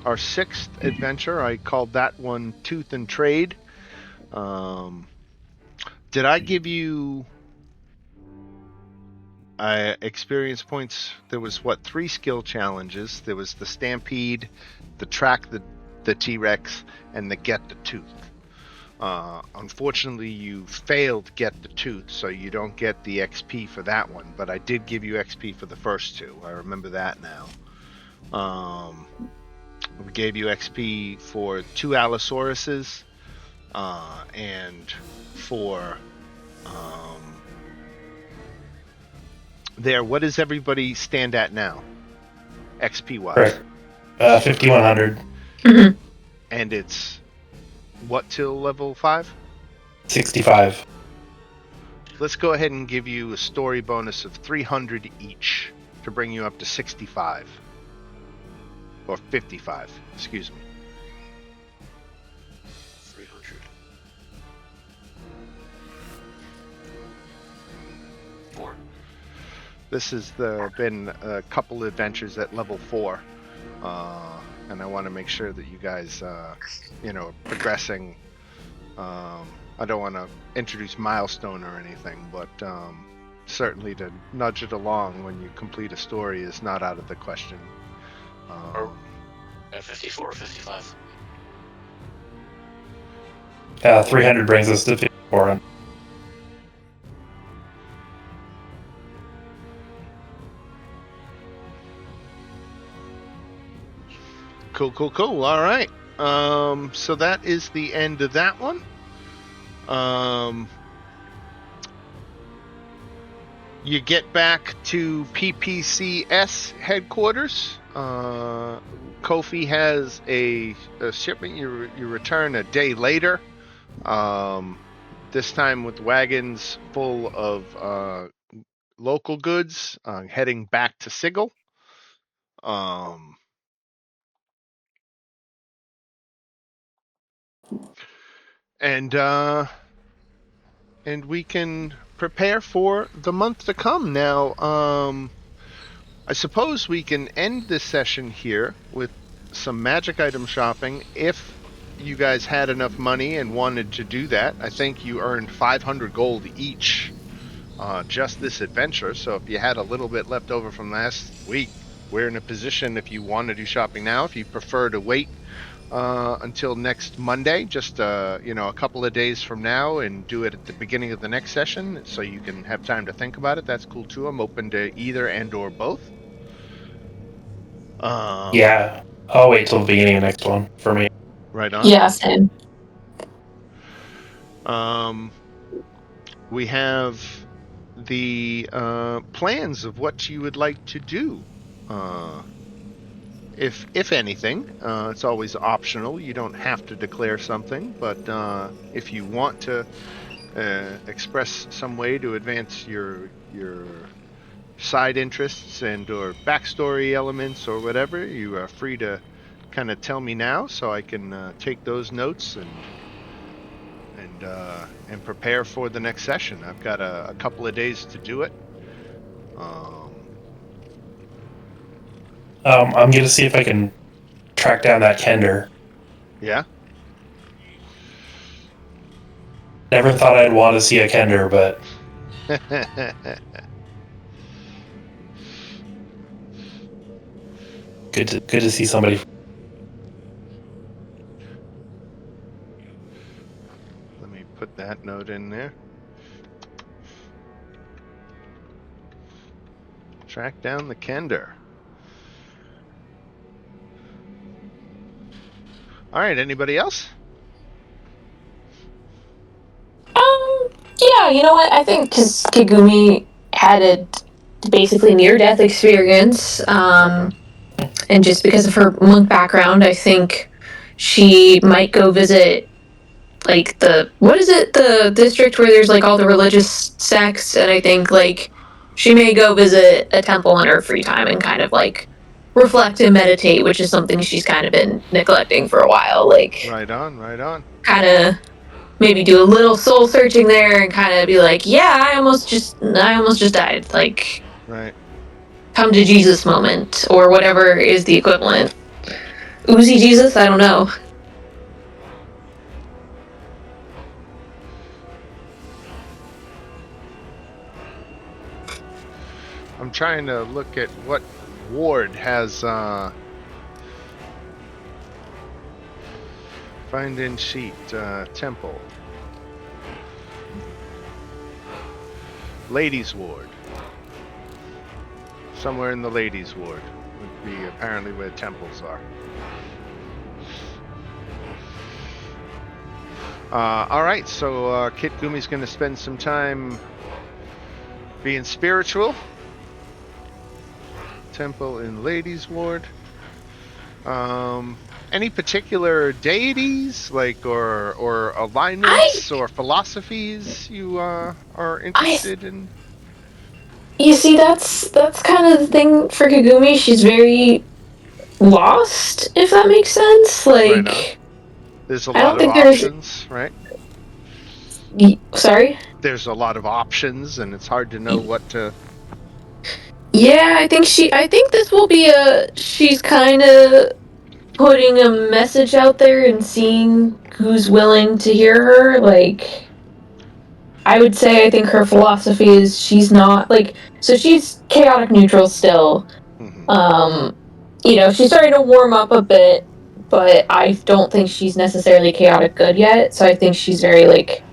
6th adventure. I called that one Tooth and Trade. Did I give you experience points? There was 3 skill challenges. There was the Stampede, the Track the T-Rex, and the Get the Tooth. Unfortunately, you failed Get the Tooth, so you don't get the XP for that one, but I did give you XP for the first 2. I remember that now. We gave you XP for 2 Allosauruses, and for there. What does everybody stand at now, XP wise? Right. 5100. Mm-hmm. And it's what till level 5? 65. Let's go ahead and give you a story bonus of 300 each to bring you up to 65. Or 55, excuse me. 300. 4. This has been a couple adventures at level 4. And I want to make sure that you guys, you know, progressing. I don't want to introduce milestone or anything, but certainly to nudge it along when you complete a story is not out of the question. At 54 or 55. 300 brings us to 54. Cool. All right. So that is the end of that one. You get back to PPCS headquarters. Kofi has a shipment you return a day later. This time with wagons full of local goods, heading back to Sigil. And we can prepare for the month to come. Now, I suppose we can end this session here with some magic item shopping if you guys had enough money and wanted to do that. I think you earned 500 gold each just this adventure. So if you had a little bit left over from last week, we're in a position if you want to do shopping now. If you prefer to wait until next Monday, just a couple of days from now, and do it at the beginning of the next session so you can have time to think about it, that's cool too. I'm open to either and or both. Yeah, I'll wait till the beginning of the next one for me. Right on. Yeah, same. We have the plans of what you would like to do. If anything, it's always optional. You don't have to declare something, but if you want to express some way to advance your side interests and or backstory elements or whatever, you are free to kind of tell me now, so I can take those notes and prepare for the next session. I've got a couple of days to do it. I'm gonna see if I can track down that Kender. Yeah. Never thought I'd want to see a Kender, but good to see somebody. Let me put that note in there. Track down the Kender. All right, anybody else? Yeah, you know what? I think because Kigumi had a basically near-death experience, and just because of her monk background, I think she might go visit, like, the district where there's, like, all the religious sects, and I think, like, she may go visit a temple in her free time and kind of, like, reflect and meditate, which is something she's kind of been neglecting for a while, like... Right on. Kind of maybe do a little soul searching there and kind of be like, yeah, I almost just died. Like, right. Come to Jesus moment, or whatever is the equivalent. Uzi Jesus? I don't know. I'm trying to look at what ward has find in sheet temple. Ladies ward. Somewhere in the ladies ward would be apparently where temples are. All right, so Kit Gumi's going to spend some time being spiritual. Temple in ladies ward. Any particular deities, like or alignments or philosophies you are interested in? You see, that's kind of the thing for Kagumi. She's very lost, if that makes sense. Like, Right. There's a lot of options, right? Sorry? There's a lot of options, and it's hard to know what to... Yeah, I think this will be she's kind of putting a message out there and seeing who's willing to hear her. Like, I would say I think her philosophy is she's not, like, so she's chaotic neutral still. Mm-hmm. She's starting to warm up a bit, but I don't think she's necessarily chaotic good yet, so I think she's very, like,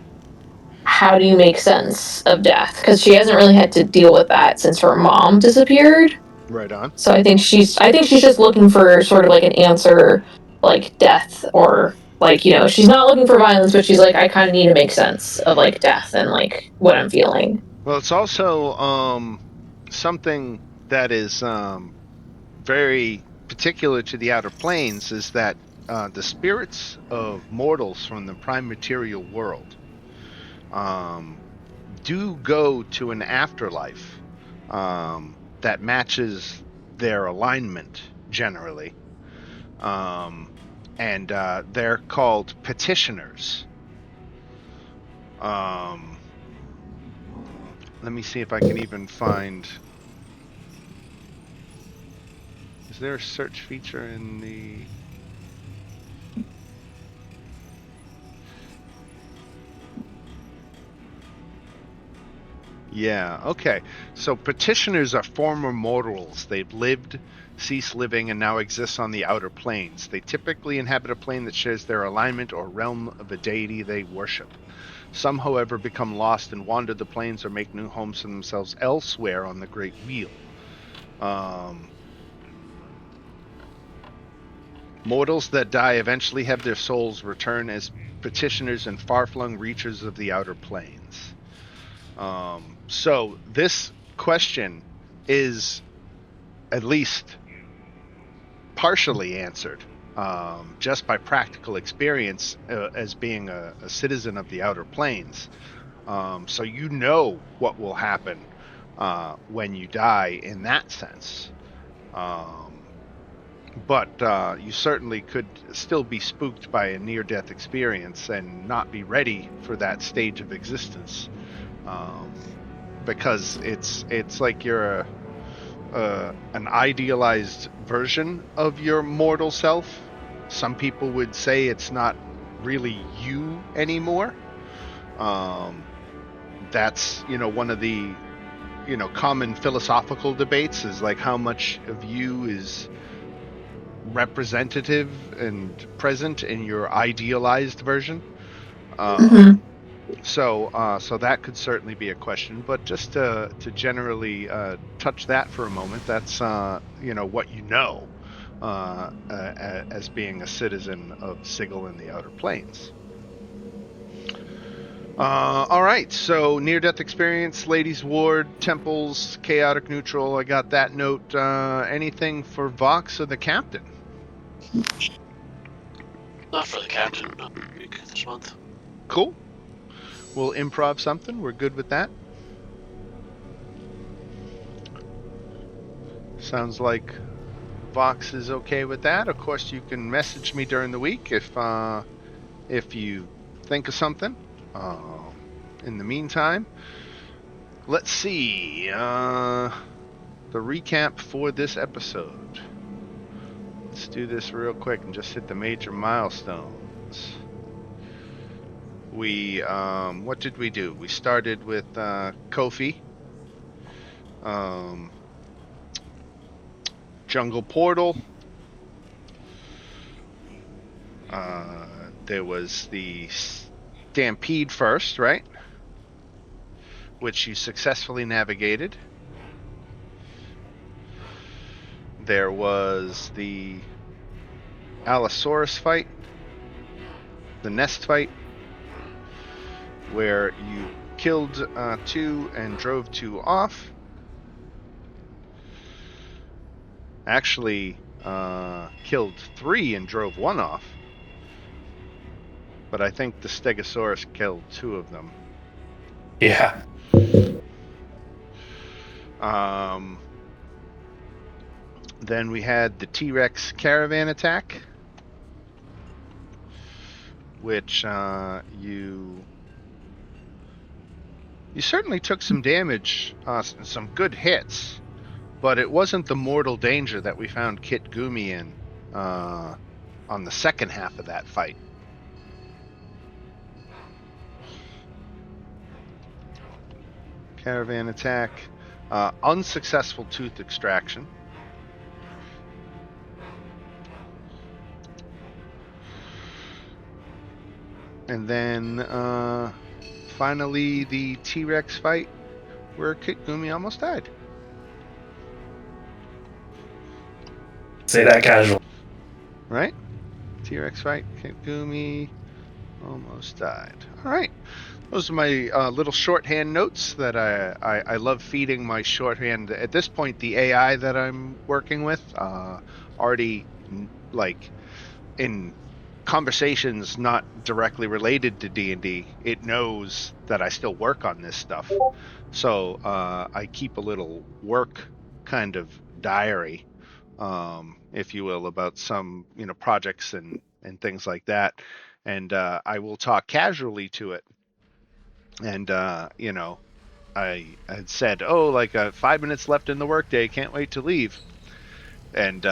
how do you make sense of death? Because she hasn't really had to deal with that since her mom disappeared. Right on. So I think she's just looking for sort of like an answer, like death, or like, you know, she's not looking for violence, but she's like, I kind of need to make sense of like death and like what I'm feeling. Well, it's also something that is very particular to the outer planes is that the spirits of mortals from the prime material world um, do go to an afterlife that matches their alignment generally. Um, and they're called petitioners. Um, let me see if I can even find. Is there a search feature in the? Yeah, okay. So petitioners are former mortals. They've lived, ceased living, and now exist on the outer planes. They typically inhabit a plane that shares their alignment or realm of a deity they worship. Some, however, become lost and wander the planes or make new homes for themselves elsewhere on the Great Wheel. Mortals that die eventually have their souls return as petitioners in far-flung reaches of the outer planes. So this question is at least partially answered just by practical experience as being a citizen of the outer planes. So you know what will happen when you die in that sense. But you certainly could still be spooked by a near-death experience and not be ready for that stage of existence, because it's like you're an idealized version of your mortal self. Some people would say it's not really you anymore. That's one of the common philosophical debates is like how much of you is representative and present in your idealized version. Mm-hmm. So that could certainly be a question, but just to generally touch that for a moment, that's what as being a citizen of Sigil in the Outer Planes. All right, so near-death experience, Ladies' Ward, Temples, Chaotic Neutral. I got that note. Anything for Vox or the Captain? Not for the captain. No, week this month. Cool. We'll improv something. We're good with that. Sounds like Vox is okay with that. Of course, you can message me during the week if you think of something. In the meantime, let's see the recap for this episode. Let's do this real quick and just hit the major milestones. What did we do? We started with Kofi, Jungle Portal. There was the Stampede first, right? Which you successfully navigated. There was the Allosaurus fight, the nest fight, where you killed 2 and drove 2 off. Actually, killed 3 and drove 1 off. But I think the Stegosaurus killed 2 of them. Yeah. Then we had the T-Rex caravan attack, which you certainly took some damage, some good hits, but it wasn't the mortal danger that we found Kit Gumi in on the second half of that fight. Caravan attack, unsuccessful tooth extraction. And then finally the T-Rex fight where Kit Gumi almost died. Say that casual. Right? T-Rex fight, Gumi almost died. All right. Those are my little shorthand notes that I love feeding my shorthand. At this point, the AI that I'm working with already, like, in conversations not directly related to D&D, it knows that I still work on this stuff. So I keep a little work kind of diary, if you will, about some projects and things like that, and I will talk casually to it. And I had said, oh, like 5 minutes left in the workday, can't wait to leave. And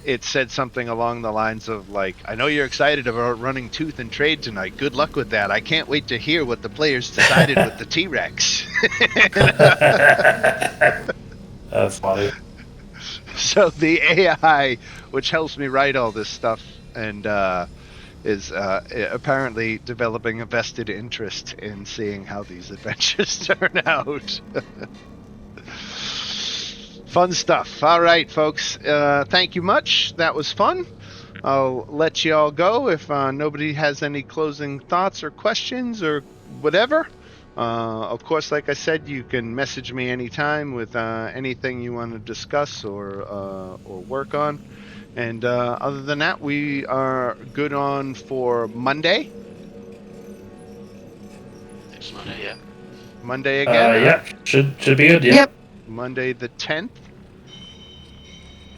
it said something along the lines of, like, I know you're excited about running Tooth and Trade tonight. Good luck with that. I can't wait to hear what the players decided with the T-Rex. That's funny. So the AI, which helps me write all this stuff, and is apparently developing a vested interest in seeing how these adventures turn out. Fun stuff. All right, folks. Thank you much. That was fun. I'll let you all go if nobody has any closing thoughts or questions or whatever. Of course, like I said, you can message me anytime with anything you want to discuss or work on. And other than that, we are good on for Monday. Next Monday, yeah. Monday again. Yeah, should be good. Yeah. Yep. Monday the 10th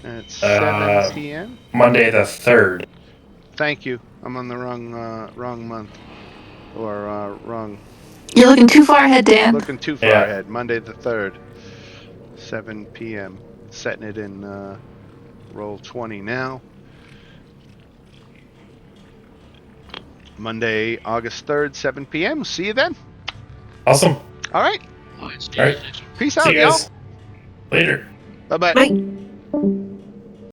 at 7 p.m. Monday the 3rd. Thank you. I'm on the wrong month or wrong. You're looking too far ahead, Dan. Looking too far ahead. Monday the 3rd, 7 p.m. Setting it in roll 20 now. Monday, August 3rd, 7 p.m. See you then. Awesome. All right. All right. All right. Peace See out, you y'all. guys later. Bye-bye. Bye.